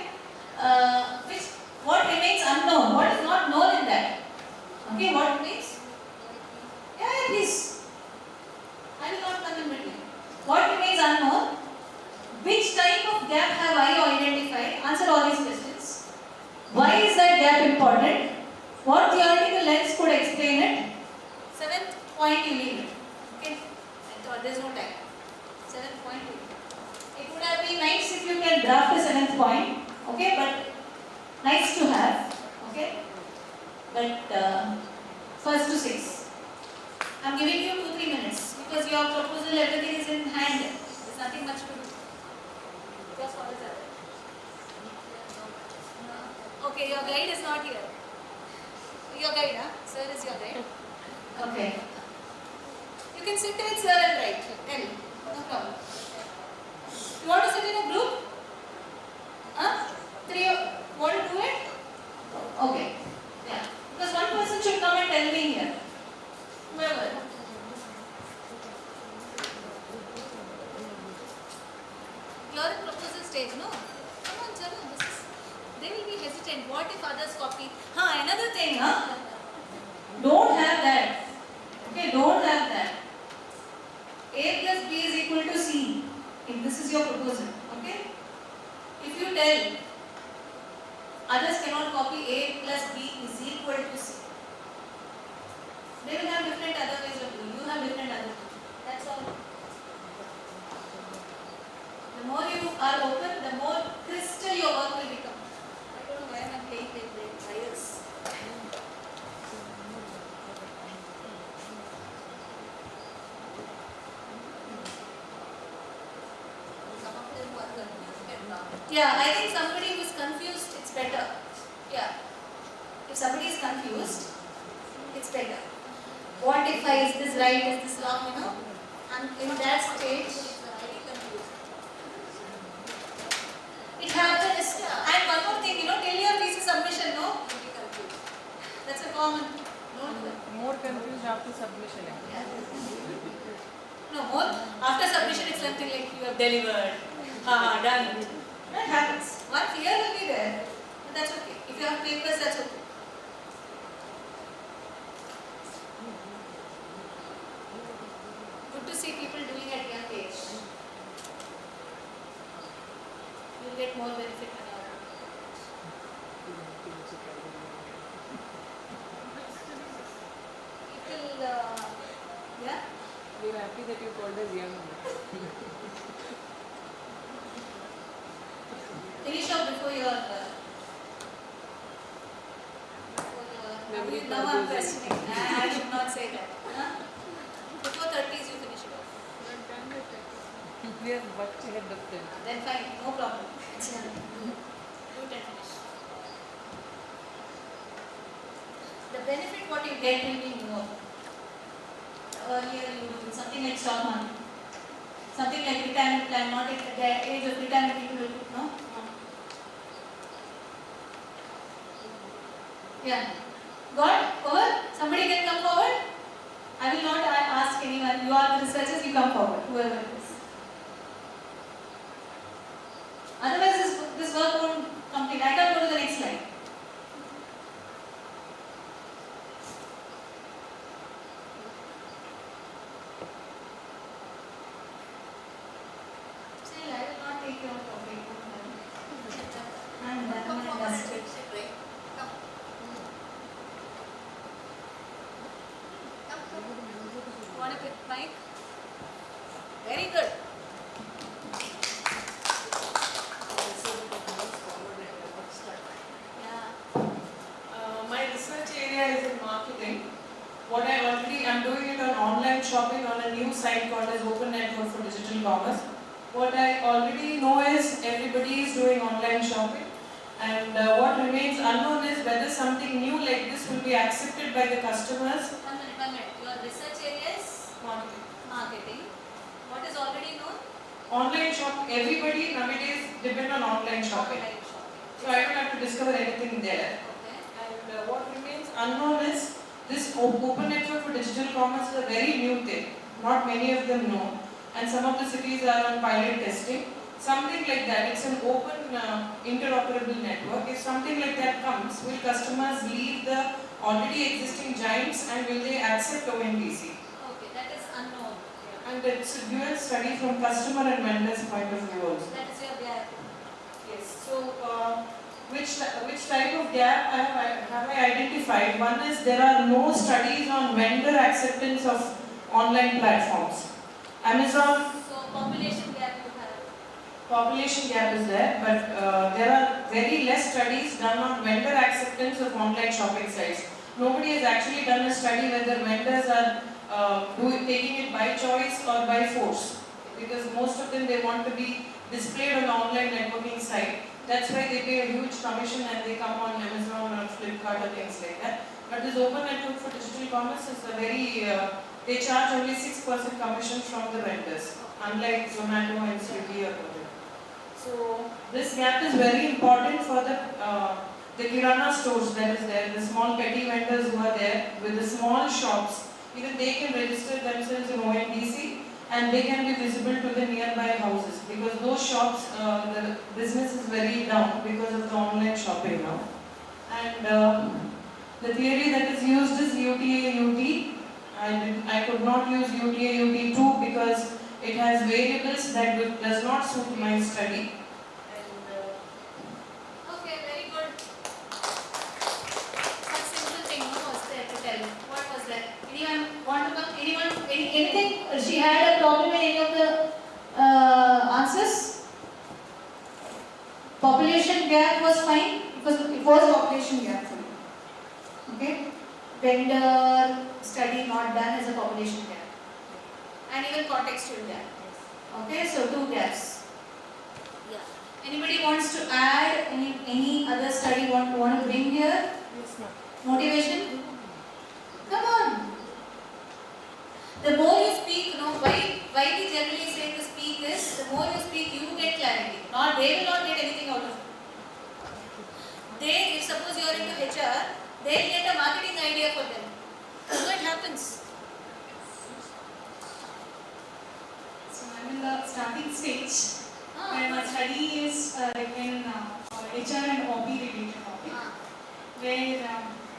Speaker 3: What remains unknown? What is not known in that? Okay? What remains? Yeah, please. I will not come in between. What remains unknown? Which type of gap have I identified? Answer all these questions. Why is that gap important? What theoretical lens could explain it? Seventh point you leave it. Okay? There is no time. Seventh point you leave it. It would have been nice if you can draft a seventh point. Okay? But nice to have. Okay? But first to six. I'm giving you 2-3 minutes because your proposal, everything is in hand. There's nothing much to do. Because what is that? Okay, your guide is not here. Your guide, huh? Sir is your guide. Okay. You can sit with sir and write. Tell. No problem. You want to sit in a group? Huh? 3 want to do it? Okay. Yeah. Because one person should come and tell me here. Whoever. You're in proposal stage, no? Come on, Charu. They will be hesitant. What if others copy? Another thing, Don't have that. Okay, don't have that. A plus B is equal to C. If this is your proposal, okay? If you tell others cannot copy A plus B is equal to C, they will have different other ways of doing. You have different other ways. That's all. The more you are open, the more crystal your work will become. I don't know why I'm playing with the wires.
Speaker 6: Some of them who are confused can come.
Speaker 3: Yeah, I think somebody who is confused, it's better. Yeah. If somebody is confused, it's better. What if is this right, is this wrong, And in that stage, it happens. And one more thing, till your thesis submission, no? That's a common. Don't do that.
Speaker 5: More confused after submission.
Speaker 3: Yeah. No, more. After submission, it's something like you have delivered. Done. That happens. One fear will be there. But that's okay. If you have papers, that's okay. Good to see people doing at young age. You'll get more benefit than all.
Speaker 4: It will,
Speaker 3: Yeah?
Speaker 5: We're happy that you called us young.
Speaker 3: Finish off before your.
Speaker 5: Memory
Speaker 3: Now
Speaker 5: card
Speaker 3: I'm
Speaker 5: is
Speaker 3: questioning. I should not say that. Huh? Before 30s, you finish it off.
Speaker 5: We are much ahead of them.
Speaker 3: Then fine, no problem. Do it and finish. The benefit what you get will be more. Earlier you do something like stock market, something like retirement plan, not at the age of retirement people will put, no? Yeah. Got? Over? Somebody can come forward? I will not ask anyone. You are the researchers, you come forward, whoever it is. Otherwise this work won't complete. I can go to the next slide. Still, I will not take your topic. I'm done.
Speaker 6: Come
Speaker 3: I'm
Speaker 6: forward and
Speaker 3: dusted.
Speaker 6: sit right. Come. Come.
Speaker 3: Want a quick mic? Very good. Yeah.
Speaker 8: My research area is in marketing. What I'm doing it on online shopping on a new site called as Open Network for Digital Commerce. What I already know is everybody is doing online shopping, and what remains unknown is whether something new like this will be accepted by the customers.
Speaker 3: 1 minute, 1 minute. Your research area is
Speaker 8: Marketing.
Speaker 3: marketing. What is already known?
Speaker 8: Online shop, everybody nowadays depend on online shopping.
Speaker 3: Online shopping.
Speaker 8: So I don't have to discover anything there.
Speaker 3: Okay.
Speaker 8: And what remains unknown is this open network for digital commerce is a very new thing. Not many of them know. And some of the cities are on pilot testing. Something like that, it's an open interoperable network. If something like that comes, will customers leave the already existing giants and will they accept ONDC?
Speaker 3: Okay, that is unknown.
Speaker 8: And it's a dual study from customer and vendor's point of view also.
Speaker 3: That is your gap.
Speaker 8: Yes. So, which type of gap have I identified? One is there are no studies on vendor acceptance of online platforms. Amazon
Speaker 3: So population gap you have.
Speaker 8: population gap is there, but there are very less studies done on vendor acceptance of online shopping sites. Nobody has actually done a study whether vendors are taking it by choice or by force, because most of them they want to be displayed on the online networking site. That's why they pay a huge commission and they come on Amazon or Flipkart or things like that. But this open network for digital commerce is a very, they charge only 6% commission from the vendors, unlike Zomato and Swiggy or whatever. So this gap is very important for the Kirana stores that is there, the small petty vendors who are there with the small shops. Even they can register themselves in ONDC and they can be visible to the nearby houses, because those shops, the business is very down because of the online shopping now. And the theory that is used is UTA-UT. I could not use UTA-UT2 because it has variables that does not suit my study.
Speaker 3: Okay, very good. Such simple thing was there to tell. What was that? Anyone want to come? Anything? She had a problem in any of the answers? Population gap was fine. It was population gap for you. Okay? Vendor study not done as a population gap. And even contextual gap. Okay, so 2 gaps. Yeah. Anybody wants to add any other study want to bring here?
Speaker 8: Yes, ma'am.
Speaker 3: Motivation? Come on. The more you speak, why we generally say to speak is, the more you speak, you get clarity. They will not get anything out of it. If suppose you are into HR, they will get a marketing idea for them. So it happens.
Speaker 9: So I'm in the starting stage, where my study is in HR and OP related topic, where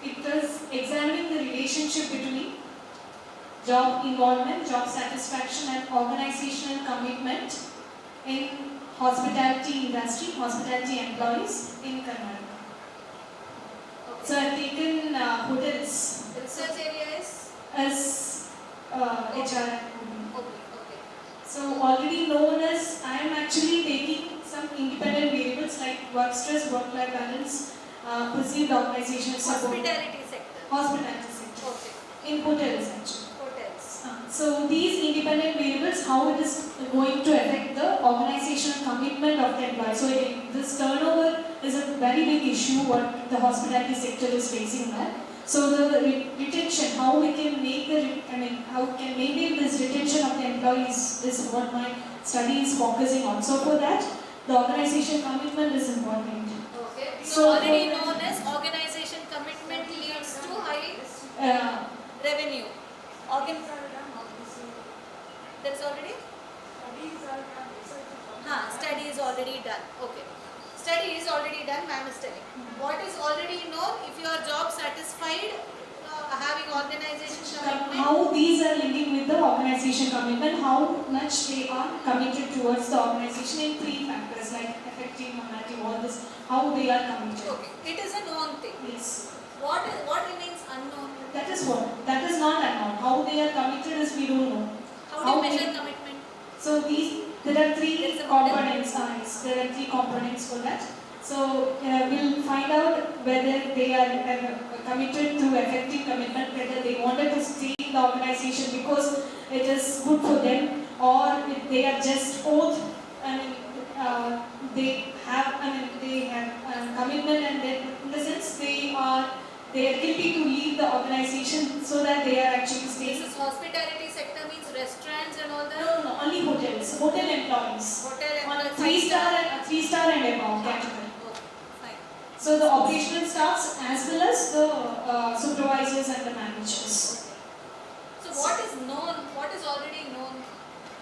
Speaker 9: it is examining the relationship between job involvement, job satisfaction and organizational commitment in hospitality industry, hospitality employees in Karnataka. So I've taken hotels
Speaker 3: Research area is?
Speaker 9: as HR.
Speaker 3: Okay.
Speaker 9: So already known as, I am actually taking some independent variables like work stress, work-life balance, perceived organizational support.
Speaker 3: Hospitality sector.
Speaker 9: Hospitality sector.
Speaker 3: Okay.
Speaker 9: In hotels actually.
Speaker 3: Hotels.
Speaker 9: So these independent variables, how it is going to affect the organizational commitment of the employee. So this turnover is a very big issue what the hospitality sector is facing now. So the retention, how we can make how we can maintain this retention of the employees is what my study is focusing on. So for that, the organization commitment is important.
Speaker 3: Okay.
Speaker 9: So
Speaker 3: So already known as organization commitment leads to high revenue. That's already? Study is already done. Okay. Study is already done, ma'am is telling. What is already known, if you are job satisfied, having organization commitment.
Speaker 9: How these are linking with the organization commitment, how much they are committed towards the organization in three factors like effective, normative, all this, how they are committed.
Speaker 3: Okay. It is a known thing.
Speaker 9: Yes.
Speaker 3: What remains unknown?
Speaker 9: That is what? That is not unknown. How they are committed is we don't know.
Speaker 3: How do you measure commitment?
Speaker 9: So there are three components. There are three components for that. So we'll find out whether they are committed to effective commitment, whether they wanted to stay in the organization because it is good for them, or if they are just both. They have commitment, and then in the sense they are guilty to leave the organization so that they are actually staying.
Speaker 3: This is hospitality sector means restaurants and all that?
Speaker 9: No, only hotels, hotel employees.
Speaker 3: Hotel
Speaker 9: On a
Speaker 3: employees.
Speaker 9: 3-star and above category.
Speaker 3: Okay, fine.
Speaker 9: So the operational staffs as well as the supervisors and the managers.
Speaker 3: So what is known? What is already known?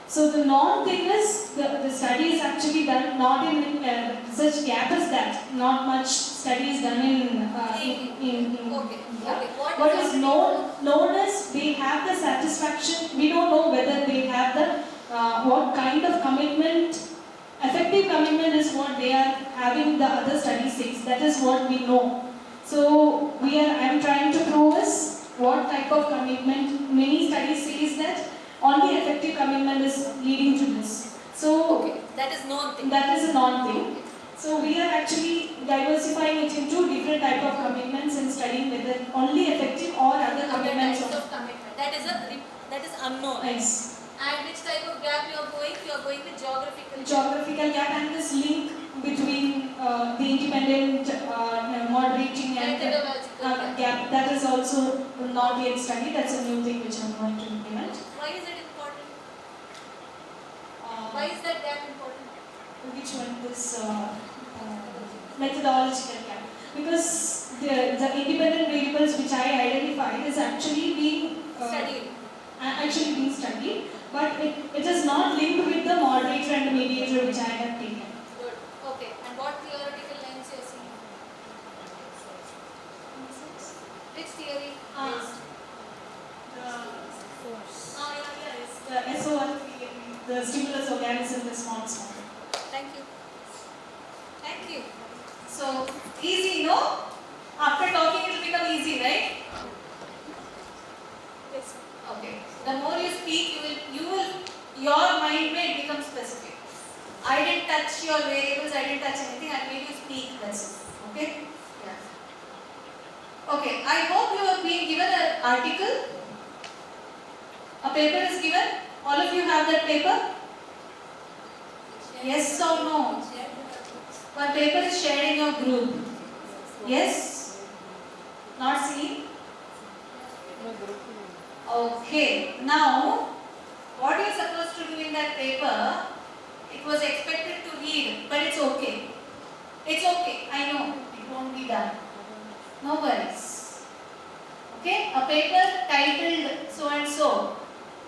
Speaker 9: So the known thing is the study is actually done not in such gap as that. Not much study is done in
Speaker 3: Okay.
Speaker 9: yeah.
Speaker 3: Okay.
Speaker 9: What is known is they have the satisfaction. We don't know whether they have the what kind of commitment. Effective commitment is what they are having. The other study says that is what we know. So I am trying to prove is what type of commitment. Many studies says that only effective commitment is leading to this. So
Speaker 3: Okay. That is known thing.
Speaker 9: that is a non-thing. So we are actually diversifying it into different type of commitments and studying whether only effective or other
Speaker 3: Other
Speaker 9: commitments.
Speaker 3: types of commitment. That is unknown.
Speaker 9: Yes.
Speaker 3: And which type of gap you are going? You are going with geographical.
Speaker 9: Geographical gap and this link between the independent moderating and
Speaker 3: Methodological
Speaker 9: gap, that is also not yet studied. That's a new thing which I'm going to implement.
Speaker 3: Why is it important? Why is that gap important?
Speaker 9: Which one? This methodological gap. Because the independent variables which I identified is actually being studied, but it is not linked with the moderator and the mediator which I have taken.
Speaker 3: Good. Okay. And what theoretical lens you are seeing? Which theory?
Speaker 9: The SOR, the stimulus organism response model.
Speaker 3: Thank you. Thank you. So, easy, no? After talking it will become easy, right? Yes. Okay. The more you speak, your mind may become specific. I didn't touch your variables, I didn't touch anything, I made you speak, that's it. Okay? Yeah. Okay, I hope you have been given an article. A paper is given. All of you have that paper? Yes or no? One paper is shared in your group. Yes? Not seen? Okay. Now, what you are supposed to do in that paper, it was expected to read, but it's okay. It's okay. I know. It won't be done. No worries. Okay? A paper titled so and so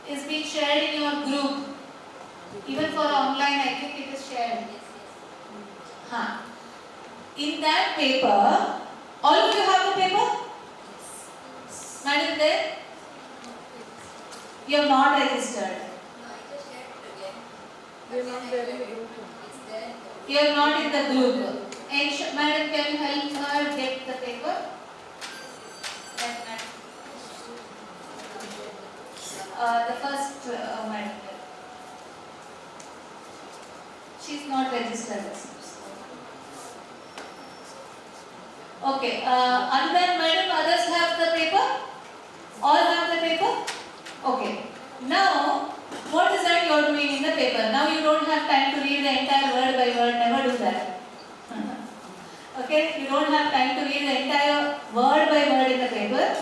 Speaker 3: is being shared in your group. Even for online, I think it is shared. In that paper, all of you have the paper? Madam there? You have not registered.
Speaker 5: We are not there in the group.
Speaker 3: You are not in the group. And madam, can you help her get the paper?
Speaker 10: The first madam. She's not registered as such. Okay. Other than madam, others have the paper? All have the paper? Okay. Now, what is that you are doing in the paper? Now you don't have time to read the entire word by word. Never do that. Okay? You don't have time to read the entire word by word in the paper.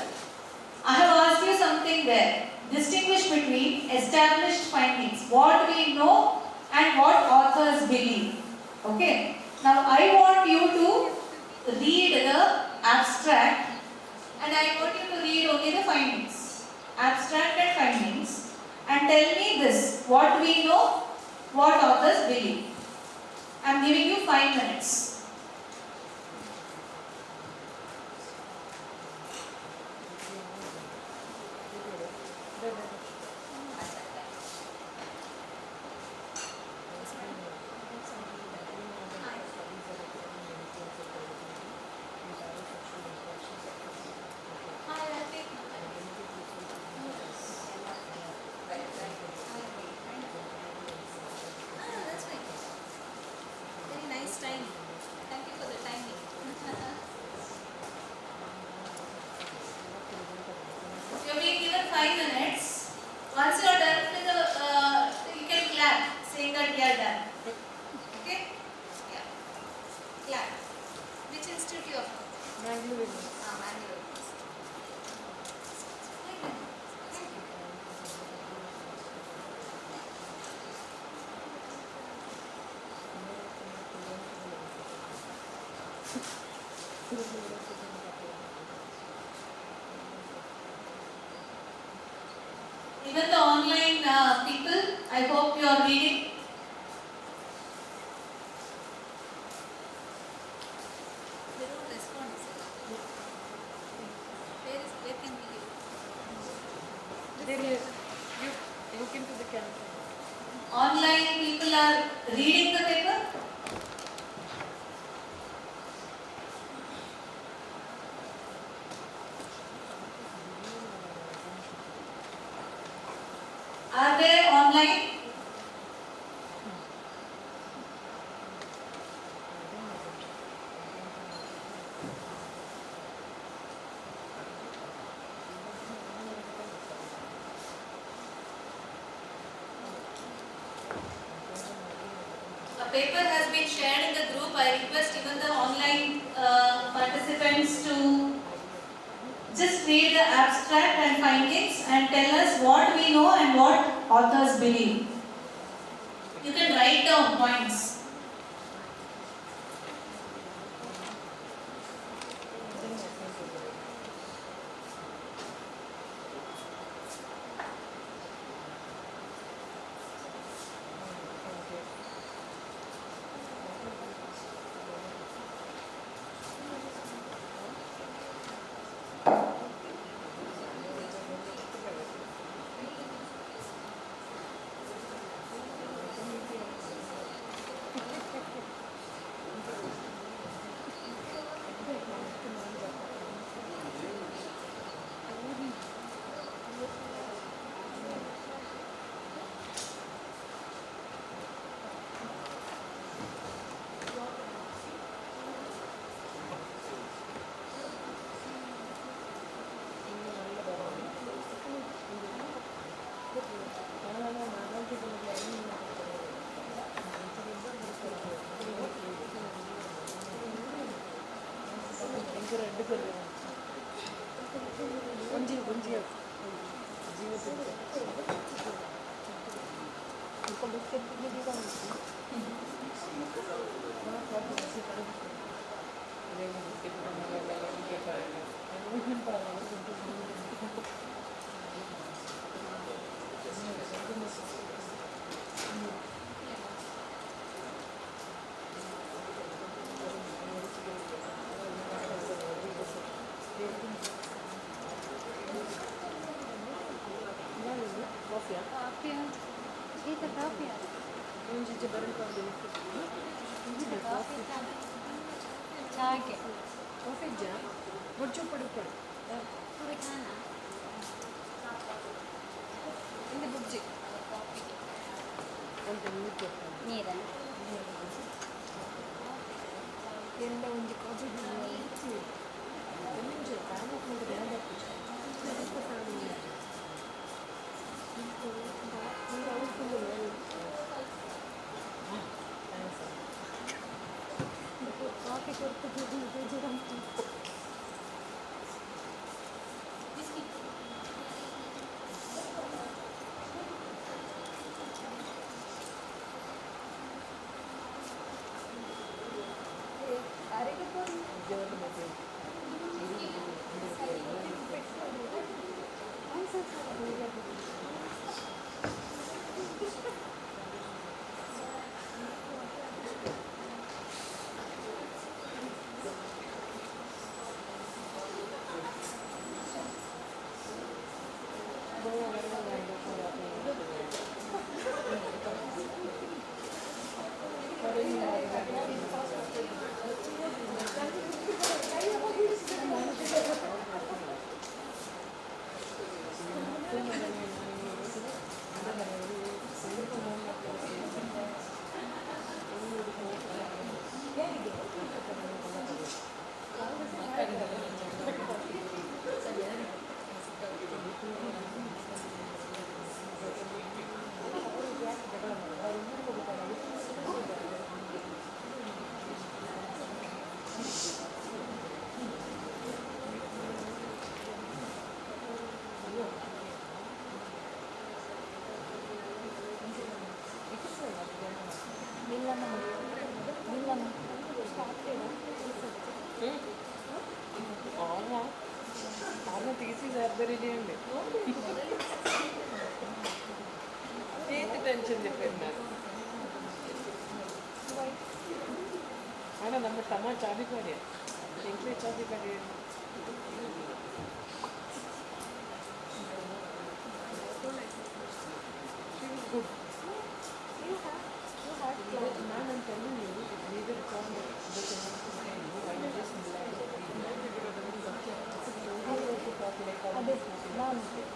Speaker 10: I have asked you something there. Distinguish between established findings, what we know and what authors believe. Okay? Now I want you to read the abstract and I want you to read only the findings. Abstract and findings. And tell me this, what we know, what authors believe. I am giving you 5 minutes.
Speaker 3: Time. Thank you for the timing.
Speaker 10: You have been given 5 minutes. Once you are done with the, you can clap, saying that you are done. Okay? Yeah. Clap. Which institute you are from?
Speaker 4: Mangalore.
Speaker 10: Mangalore. Even the online people, I hope you are reading.
Speaker 3: They don't respond. Where can we
Speaker 4: There is, you look into the camera.
Speaker 10: Online people are reading the paper. Are they online? A paper has been shared in the group. I request even the online participants to just read the abstract and findings and tell us what we know and what authors believe. You can write down points.
Speaker 4: Music. Copy.
Speaker 6: మీరా
Speaker 4: ಎಲ್ಲ ಒಂದು copy coffee ಕೊಡ್ತಿದ್ದು
Speaker 5: తీసి surgery చేయండి చేతి tension చెప్పారు నాకు ఆడ ನಮ್ಮ ತಮ್ಮ ಚಾಬಿ ಕಾರ್ಯ ಎಂಕ್ಲೆ ಚಾಬಿ ಕಾರ್ಯ good. ನಾನು telling you, neither from the
Speaker 4: very clarity.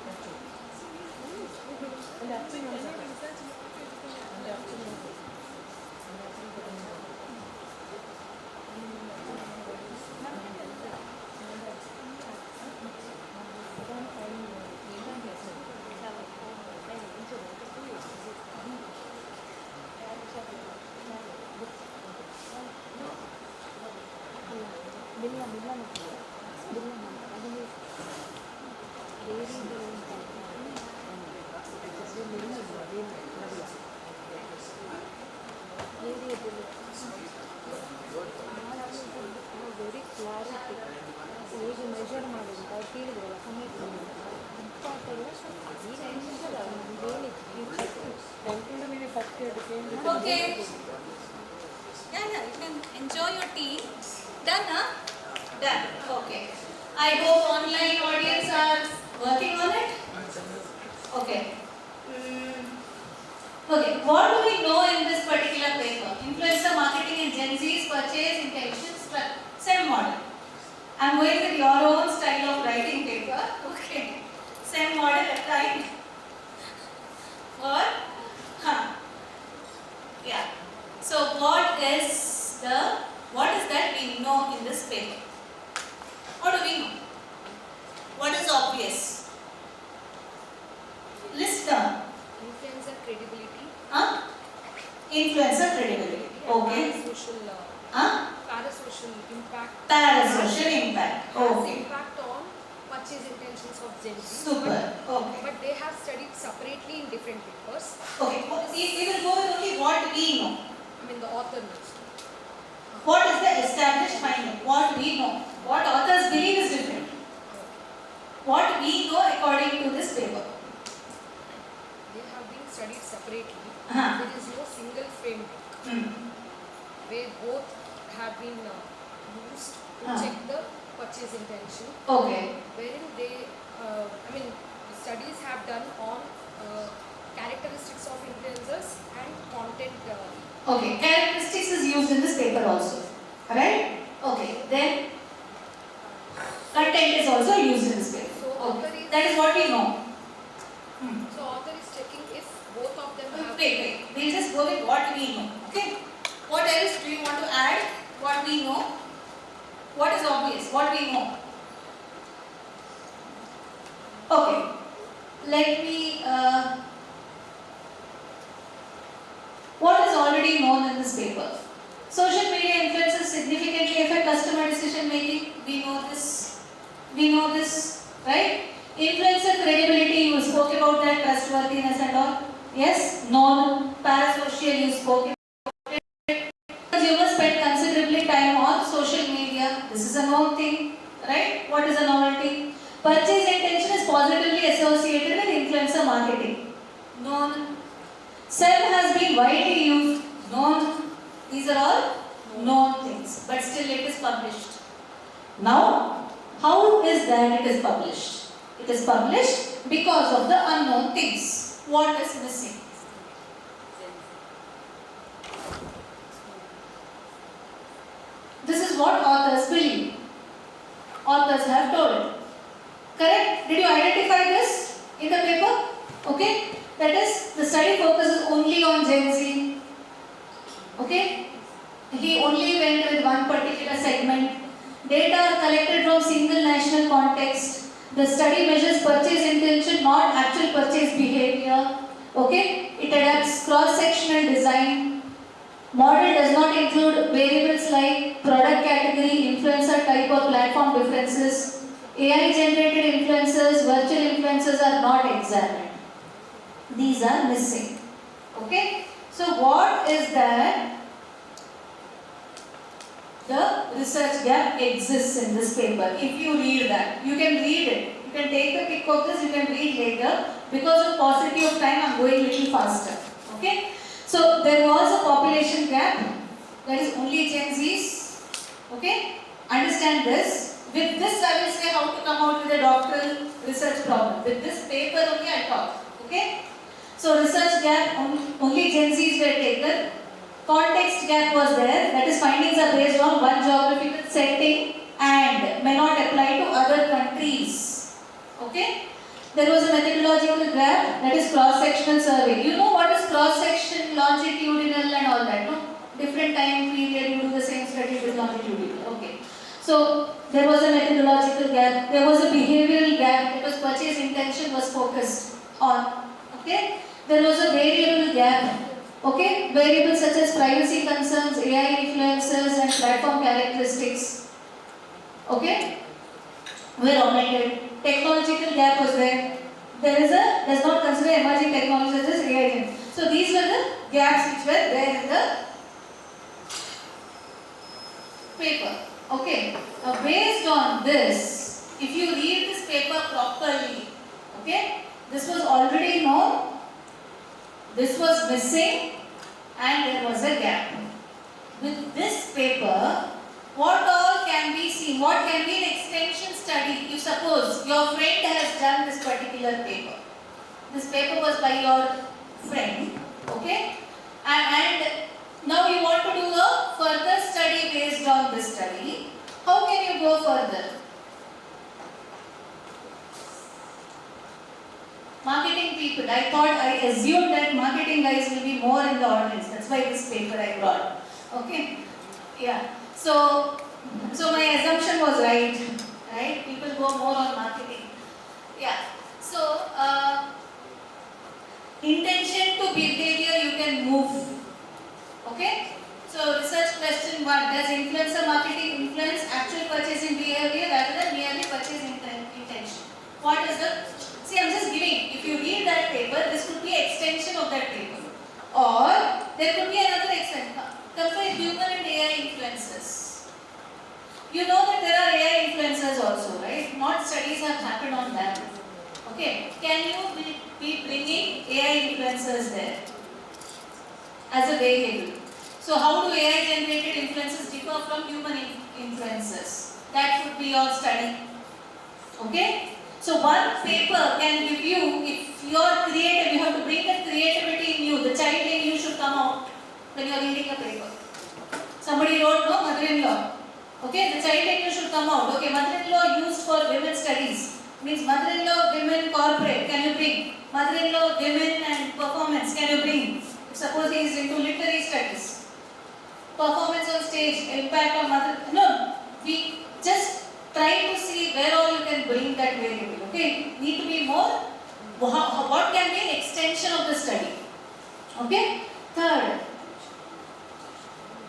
Speaker 4: ಹೇಗೆ ಮೆಜರ್ ಮಾಡೋದು ತಿಳಿದ್ರಲ್ಲ ಸಮಯಕ್ಕೆ
Speaker 3: Okay. Yeah, you can enjoy your tea. Done, huh?
Speaker 10: Done. Okay. I hope online audience are working on it. Okay. Okay. What do we know in this particular paper? Influencer marketing in Gen Z's purchase intentions. Same model. I'm going with your own style of writing paper. Okay. Same model applied. Or, yeah. So what is that we know in this paper? What do we know? What is obvious? List down.
Speaker 4: influencer credibility.
Speaker 10: Influencer credibility. Okay.
Speaker 4: Social parasocial impact.
Speaker 10: Parasocial impact. Okay.
Speaker 4: Impact on purchase intentions of Gen Z.
Speaker 10: Super. Okay.
Speaker 4: But they have studied separately in different papers.
Speaker 10: Okay. We will go with only what we know.
Speaker 4: I mean the author knows.
Speaker 10: What is the established finding? What we know. What authors believe is different. What we know according to this paper.
Speaker 4: They have been studied separately.
Speaker 10: Uh-huh.
Speaker 4: There is no single framework where both have been used to check the purchase intention.
Speaker 10: Okay.
Speaker 4: Wherein they, the studies have done on characteristics of influencers and content.
Speaker 10: Okay. Characteristics is used in this paper also. Right? Okay. Then content is also used in this paper.
Speaker 4: So
Speaker 10: Okay.
Speaker 4: author is,
Speaker 10: That is what we know.
Speaker 4: so author is checking
Speaker 10: just go with what we know. Okay? What else do you want to add? What we know? What is obvious? What we know? Okay. Let me. What is already known in this paper? Social media influences significantly affect customer decision making. We know this. We know this, right? Influencer credibility, you spoke about that, trustworthiness and all. Yes? Known. Parasocial, you spoke about it. Consumers spend considerably time on social media. This is a known thing, right? What is a novelty? Purchase intention is positively associated with influencer marketing. Known. SEM has been widely used. Known. These are all known things, but still it is published. Now, how is that it is published? It is published because of the unknown things. What is missing? This is what authors believe. Authors have told. Correct? Did you identify this in the paper? Okay? That is, the study focuses only on Gen Z. Okay? He only went with one particular segment. Data are collected from single national context. The study measures purchase intention, not actual purchase behavior. Okay? It adapts cross-sectional design. Model does not include variables like product category, influencer type or platform differences. AI generated influencers, virtual influencers are not examined. These are missing. Okay? So what is that? The research gap exists in this paper. If you read that, you can read it. You can take the pick of this, you can read later. Because of paucity of time, I am going a little faster. Okay? So there was a population gap, that is only Gen Zs. Okay? Understand this. With this I will say how to come out with a doctoral research problem. With this paper only I talk. Okay? So research gap, only Gen Zs were taken. Context gap was there, that is findings are based on one geographical setting and may not apply to other countries. Okay? There was a methodological gap, that is cross-sectional survey. You know what is cross-section, longitudinal and all that, no? Different time period you do the same study with longitudinal. Okay. So there was a methodological gap, there was a behavioral gap because purchase intention was focused on. Okay? There was a variable gap. Okay, variables such as privacy concerns, AI influencers and platform characteristics, okay, were omitted. Technological gap was there. Does not consider emerging technologies such as AI. So these were the gaps which were there in the paper. Okay, based on this, if you read this paper properly, okay, this was already known. This was missing and there was a gap. With this paper, what all can be seen? What can be an extension study? If suppose your friend has done this particular paper. This paper was by your friend, okay? And now you want to do a further study based on this study. How can you go further? Marketing people. I assumed that marketing guys will be more in the audience. That's why this paper I brought. Okay? Yeah. So my assumption was right. Right? People go more on marketing. Yeah. So, intention to behavior you can move. Okay? So, research question 1. Does influencer marketing influence actual purchasing behavior rather than merely purchase intention? What is the... See, I'm just giving, if you read that paper, this could be extension of that paper. Or, there could be another extension. Compare human and AI influencers. You know that there are AI influencers also, right? Not studies have happened on them. Okay, can you be bringing AI influencers there as a variable? So, how do AI generated influencers differ from human influencers? That would be your study. Okay? So one paper can give you, if you are creative, you have to bring the creativity in you, the child in you should come out when you are reading a paper. Somebody wrote, no, mother-in-law. Okay, the child in you should come out. Okay, mother-in-law used for women studies. Means mother-in-law, women, corporate, can you bring? Mother-in-law, women and performance, can you bring? Suppose he is into literary studies, performance on stage, impact on mother. No, we just try to see where all you can bring that variable. Okay, need to be more. What can be an extension of the study? Okay. Third,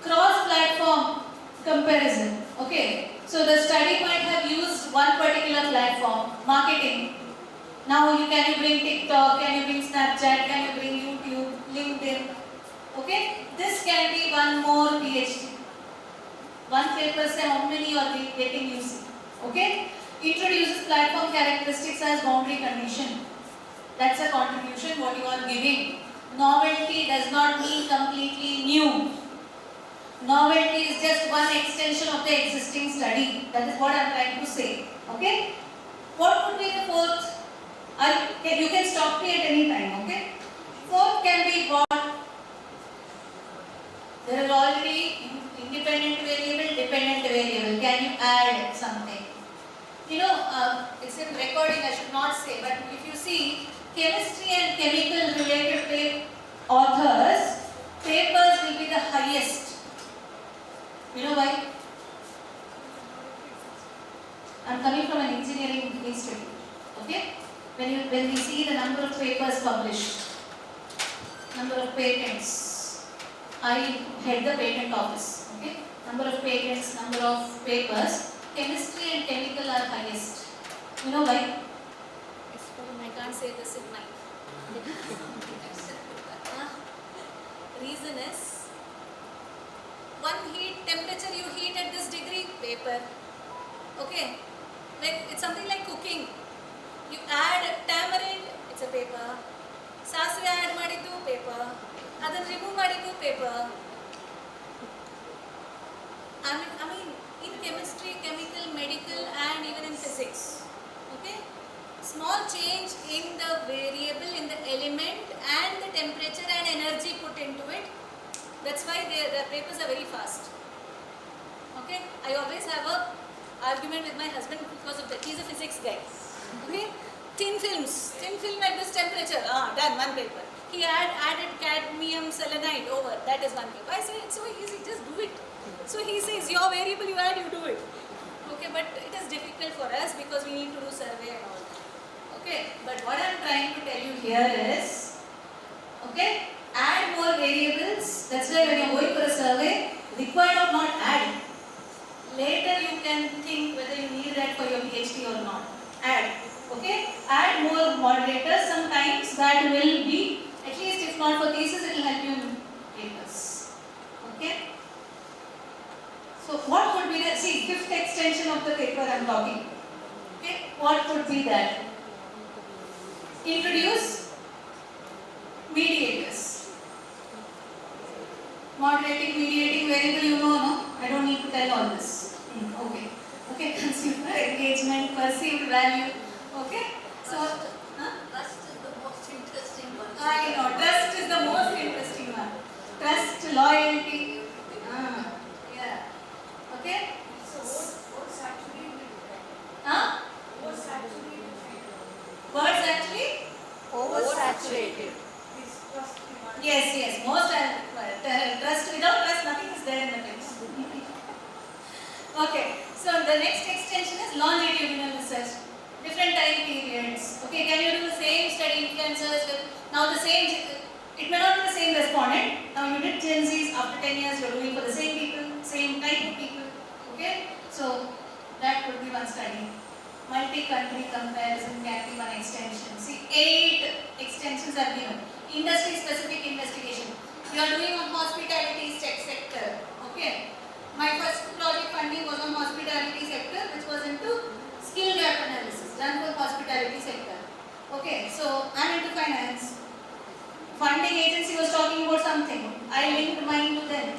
Speaker 10: cross-platform comparison. Okay. So the study might have used one particular platform, marketing. Now can you bring TikTok, can you bring Snapchat, can you bring YouTube, LinkedIn. Okay, this can be one more PhD. One paper say how many are we getting used. Okay, introduces platform characteristics as boundary condition. That's a contribution what you are giving. Novelty does not mean completely new. Novelty is just one extension of the existing study. That is what I am trying to say. Okay? What would be the fourth? You can stop me at any time. Okay? Fourth can be what? There is already independent variable, dependent variable. Can you add something? You know, it's in recording, I should not say, but if you see chemistry and chemical related authors, papers will be the highest. You know why? I am coming from an engineering institute. Okay? When we see the number of papers published, number of patents, I head the patent office. Okay? Number of patents, number of papers, chemistry and chemical are highest. You know why?
Speaker 3: I can't say this in my reason is one heat temperature you heat at this degree, paper. Okay, like it's something like cooking. You add tamarind, it's a paper. Sasve add ಮಾಡಿದ್ದು paper. ಅದನ್ನು remove ಮಾಡಿದ್ದು paper. I mean in chemistry, chemical, medical and even in physics. Okay, small change in the variable, in the element and the temperature and energy put into it. That's why their papers are very fast. Okay, I always have a argument with my husband because of that. He's a physics guy. Okay, thin film at this temperature, done, one paper. He added cadmium selenide over, that is one paper. I say it's so easy, just do it. So he says your variable you add, you do it. Okay, but it is difficult for us because we need to do survey and all that. Okay, but what I am trying to tell you here is, okay, add more variables. That's why when you are going for a survey, required or not, add. Later you can think whether you need that for your PhD or not. Add. Okay, add more moderators. Sometimes that will be, at least if not for cases, it will help you in papers. Okay. So what could be the, see, fifth extension of the paper I am talking. Okay, what could be that? Introduce mediators. Moderating, mediating variable, you know, no? I don't need to tell all this. Okay. Okay, consumer engagement, perceived value. Okay. So,
Speaker 6: Trust is the most interesting one.
Speaker 10: I know, trust is the most interesting one. Trust, loyalty. Yeah. Okay.
Speaker 8: So what's actually different?
Speaker 10: Huh?
Speaker 8: What's actually different?
Speaker 10: Words actually?
Speaker 5: Oversaturated.
Speaker 8: This trust demand.
Speaker 10: Yes. Most trust, without trust, nothing is there in the text. Okay. So the next extension is longitudinal research. Different time periods. Okay, can you do the same study influencers with now the same, it may not be the same respondent. Now you did Gen Zs, after 10 years you are doing for the same people, same type of people. Okay, so that would be one study. Multi-country comparison can be one extension. See, 8 extensions are given. Industry specific investigation. You are doing on hospitality sector. Okay. My first project funding was on hospitality sector, which was into skill gap analysis done for hospitality sector. Okay, so I am into finance. Funding agency was talking about something. I linked mine to them.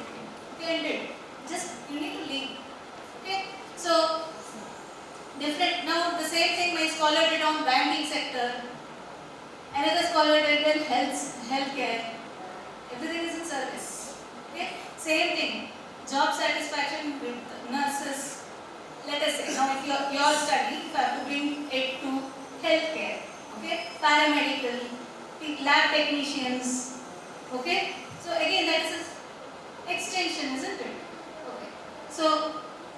Speaker 10: Okay, and did. Just you need to link. Okay, so different. Now the same thing my scholar did on banking sector. Another scholar did on healthcare. Everything is in service. Okay, same thing. Job satisfaction with nurses. Let us say, now if your study, if I have to bring it to healthcare, okay, paramedical, lab technicians, Okay? So again that is an extension, isn't it? Okay. So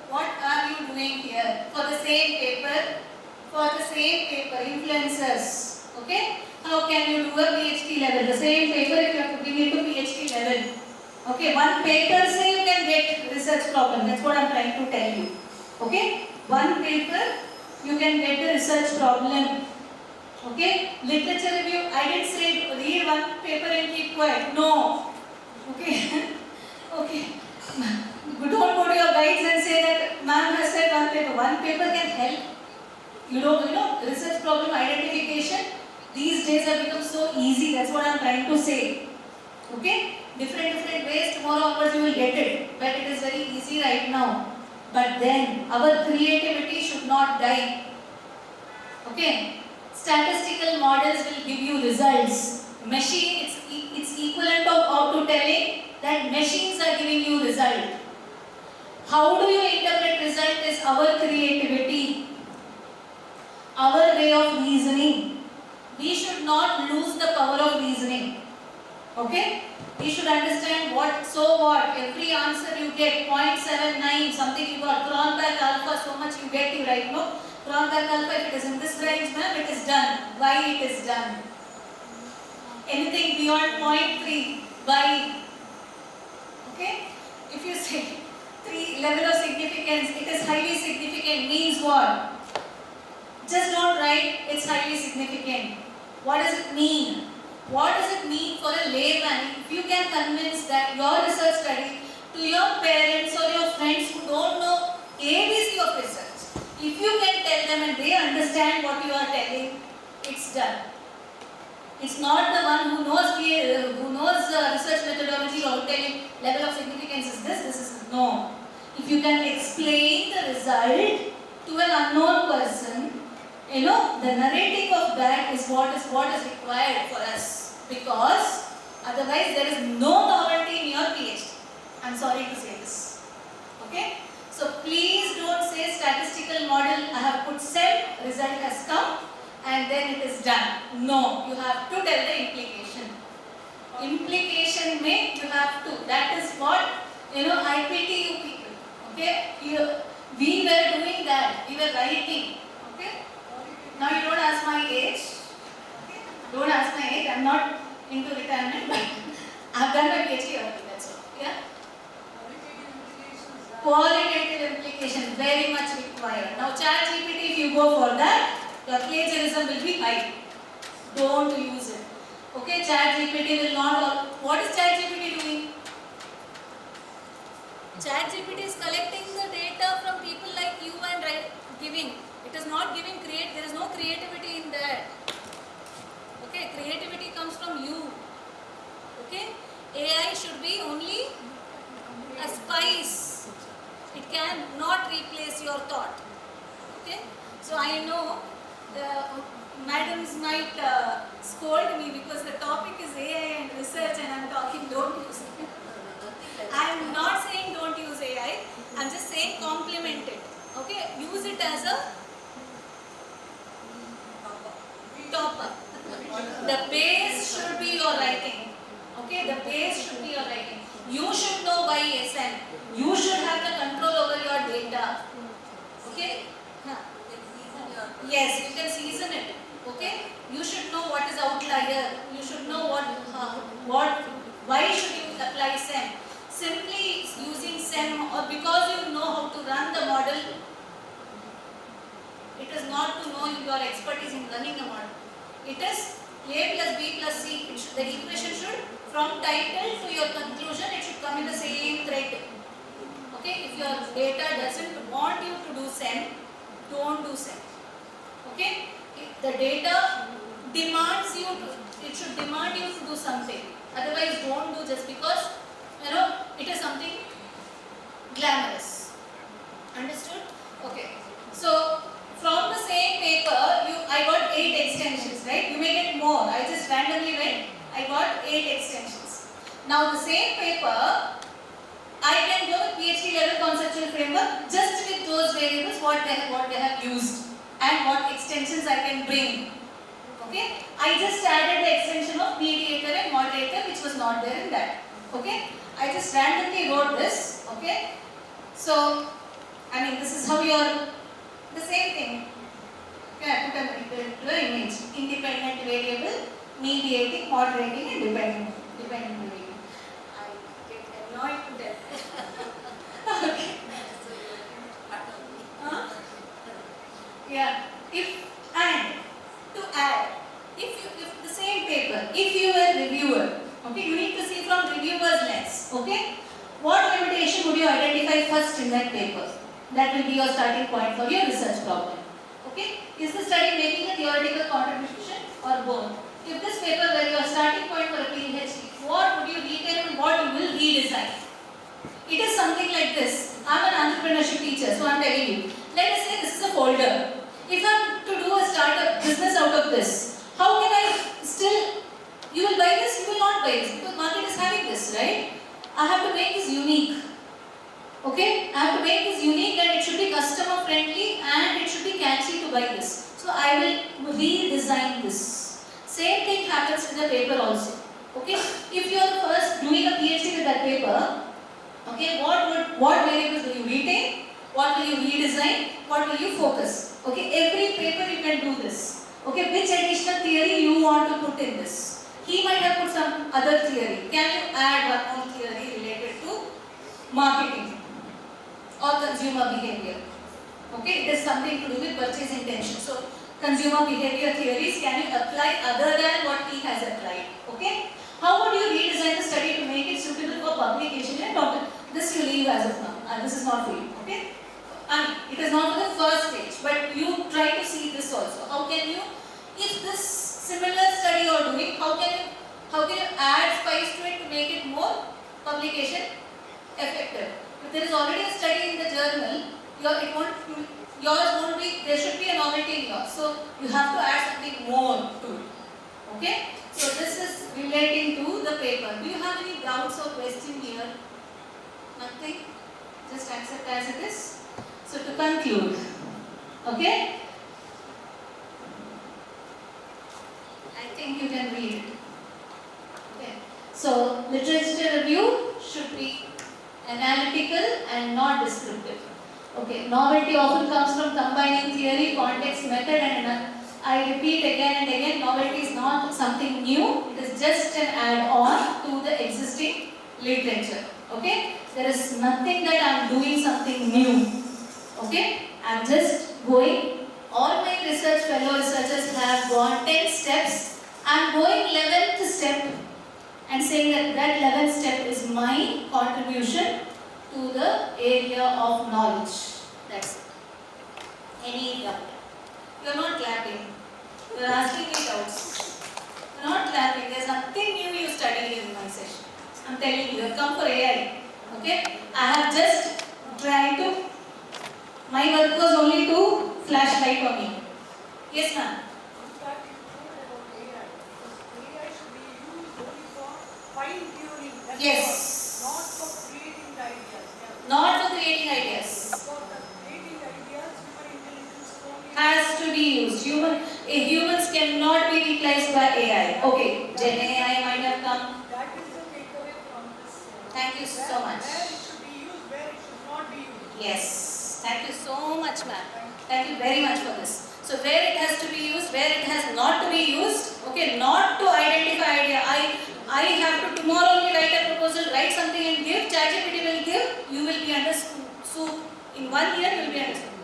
Speaker 10: what are you doing here? For the same paper, influencers. Okay? How can you do a PhD level? The same paper if you have to bring it to PhD level. Okay, one paper say you can get research problem. That's what I'm trying to tell you. Okay? One paper you can get the research problem. Okay? Literature review, I didn't say read one paper and keep quiet. No. Okay? Okay. Don't go to your guides and say that ma'am has said one paper. One paper can help. You know, research problem identification these days have become so easy. That's what I'm trying to say. Okay? Different ways. Tomorrow onwards you will get it. But it is very easy right now. But then our creativity should not die. Okay? Statistical models will give you results. Machine, it's equivalent to telling that machines are giving you result. How do you interpret result is our creativity, our way of reasoning. We should not lose the power of reasoning. Okay? We should understand what, so what, every answer you get, 0.79, something you got, Cronbach alpha, so much you get, you right, no? Cronbach alpha, if it is in this range, ma'am, it is done. Why it is done? Anything beyond 0.3, why? Okay? If you say 3 level of significance, it is highly significant, means what? Just don't write, it's highly significant. What does it mean? What does it mean for a layman if you can convince that your research study to your parents or your friends who don't know ABC of research, if you can tell them and they understand what you are telling, it's done. It's not the one who knows research methodology or telling level of significance is this is no. If you can explain the result to an unknown person, you know, the narrating of that is what is required for us. Because otherwise there is no novelty in your PhD. I'm sorry to say this. Okay? So please don't say statistical model, I have put SEM, result has come and then it is done. No, you have to tell the implication. Implication may you have to. That is what, you know, I pity you people. Okay? We were doing that. We were writing. Okay? Now you don't ask my age. Okay? Don't ask my age. I'm not into retirement, but I've done my PhD already. That's all. Yeah? Qualitative implication very much required. Now ChatGPT, if you go for that, your plagiarism will be high. Don't use it. Okay? ChatGPT will not. What is ChatGPT doing? ChatGPT is collecting the data from people like you and giving. It is not giving there is no creativity in that. Okay, creativity comes from you. Okay, AI should be only a spice. It can not replace your thought. Okay, so I know madams might scold me because the topic is AI and research and I'm talking don't use it. I'm not saying don't use AI, I'm just saying complement it. Okay, use it as a topper. The base should be your writing. Okay, the base should be your writing. You should know why SN. You should have the control over your data. Okay? Yes, you can season it. Okay? You should know what is outlier. You should know why should you apply SEM. Simply using SEM or because you know how to run the model, it is not to know your expertise in running a model. It is A plus B plus C. The equation should, from title to your conclusion, it should come in the same thread. Okay? If your data doesn't want you to do SEM, don't do SEM. Okay? If the data demands you to, it should demand you to do something. Otherwise, don't do just because, you know, it is something glamorous. Understood? Okay. So, from the same paper, I got 8 extensions, right? You may get more. I just randomly went, I got 8 extensions. Now, the same paper, I can do a PhD level conceptual framework just with those variables what they have used and what extensions I can bring. Okay, I just added the extension of mediator and moderator which was not there in that. Okay, I just randomly wrote this. Okay, so I mean this is how your the same thing. Okay, I put an image: independent variable, mediating, moderating, and dependent variable. I get annoyed to death. Okay. Yeah. If the same paper, if you were reviewer, okay, you need to see from reviewer's lens. Okay, what limitation would you identify first in that paper? That will be your starting point for your research problem. Okay, is the study making a theoretical contribution or both? If this paper were your starting point for a PhD, what would you retain and what you will redesign? It is something like this. I am an entrepreneurship teacher, so I am telling you. Let us say this is a folder. If I am to do a startup business out of this, how can I still, you will buy this, you will not buy this because market is having this, right? I have to make this unique. Okay, I have to make this unique and it should be customer friendly and it should be catchy to buy this. So I will redesign this. Same thing happens with the paper also. Okay, if you are first doing a PhD with that paper, okay, what variables will you retain? What will you redesign? What will you focus? Okay, every paper you can do this. Okay, which additional theory you want to put in this? He might have put some other theory. Can you add one more theory related to marketing or consumer behavior? Okay, it is something to do with purchase intention. So, consumer behavior theories, can you apply other than what he has applied? Okay, how would you redesign the study to make it suitable for publication and document? This you leave as of now. This is not for you. Okay, it is not for the first stage, but you try to see this also. How can you, if this similar study you are doing, how can you add spice to it to make it more publication effective? If there is already a study in the journal, yours won't be, there should be a novelty in yours. So you have to add something more to it. Okay? So this is relating to the paper. Do you have any doubts or questions here? Nothing? Just accept as it is. So to conclude, okay? I think you can read it. Okay. So literature review should be analytical and not descriptive. Okay. Novelty often comes from combining theory, context, method, and I repeat again and again, novelty is not something new. It is just an add-on to the existing literature. Okay. There is nothing that I am doing something new. Okay. I am just going. All my fellow researchers have gone 10 steps. I am going 11th step and saying that 11th step is my contribution to the area of knowledge. That's it. Any doubt? You are not clapping. You are asking me doubts. You are not clapping. There is nothing new you studied in my session. I am telling you, you have come for AI. Okay? I have just tried to, my work was only to flash light on me. Yes, ma'am. Yes.
Speaker 11: Not for creating ideas.
Speaker 10: Not for creating ideas.
Speaker 11: For creating ideas, human intelligence only
Speaker 10: Has to be used. Humans cannot be replaced by AI. Okay, Gen AI might have come.
Speaker 11: That is the takeaway from this.
Speaker 10: Thank you so much.
Speaker 11: Where it should be used, where it should not be used.
Speaker 10: Yes. Thank you so much, ma'am. Thank you very much for this. So where it has to be used, where it has not to be used. Okay, not to identify idea. I have to tomorrow only write a proposal, write something and give. ChatGPT will give. You will be under soup. In 1 year, you will be under soup.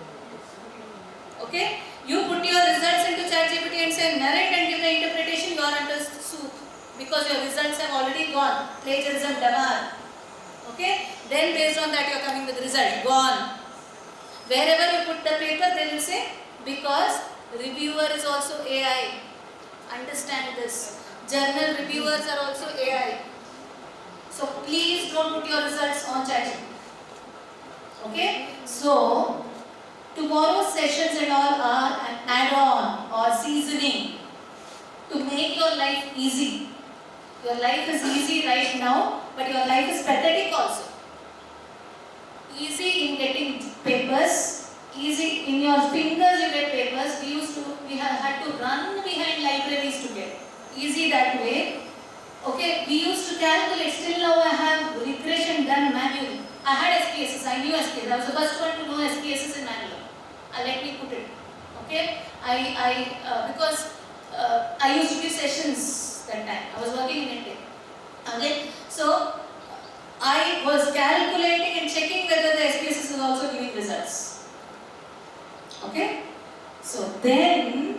Speaker 10: Okay? You put your results into ChatGPT and say narrate and give the interpretation. You are under soup because your results have already gone. Plagiarism, damar. Okay? Then based on that, you are coming with result. Gone. Wherever you put the paper, they will say because reviewer is also AI. Understand this. Journal reviewers are also AI. So please don't put your results on ChatGPT. Okay? So tomorrow's sessions and all are an add-on or seasoning to make your life easy. Your life is easy right now, but your life is pathetic also. Easy in getting papers, easy in your fingers you get papers. We used we have had to run behind libraries to get. Easy that way. Okay, we used to calculate, still now I have regression done manually. I had SPSS, I knew SPSS. I was the first one to know SPSS in Mangalore. Let me put it. Okay, because I used to give sessions that time. I was working in India. Okay, so I was calculating and checking whether the SPSS is also giving results. Okay, so then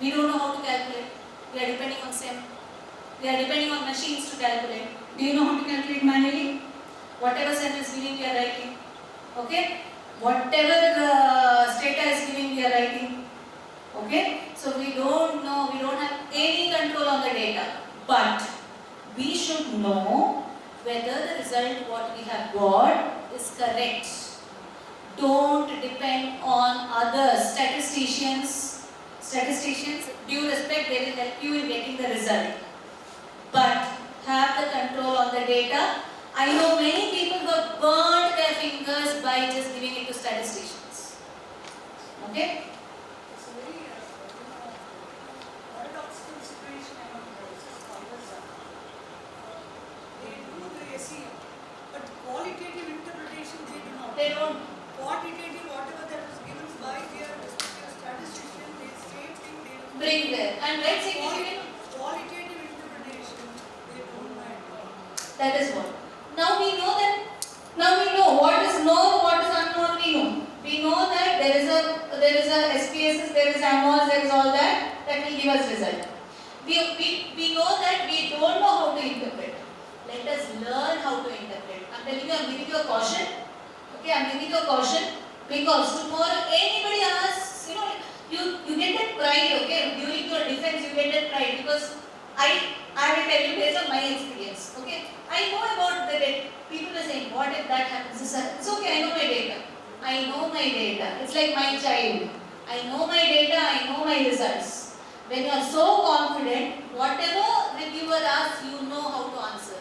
Speaker 10: we don't know how to calculate. We are depending on SEM. We are depending on machines to calculate. Do you know how to calculate manually? Whatever SEM is giving, we are writing. Okay, whatever the Stata is giving, we are writing. Okay, so we don't know, we don't have any control on the data, but we should know whether the result what we have got is correct. Don't depend on others. Statisticians, due respect, they will help you in getting the result, but have the control on the data. I know many people who have burnt their fingers by just giving it to statisticians. Okay?
Speaker 11: It's a very paradoxical situation among scholars. They do the SEO, but qualitative interpretation they do not.
Speaker 10: They don't.
Speaker 11: Quantitative, whatever that was given by their respective statistician, they same thing they do.
Speaker 10: Bring there. And right significant.
Speaker 11: Qualitative interpretation, they don't mind.
Speaker 10: That is what. Now we know that. Now we know what is known, what is unknown. We know that there is a SPSS, there is AMOS, there is all that will give us result. We know that we don't know how to interpret. Let us learn how to interpret. I'm telling you, I'm giving you a caution. Okay, I'm giving you a caution because tomorrow anybody asks, you get that pride. Okay, during your defense you get that pride because I will tell you based on my experience. Okay, I know about the data. People are saying, what if that happens? It's okay, I know my data. I know my data. It's like my child. I know my data, I know my results. When you are so confident, whatever reviewer asks, you know how to answer.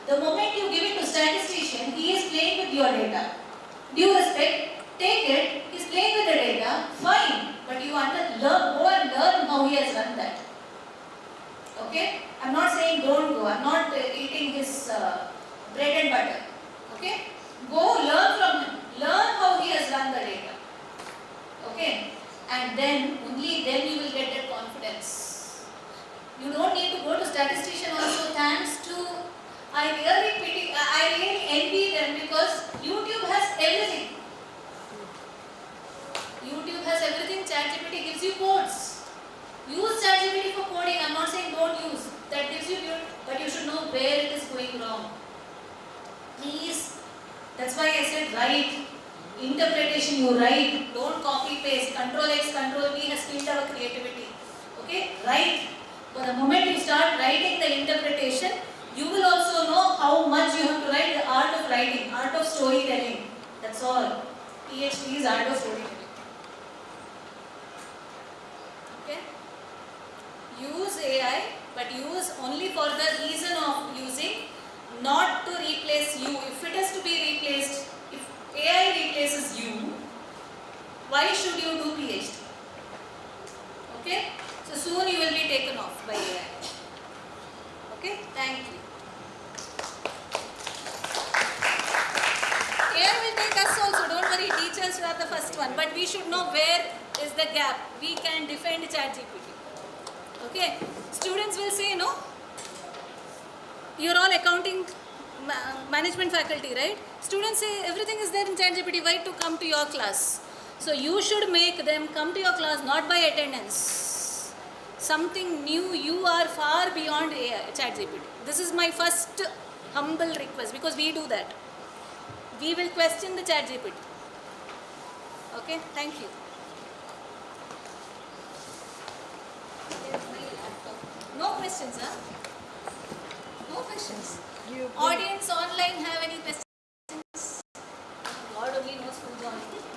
Speaker 10: The moment you give it to statistician, he is playing with your data. Due respect, take it, he is playing with the data, fine. But you go and learn how he has done that. Okay? I'm not saying don't go. I'm not eating his bread and butter. Okay? Go learn from him. Learn how he has run the data. Okay? And then, only then you will get that confidence. You don't need to go to statistician also, thanks to, I really envy them because YouTube has everything. YouTube has everything. ChatGPT gives you codes. Use ChatGPT for coding. I'm not saying don't use. That gives you, but you should know where it is going wrong. Please. That's why I said write. Interpretation you write. Don't copy paste. Control X, Control V has killed our creativity. Okay? Write. But the moment you start writing the interpretation, you will also know how much you have to write. The art of writing, art of storytelling. That's all. PhD is art of storytelling. Okay? Use AI, but use only for the reason of using, not to replace you. If it is to be replaced, if AI replaces you, why should you do PhD? Okay? So soon you will be taken off by AI. Okay? Thank you. AI will take us also, don't worry, teachers are the first one. But we should know where is the gap. We can defend ChatGPT. Okay? Students will say, no? You're all accounting management faculty, right? Students say everything is there in ChatGPT, why to come to your class? So you should make them come to your class not by attendance. Something new, you are far beyond AI, ChatGPT. This is my first humble request because we do that. We will question the ChatGPT. Okay, thank you. No questions, huh? No questions. Audience online have any questions? God only knows who's on.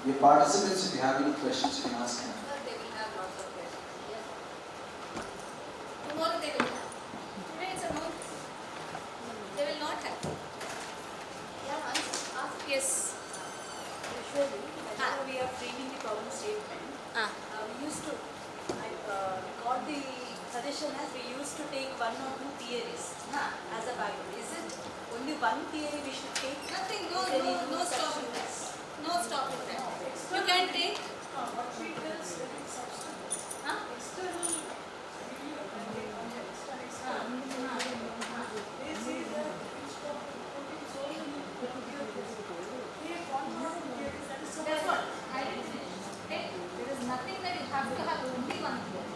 Speaker 1: Your participants, if you have any questions, you can ask them.
Speaker 6: They will have lots of questions. Yes.
Speaker 10: Tomorrow they will have. Today it's a no. They will not have.
Speaker 6: Yeah, ask.
Speaker 10: Yes.
Speaker 7: Usually, whenever we are framing the problem statement, we used to needs to take 1 or 2 theories as a background. Is it only one theory we should take?
Speaker 3: Nothing,
Speaker 7: Is there any
Speaker 3: no stopping
Speaker 7: such-
Speaker 3: that. No stopping that. You can take.
Speaker 11: What treatments very substantive? External review of the they say that it's for putting so many they want more theories, that is so
Speaker 10: That's what I didn't finish. Okay? There is nothing that you have to have only one theory.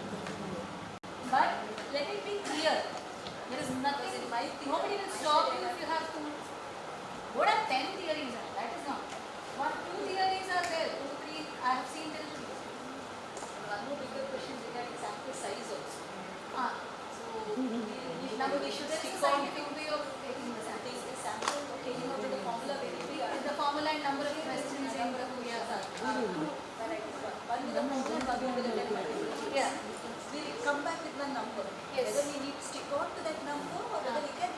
Speaker 10: But let it be clear. There is nothing, nobody will stop you if you have two. What are 10 theories? That is not. 2 theories are there. 2, 3, I have seen till 3.
Speaker 7: One more bigger question regarding sample size also.
Speaker 10: Now we should
Speaker 7: stick
Speaker 10: stick
Speaker 7: on
Speaker 10: scientific way of taking the sample.
Speaker 7: take the sample, okay, you know, with the formula very big.
Speaker 10: The formula and number of questions in the years are.
Speaker 7: One with the formula, one with the derivative.
Speaker 10: Yeah.
Speaker 7: We'll come back with one number.
Speaker 10: Yes.
Speaker 7: Whether we need to stick on to that number or whether we can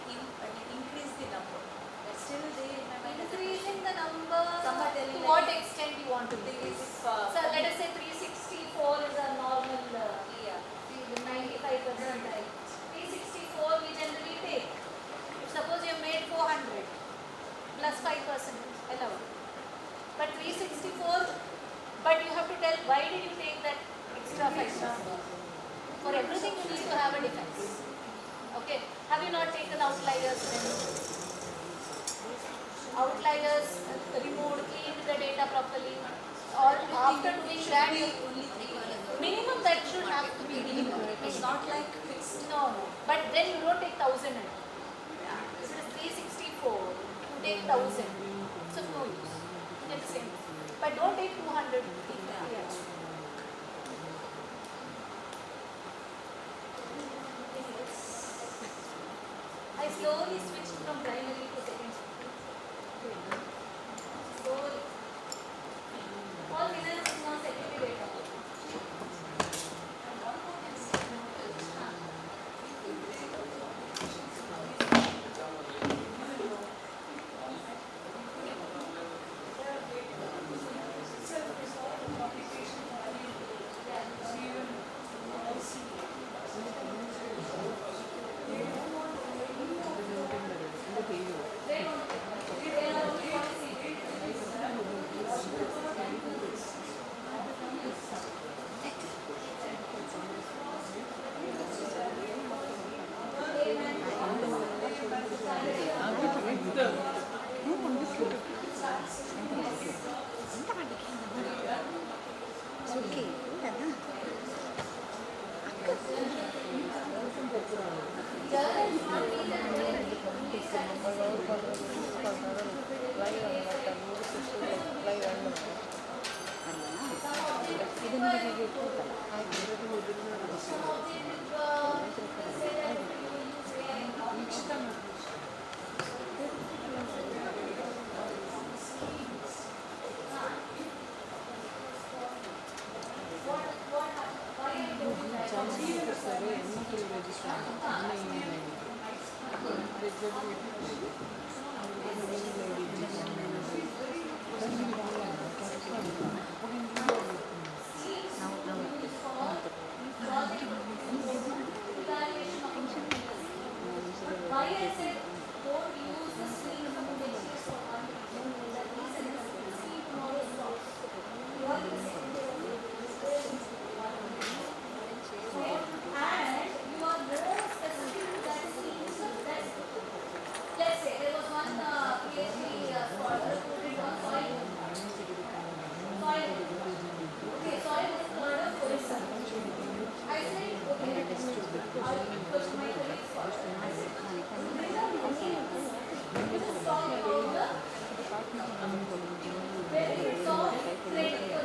Speaker 7: increase the number. That's still there in my mind.
Speaker 10: Increasing the number
Speaker 7: Some are telling
Speaker 10: to
Speaker 7: like
Speaker 10: what extent you want to
Speaker 7: there
Speaker 10: increase.
Speaker 7: is,
Speaker 10: So let us say 364 is a normal,
Speaker 7: yeah.
Speaker 10: 95% right. 364 we generally take. Suppose you have made 400 plus 5% allowed. But 364, but you have to tell why did you take that extra 5%. For everything you need to have a defense. Okay. Have you not taken outliers then? Outliers removed, cleaned the data properly, or after doing that, minimum that should have to be minimum.
Speaker 7: It's not like fixed.
Speaker 10: No. But then you don't take 1000. If it is 364, you take 1000. So no use. You get the same. But don't take 200. I slowly switched from primary to secondary. Slowly. All finance is now secondary data. Why I said don't use the screen from the next for one reason is that these are the see tomorrow stocks. You are the secondary and you are more specific to that screen. So that's, let's say there was one PhD scholar who did on soil. Okay, soil is third of Orissa. I said, okay, because my colleagues I said, this is talking about the benefits of trading to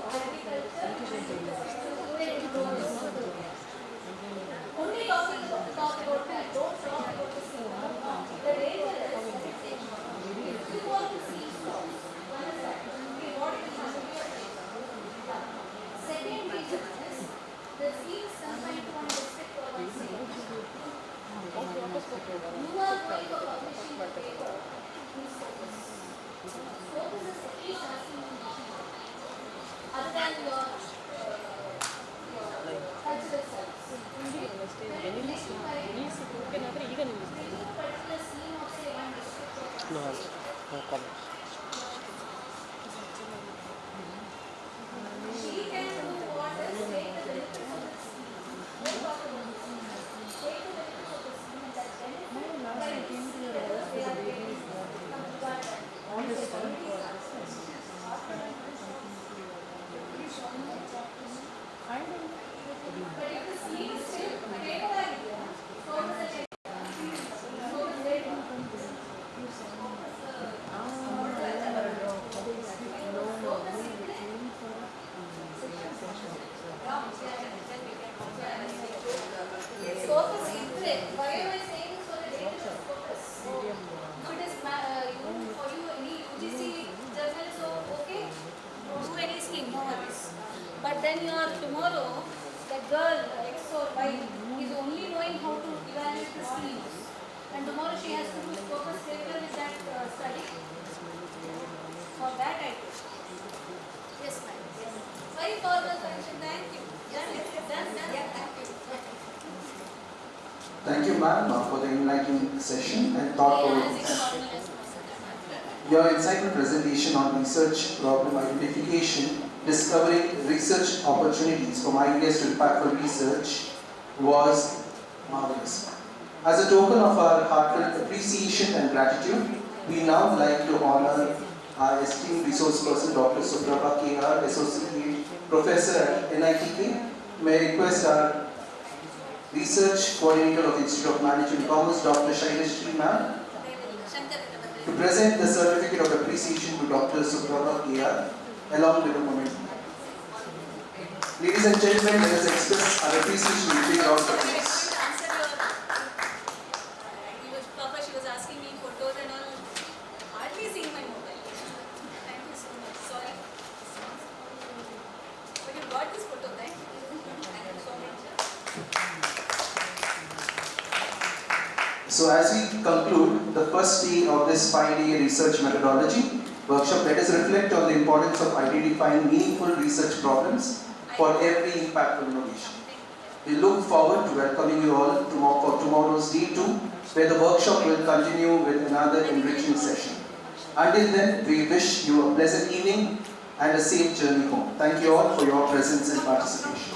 Speaker 10: agriculture. Only talking about that, don't talk about the sea. The danger is, if you want to see stocks, one is that, okay, what is happening? Second reason is, the sea is confined to one district or one state. You are going for publishing the paper, please focus. Focus is at least asking you other than your cultural studies.
Speaker 4: ಕೂತ್ಕೊಂಡ್ರೆ ಈಗ ನಿಲ್ಲಿಸ್ತೀನಿ.
Speaker 10: particular scene of say one district or she can do what is take the benefits of the scene. Don't talk about the scene. Take the benefits of the scene and that benefit by this whether they are getting
Speaker 5: All this time for I don't know.
Speaker 10: but if the scene is still paper idea, so is the so is it. Focus ಇದ್ರೆ why am I saying this for the data focus? If it is for you any UGC journal, so okay, do any scheme, no worries. But then you are tomorrow, that girl X or Y is only knowing how to evaluate the schemes, and tomorrow she has to do focus paper with that study. For that I do. Yes, ma'am. Yes. Very formal function. Thank you. Done. Yeah, thank you.
Speaker 1: Thank you, ma'am, for the enlightening session and thought-provoking session. Your insightful presentation on research problem identification, discovering research opportunities from ideas to impactful research was marvelous. As a token of our heartfelt appreciation and gratitude, we now like to honor our esteemed resource person, Dr. Suprabha K.R., Associate Professor at NITK. May I request our Research Coordinator of the Institute of Management and Commerce, Dr. Shaileshri ma'am, to present the certificate of appreciation to Dr. Suprabha K.R. along with the moment. Ladies and gentlemen, let us express our appreciation with big round of applause.
Speaker 3: Papa, she was asking me photos and all. Hardly seeing my mobile. Thank you so much. Sorry. But you got this photo, right? Thank you so much.
Speaker 1: So as we conclude the first day of this 5-day research methodology workshop, let us reflect on the importance of identifying meaningful research problems for every impactful innovation. We look forward to welcoming you all for tomorrow's day 2, where the workshop will continue with another enriching session. Until then, we wish you a pleasant evening and a safe journey home. Thank you all for your presence and participation.